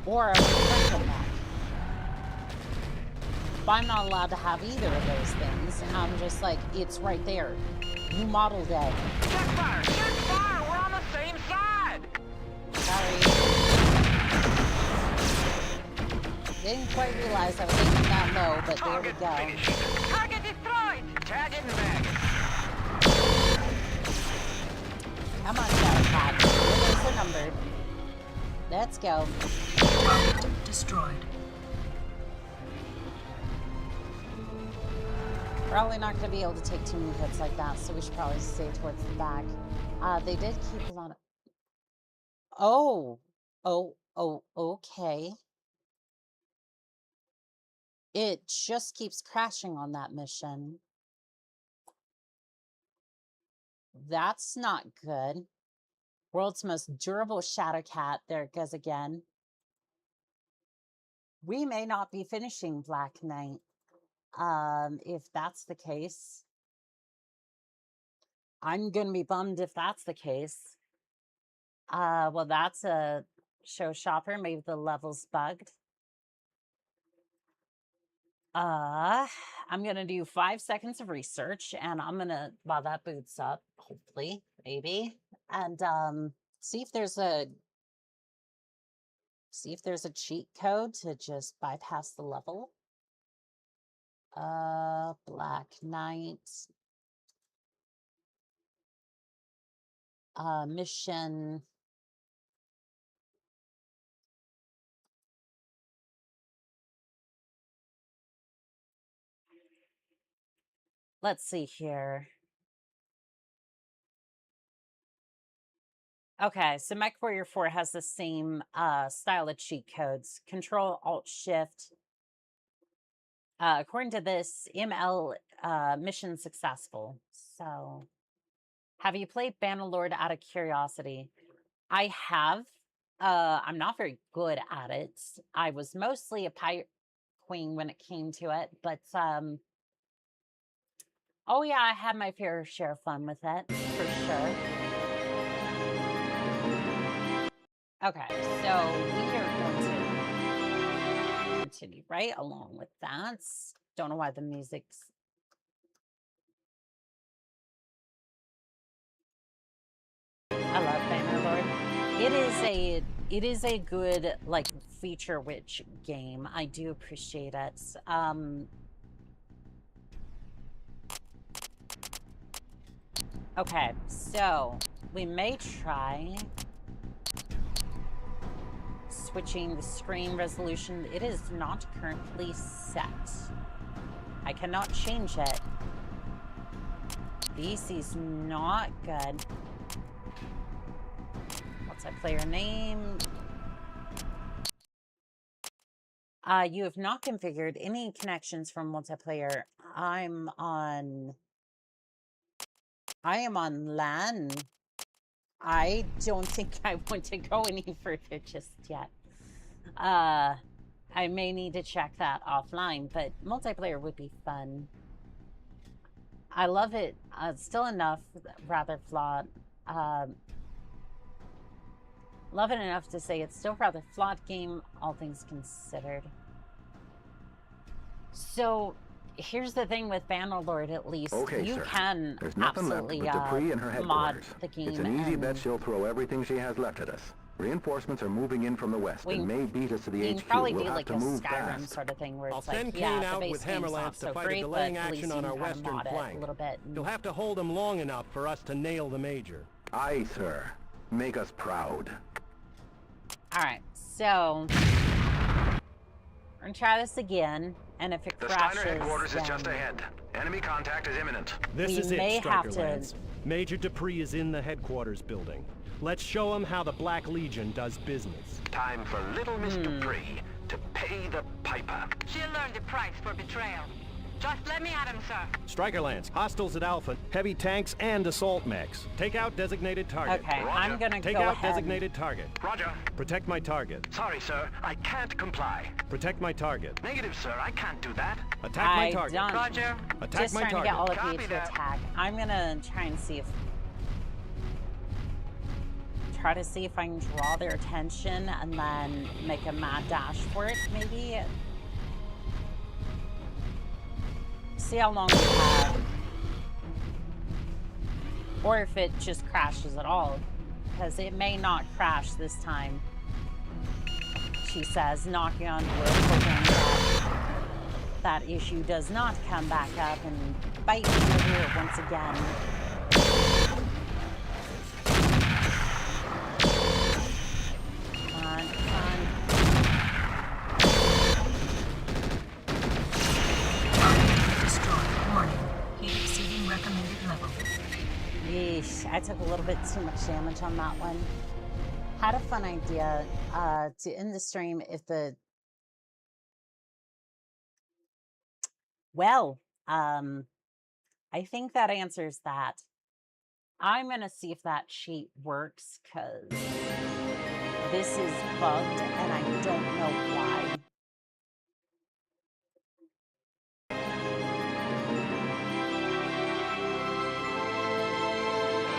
B: or a rifle mech. But I'm not allowed to have either of those things. I'm just like, it's right there. New model day.
H: Check fire! Check fire! We're on the same side!
B: Sorry. Didn't quite realize I was aiming that low, but there we go.
F: Target destroyed!
H: Tag it and bag it.
B: Come on, Shadowcat. Windows are numbered. Let's go.
E: Target destroyed.
B: Probably not going to be able to take too many hits like that, so we should probably stay towards the back. They did keep a lot of... Oh, okay. It just keeps crashing on that mission. That's not good. World's most durable Shadowcat. There it goes again. We may not be finishing Black Knight. If that's the case. I'm gonna be bummed if that's the case. Well, that's a showstopper. Maybe the level's bugged. I'm gonna do 5 seconds of research, and I'm gonna, while that boots up, hopefully, maybe, and see if there's a cheat code to just bypass the level. Black Knight. Mission. Let's see here. Okay, so Mechwarrior 4 has the same style of cheat codes. Control, Alt, Shift. According to this, ML mission successful. So, have you played Bannerlord out of curiosity? I have. I'm not very good at it. I was mostly a pirate queen when it came to it, but oh yeah, I had my fair share of fun with it, for sure. Okay, so we are going to continue right along with that. Don't know why the music's... I love Bannerlord. It is a good, like, feature-rich game. I do appreciate it. Okay, so we may try switching the screen resolution. It is not currently set. I cannot change it. This is not good. Multiplayer name. You have not configured any connections from multiplayer. I am on LAN. I don't think I want to go any further just yet. I may need to check that offline, but multiplayer would be fun. I love it. Still enough, rather flawed. Love it enough to say it's still rather flawed game, all things considered. So, here's the thing with Bannerlord, at least.
C: Okay,
B: you
C: sir.
B: can
C: There's nothing
B: absolutely
C: left but Dupree and her
B: mod
C: headquarters.
B: the game.
C: It's an easy bet she'll throw everything she has left at us. Reinforcements are moving in from the west and may beat us to the HQ.
B: Probably
C: we'll
B: do
C: have
B: like
C: to
B: a
C: move
B: Skyrim
C: fast.
B: sort of thing where
D: I'll
B: it's like,
D: send
B: yeah,
D: Kane
B: the
D: out
B: base
D: with
B: game's
D: Hammerlance
B: not
D: to
B: so
D: fight
B: great,
D: a delaying
B: but at least
D: action
B: you
D: on
B: can
D: our
B: kind of
D: western
B: mod it
D: flank.
B: a little bit.
D: You'll have to hold them long enough for us to nail the major.
C: Aye, sir. Make us proud.
B: Alright, so we're gonna try this again, and if it crashes,
H: The Steiner headquarters is just ahead. Enemy contact is imminent.
D: This is
B: may
D: it,
B: have
D: Striker
B: to-
D: Lance. Major Dupree is in the headquarters building. Let's show him how the Black Legion does business.
H: Time for little Miss Dupree to pay the piper.
F: She'll learn the price for betrayal. Just let me at him, sir.
D: Striker Lance, hostiles at Alpha, heavy tanks and assault mechs. Take out designated target.
B: Okay, I'm gonna
D: Take
B: go
D: out
B: ahead.
D: designated target.
H: Roger.
D: Protect my target.
H: Sorry, sir. I can't comply.
D: Protect my target.
H: Negative, sir. I can't do that.
D: Attack my
B: I
D: target.
B: don't.
F: Roger.
D: Attack
B: Just
D: my
B: trying
D: target.
B: to get all of
H: Copy
B: you to
H: that.
B: attack. I'm gonna try and see if I can draw their attention and then make a mad dash for it, maybe. See how long we have. Or if it just crashes at all. Because it may not crash this time. she says, knocking on wood, hoping that issue does not come back up and bite me in the rear once again. Come on, come on.
E: Destroyed. Warning. Heat exceeding recommended level.
B: Yeesh, I took a little bit too much damage on that one. Had a fun idea to end the stream if the... Well, I think that answers that. I'm going to see if that sheet works, because this is bugged, and I don't know why.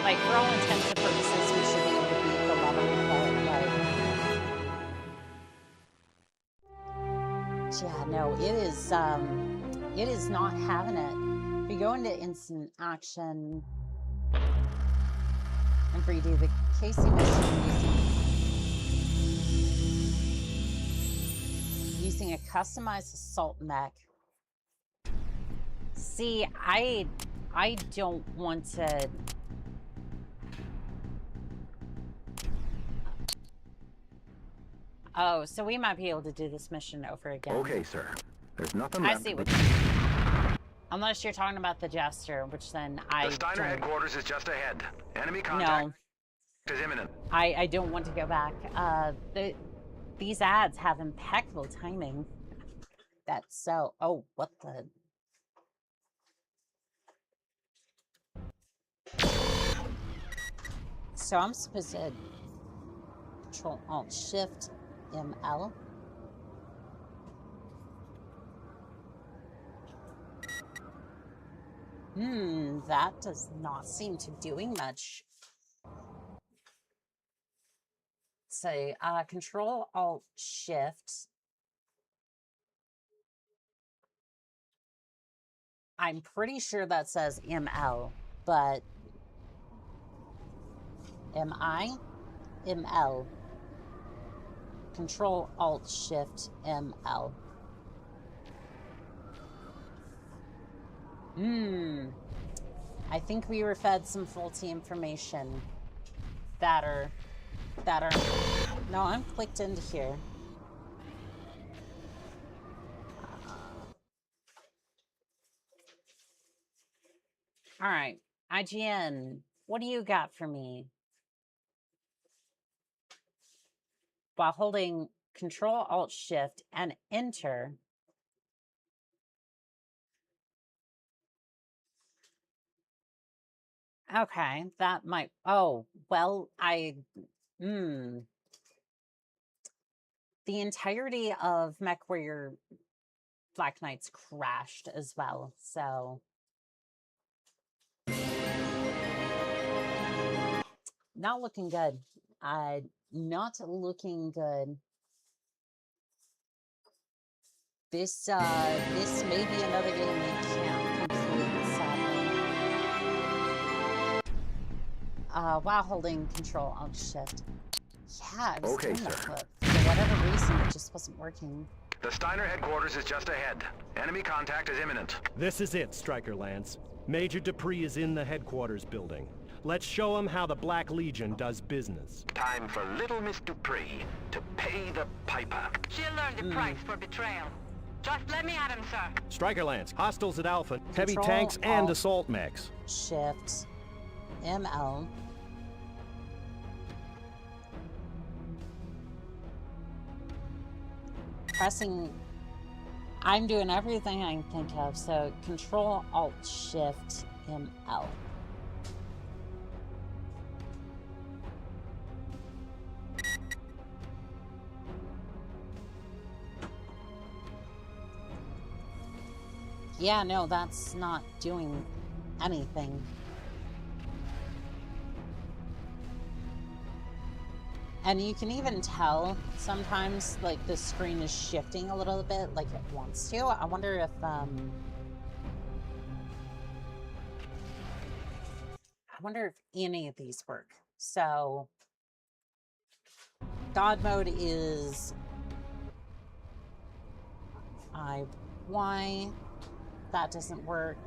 B: Like, for all intents and purposes, we should be able to beat the level, but, yeah, no, it is not having it. If you go into instant action and redo the casing mission using a customized assault mech. See, I don't want to... Oh, so we might be able to do this mission over again.
C: Okay, sir. There's nothing left.
B: I see what unless you're talking about the Jester, which then I
H: The Steiner
B: don't...
H: headquarters is just ahead. Enemy contact is imminent.
B: I don't want to go back. These ads have impeccable timing. That's so... Oh, what the... So I'm supposed to Control-Alt-Shift ML. That does not seem to be doing much. So, Control-Alt-Shift. I'm pretty sure that says ML, but MI? ML. Control-Alt-Shift ML. I think we were fed some faulty information that are... No, I'm clicked into here. All right, IGN, what do you got for me? While holding Control-Alt-Shift and Enter, okay, that might... Oh, well, the entirety of Mechwarrior Black Knights crashed as well, so... Not looking good. Not looking good. This may be another game we can't complete, sadly. While holding Control-Alt-Shift. Yeah, I was
C: Okay,
B: doing that,
C: sir.
B: but for whatever reason, it just wasn't working.
H: The Steiner headquarters is just ahead. Enemy contact is imminent.
D: This is it, Striker Lance. Major Dupree is in the headquarters building. Let's show him how the Black Legion does business.
H: Time for little Miss Dupree to pay the piper.
F: She'll learn the price for betrayal. Just let me at him, sir.
D: Striker Lance, hostiles at Alpha, heavy
B: Control,
D: tanks and
B: Alt,
D: assault mechs.
B: Shift ML. Pressing... I'm doing everything I can think of, so Control-Alt-Shift ML. Yeah, no, that's not doing anything. And you can even tell sometimes, like, the screen is shifting a little bit, like it wants to. I wonder if, I wonder if any of these work. So, God mode is why that doesn't work.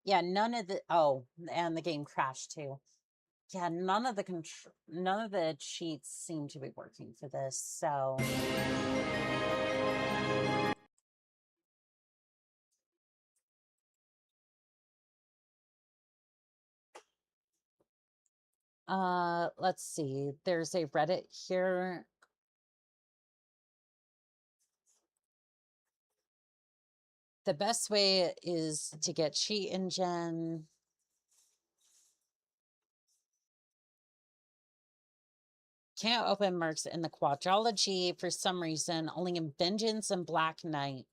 B: Yeah, none of the, oh, and the game crashed too. Yeah, none of the cheats seem to be working for this, so let's see. There's a Reddit here. The best way is to get cheat engine. Can't open mercs in the quadrology for some reason, only in Vengeance and Black Knight.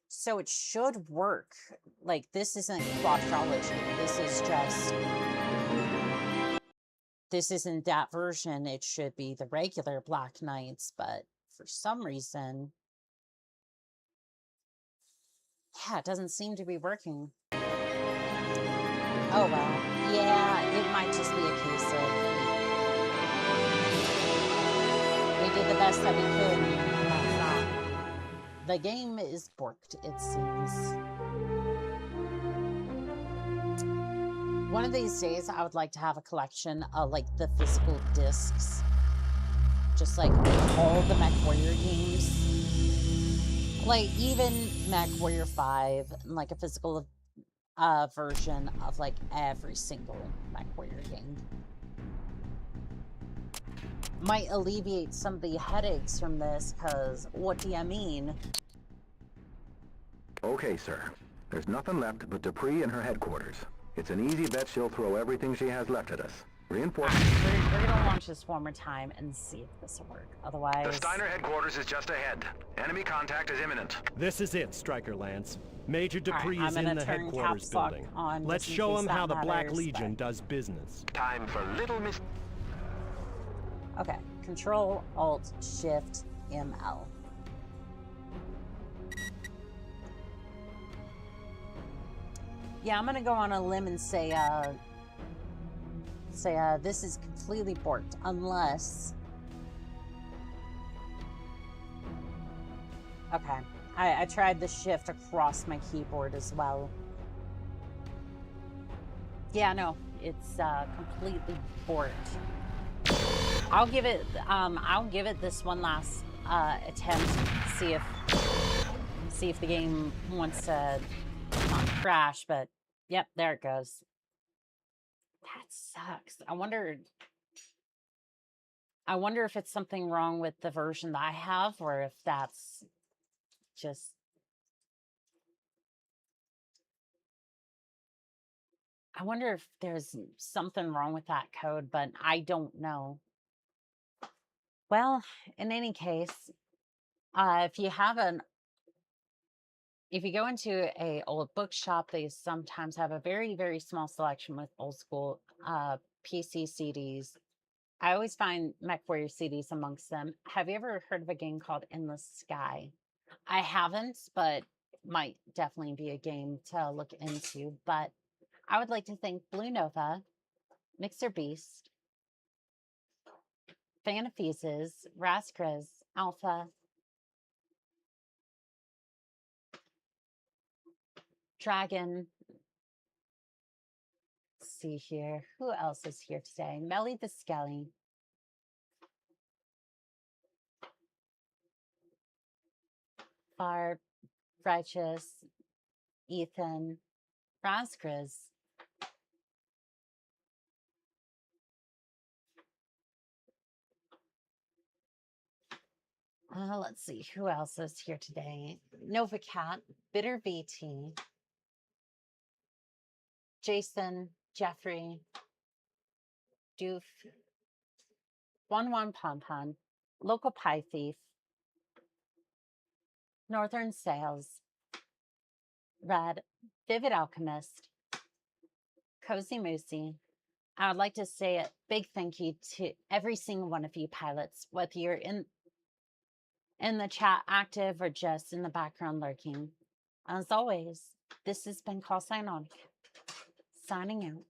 B: So it should work. Like, this isn't quadrology. This is just, this isn't that version. It should be the regular Black Knights, but for some reason, yeah, it doesn't seem to be working. Oh well, yeah, it might just be a case of we did the best that we could, and that's not. The game is borked, it seems. One of these days, I would like to have a collection of, like, the physical discs. Just, like, all the Mechwarrior games. Like, even Mechwarrior 5, and, like, a physical version of, like, every single Mechwarrior game. Might alleviate some of the headaches from this, because what do you mean?
C: Okay, sir. There's nothing left but Dupree and her headquarters. It's an easy bet she'll throw everything she has left at us. Reinforcements.
B: We're gonna launch this one more time and see if this will work. Otherwise...
H: The Steiner headquarters is just ahead. Enemy contact is imminent.
D: This is it, Striker Lance. Major Dupree
B: right,
D: is in the headquarters building. Let's show him how the Black Legion does business.
H: Time for Little Miss...
B: Okay. Control, Alt, Shift, ML. Yeah, I'm gonna go on a limb and say this is completely borked, unless... Okay, I tried the shift across my keyboard as well. Yeah, no, it's completely borked. I'll give it this one last attempt, see if the game wants to not crash, but yep, there it goes. That sucks. I wonder if it's something wrong with the version that I have, or if that's just... I wonder if there's something wrong with that code, but I don't know. Well, in any case, if you go into a old bookshop, they sometimes have a very, very small selection with old school PC CDs. I always find Mechwarrior CDs amongst them. Have you ever heard of a game called Endless Sky? I haven't, but might definitely be a game to look into. But I would like to thank Blue Nova, Mixer Beast, Fan of Fuses, Raskras, Alpha, Dragon. Let's see here. Who else is here today? Melly the Skelly. Barb, Righteous, Ethan, Raskras. Let's see, who else is here today? Nova Cat, Bitter VT, Jason, Jeffrey, Doof, 11 Pompon, Local Pie Thief, Northern Sales, Red, Vivid Alchemist, Cozy Moosey. I would like to say a big thank you to every single one of you pilots, whether you're in the chat active or just in the background lurking. As always, this has been Call Sign On, signing out.